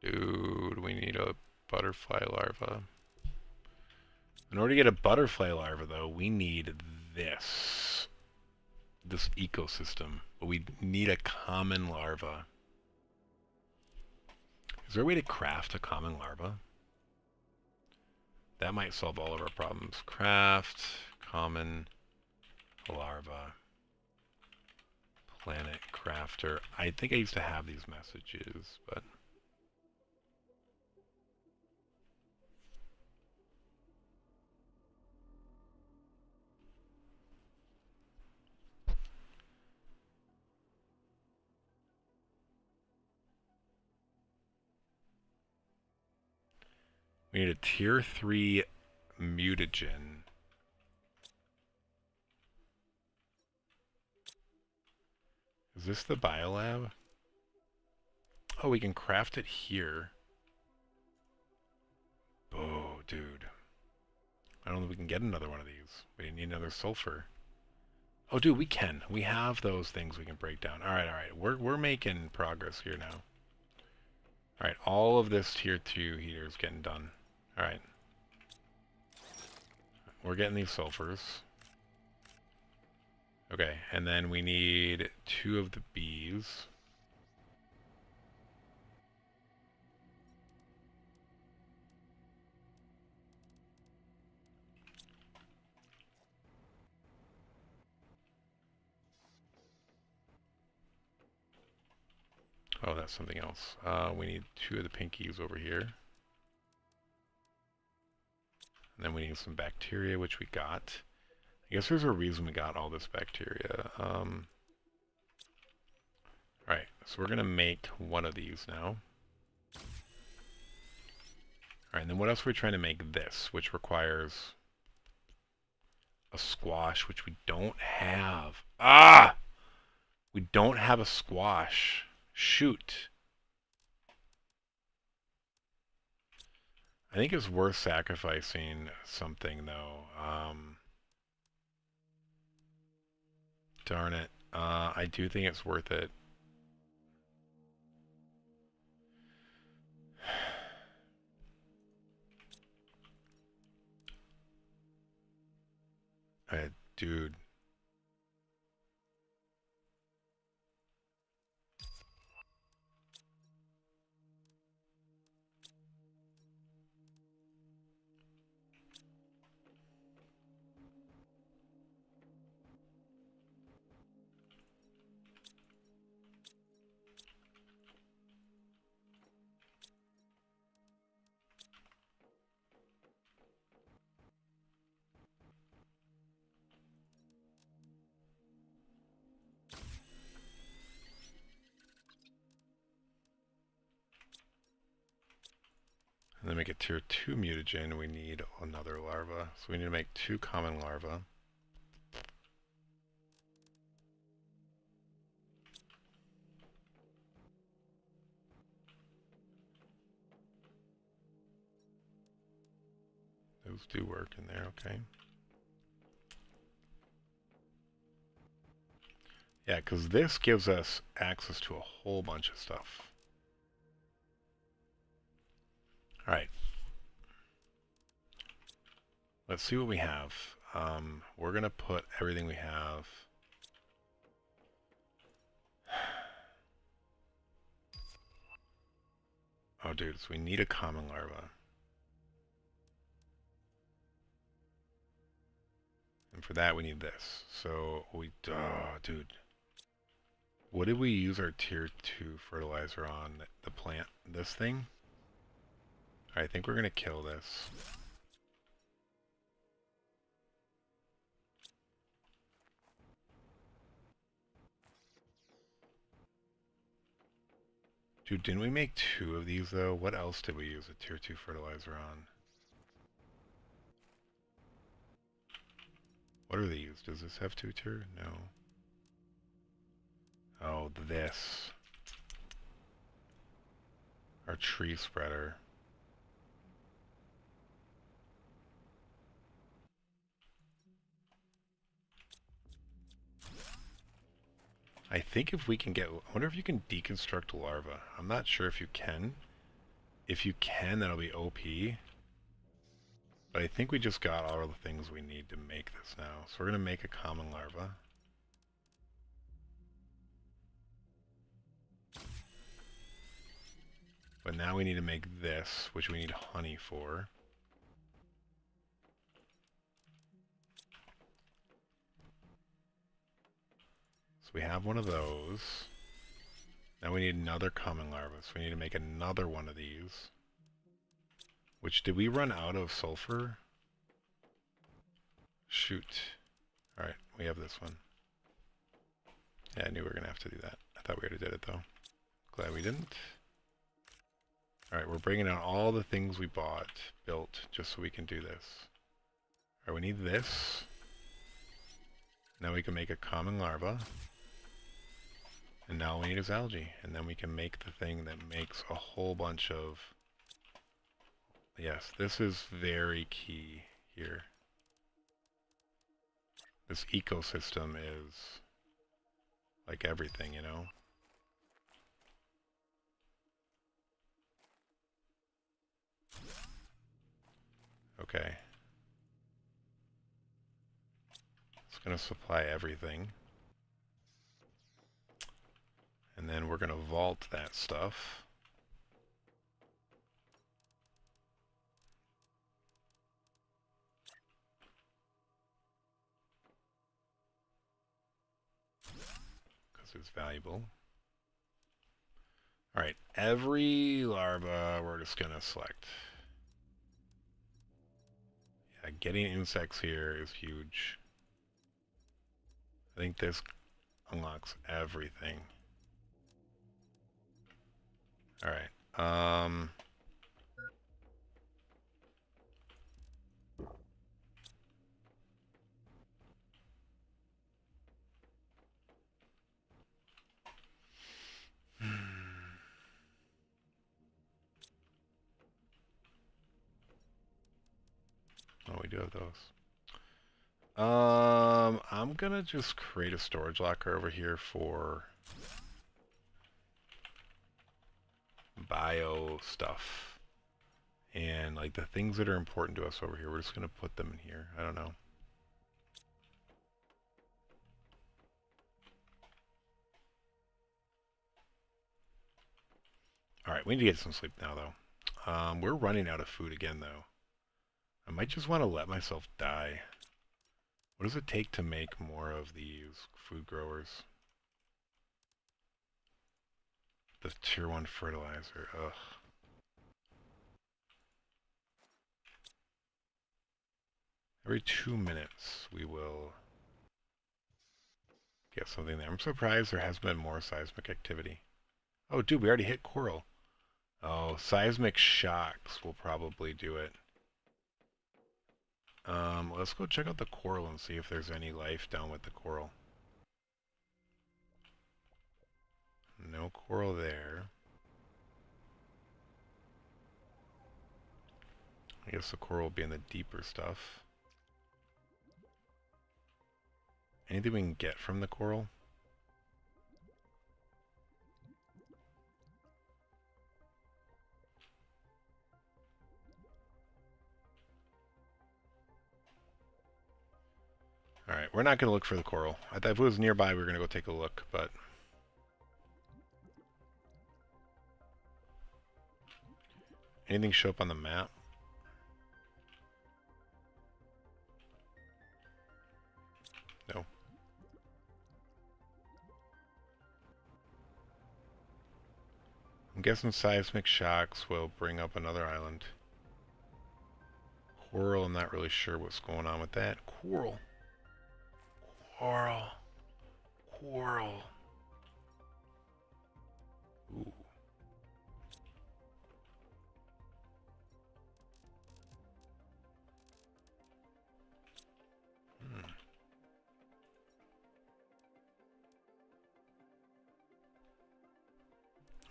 Dude, we need a butterfly larva. In order to get a butterfly larva, though, we need this ecosystem. But we need a common larva. Is there a way to craft a common larva? That might solve all of our problems. Craft common larva. Planet crafter. I think I used to have these messages, but... we need a tier 3 mutagen. Is this the biolab? Oh, we can craft it here. Oh, dude. I don't know if we can get another one of these. We need another sulfur. Oh, dude, we can. We have those things we can break down. Alright, alright. We're making progress here now. Alright, all of this tier 2 heater is getting done. Alright. We're getting these sulfurs. Okay, and then we need 2 of the bees. Oh, that's something else. We need 2 of the pinkies over here. And then we need some bacteria, which we got. I guess there's a reason we got all this bacteria. Alright, so we're going to make one of these now. Alright, and then what else are we trying to make? This, which requires a squash, which we don't have. Ah! We don't have a squash. Shoot. I think it's worth sacrificing something, though. Darn it. I do think it's worth it. Dude. And then make it tier 2 mutagen, we need another larva. So we need to make 2 common larvae. Those do work in there, okay. Yeah, because this gives us access to a whole bunch of stuff. Alright. Let's see what we have. We're going to put everything we have. Oh, dude, so we need a common larva. And for that, we need this. So we, oh, dude. What did we use our tier 2 fertilizer on? The plant, this thing? Alright, I think we're going to kill this. Dude, didn't we make 2 of these, though? What else did we use a tier 2 fertilizer on? What are these? Does this have 2 tier? No. Oh, this. Our tree spreader. I think if we can get... I wonder if you can deconstruct larva. I'm not sure if you can. If you can, that'll be OP. But I think we just got all the things we need to make this now. So we're going to make a common larva. But now we need to make this, which we need honey for. So we have one of those. Now we need another common larva, so we need to make another one of these. Which, did we run out of sulfur? Shoot. Alright, we have this one. Yeah, I knew we were going to have to do that. I thought we already did it, though. Glad we didn't. Alright, we're bringing out all the things we built, just so we can do this. Alright, we need this. Now we can make a common larva. And now all we need is algae. And then we can make the thing that makes a whole bunch of... Yes, this is very key here. This ecosystem is like everything, you know? Okay. It's going to supply everything. And then we're going to vault that stuff. Because it's valuable. Alright, every larva we're just going to select. Yeah, getting insects here is huge. I think this unlocks everything. Alright, oh, we do have those. I'm gonna just create a storage locker over here for bio stuff. And like the things that are important to us over here, we're just gonna put them in here. I don't know. Alright, we need to get some sleep now, though. We're running out of food again, though. I might just want to let myself die. What does it take to make more of these food growers? The tier 1 fertilizer, ugh. Every 2 minutes we will get something there. I'm surprised there hasn't been more seismic activity. Oh, dude, we already hit coral. Oh, seismic shocks will probably do it. Let's go check out the coral and see if there's any life down with the coral. No coral there. I guess the coral will be in the deeper stuff. Anything we can get from the coral? Alright, we're not going to look for the coral. I thought if it was nearby we were going to go take a look, but... Anything show up on the map? No. I'm guessing seismic shocks will bring up another island. Coral, I'm not really sure what's going on with that. Coral. Coral. Coral. Ooh.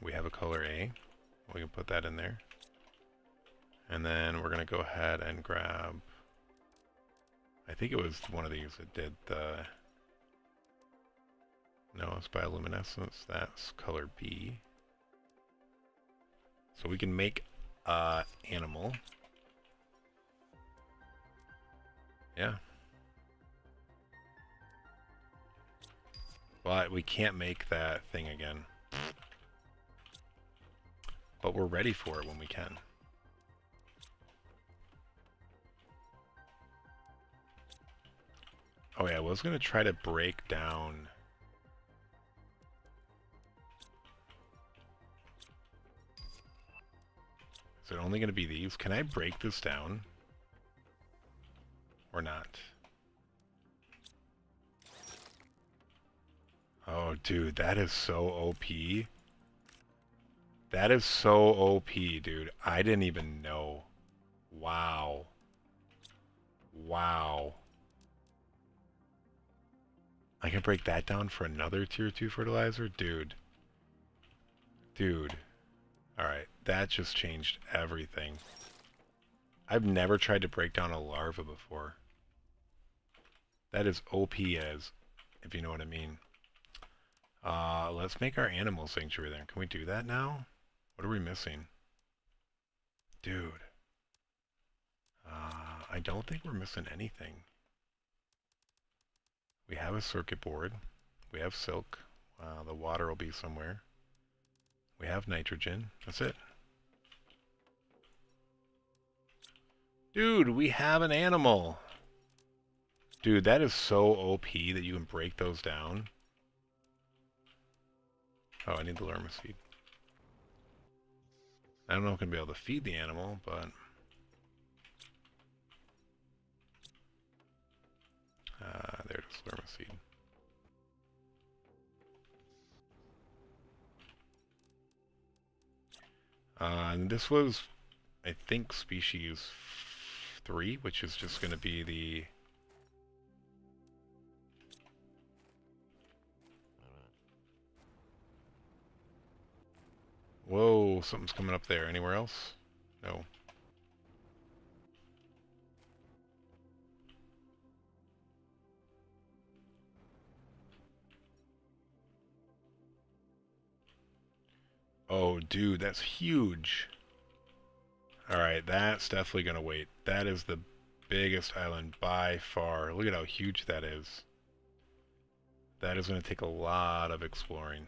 We have a color A. We can put that in there. And then we're going to go ahead and grab... I think it was one of these that did the... No, it's bioluminescence. That's color B. So we can make animal. Yeah. But we can't make that thing again. But we're ready for it when we can. Oh yeah, I was going to try to break down... Is it only going to be these? Can I break this down? Or not? Oh, dude, that is so OP. That is so OP, dude. I didn't even know. Wow. Wow. I can break that down for another tier 2 fertilizer? Dude. Dude. Alright, that just changed everything. I've never tried to break down a larva before. That is OP as, if you know what I mean. Let's make our animal sanctuary then. Can we do that now? What are we missing? Dude. I don't think we're missing anything. We have a circuit board. We have silk. The water will be somewhere. We have nitrogen. That's it. Dude, we have an animal. Dude, that is so OP that you can break those down. Oh, I need the lerma seed. I don't know if I'm going to be able to feed the animal, but... there's lerma seed. And this was, I think, species 3, which is just going to be the... Whoa, something's coming up there. Anywhere else? No. Oh, dude, that's huge. Alright, that's definitely going to wait. That is the biggest island by far. Look at how huge that is. That is going to take a lot of exploring.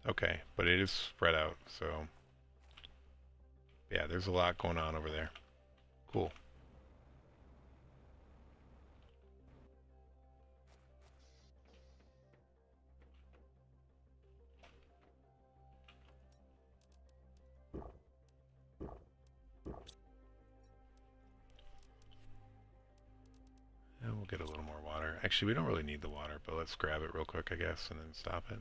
Okay, but it is spread out, so yeah, there's a lot going on over there. Cool. And we'll get a little more water. Actually, we don't really need the water, but let's grab it real quick, I guess, and then stop it.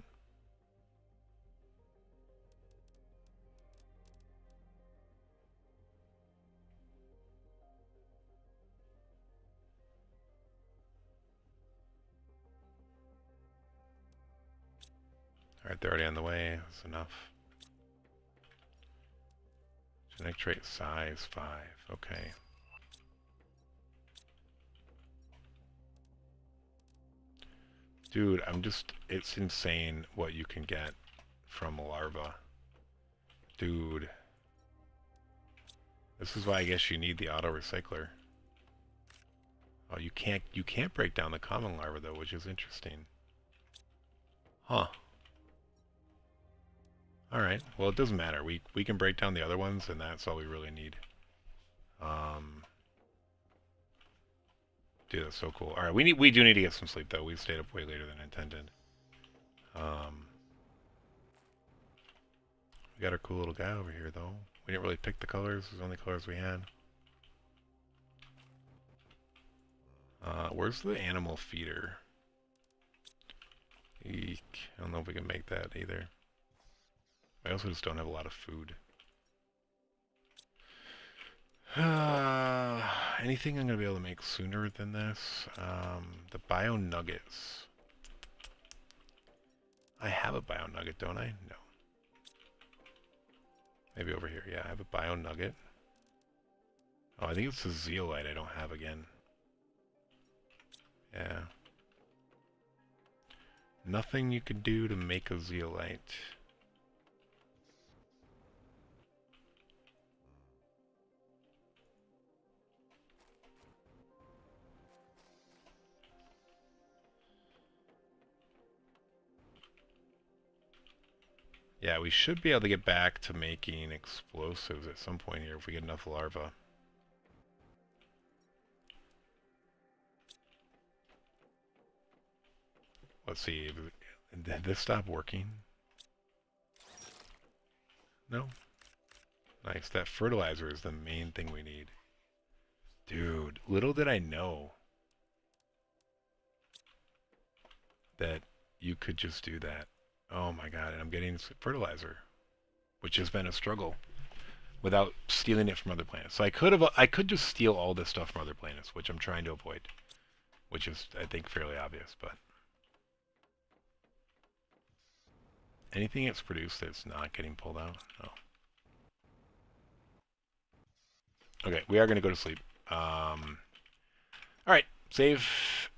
Alright, they're already on the way. That's enough. Genetic trait size 5. Okay. Dude, it's insane what you can get from a larva. Dude. This is why I guess you need the auto recycler. Oh, you can't break down the common larva though, which is interesting. Huh. Alright, well it doesn't matter. We can break down the other ones and that's all we really need. Dude, that's so cool. Alright, we do need to get some sleep though. We stayed up way later than intended. We got our cool little guy over here though. We didn't really pick the colors, there's only colors we had. Where's the animal feeder? Eek. I don't know if we can make that either. I also just don't have a lot of food. Anything I'm going to be able to make sooner than this? The bio nuggets. I have a bio nugget, don't I? No. Maybe over here. Yeah, I have a bio nugget. Oh, I think it's a zeolite I don't have again. Yeah. Nothing you could do to make a zeolite. Yeah, we should be able to get back to making explosives at some point here if we get enough larvae. Let's see. Did this stop working? No? Nice. That fertilizer is the main thing we need. Dude, little did I know that you could just do that. Oh my god, and I'm getting fertilizer, which has been a struggle without stealing it from other planets. So I could just steal all this stuff from other planets, which I'm trying to avoid, which is, I think, fairly obvious, but anything that's produced that's not getting pulled out? No. Okay, we are going to go to sleep. Alright, save,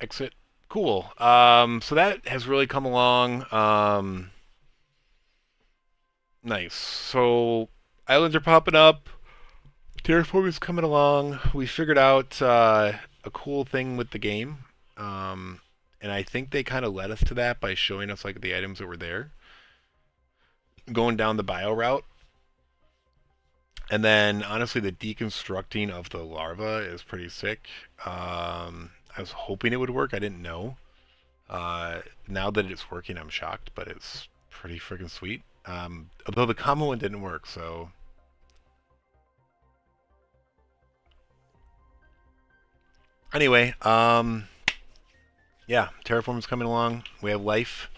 exit. Cool. So that has really come along. Nice. So islands are popping up. Terraforming is coming along. We figured out a cool thing with the game. And I think they kind of led us to that by showing us like the items that were there. Going down the bio route. And then, honestly, the deconstructing of the larva is pretty sick. I was hoping it would work. I didn't know. Now that it's working, I'm shocked, but it's pretty freaking sweet. Although the common one didn't work, so... Anyway, yeah, terraforming's coming along. We have life.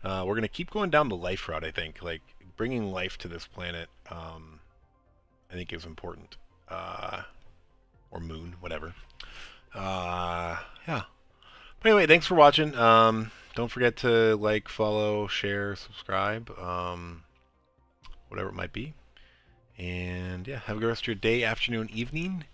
We're going to keep going down the life route, I think. Like, bringing life to this planet, I think is important. Or moon, whatever. Yeah. But anyway, thanks for watching. Don't forget to like, follow, share, subscribe, whatever it might be. And yeah, have a good rest of your day, afternoon, evening.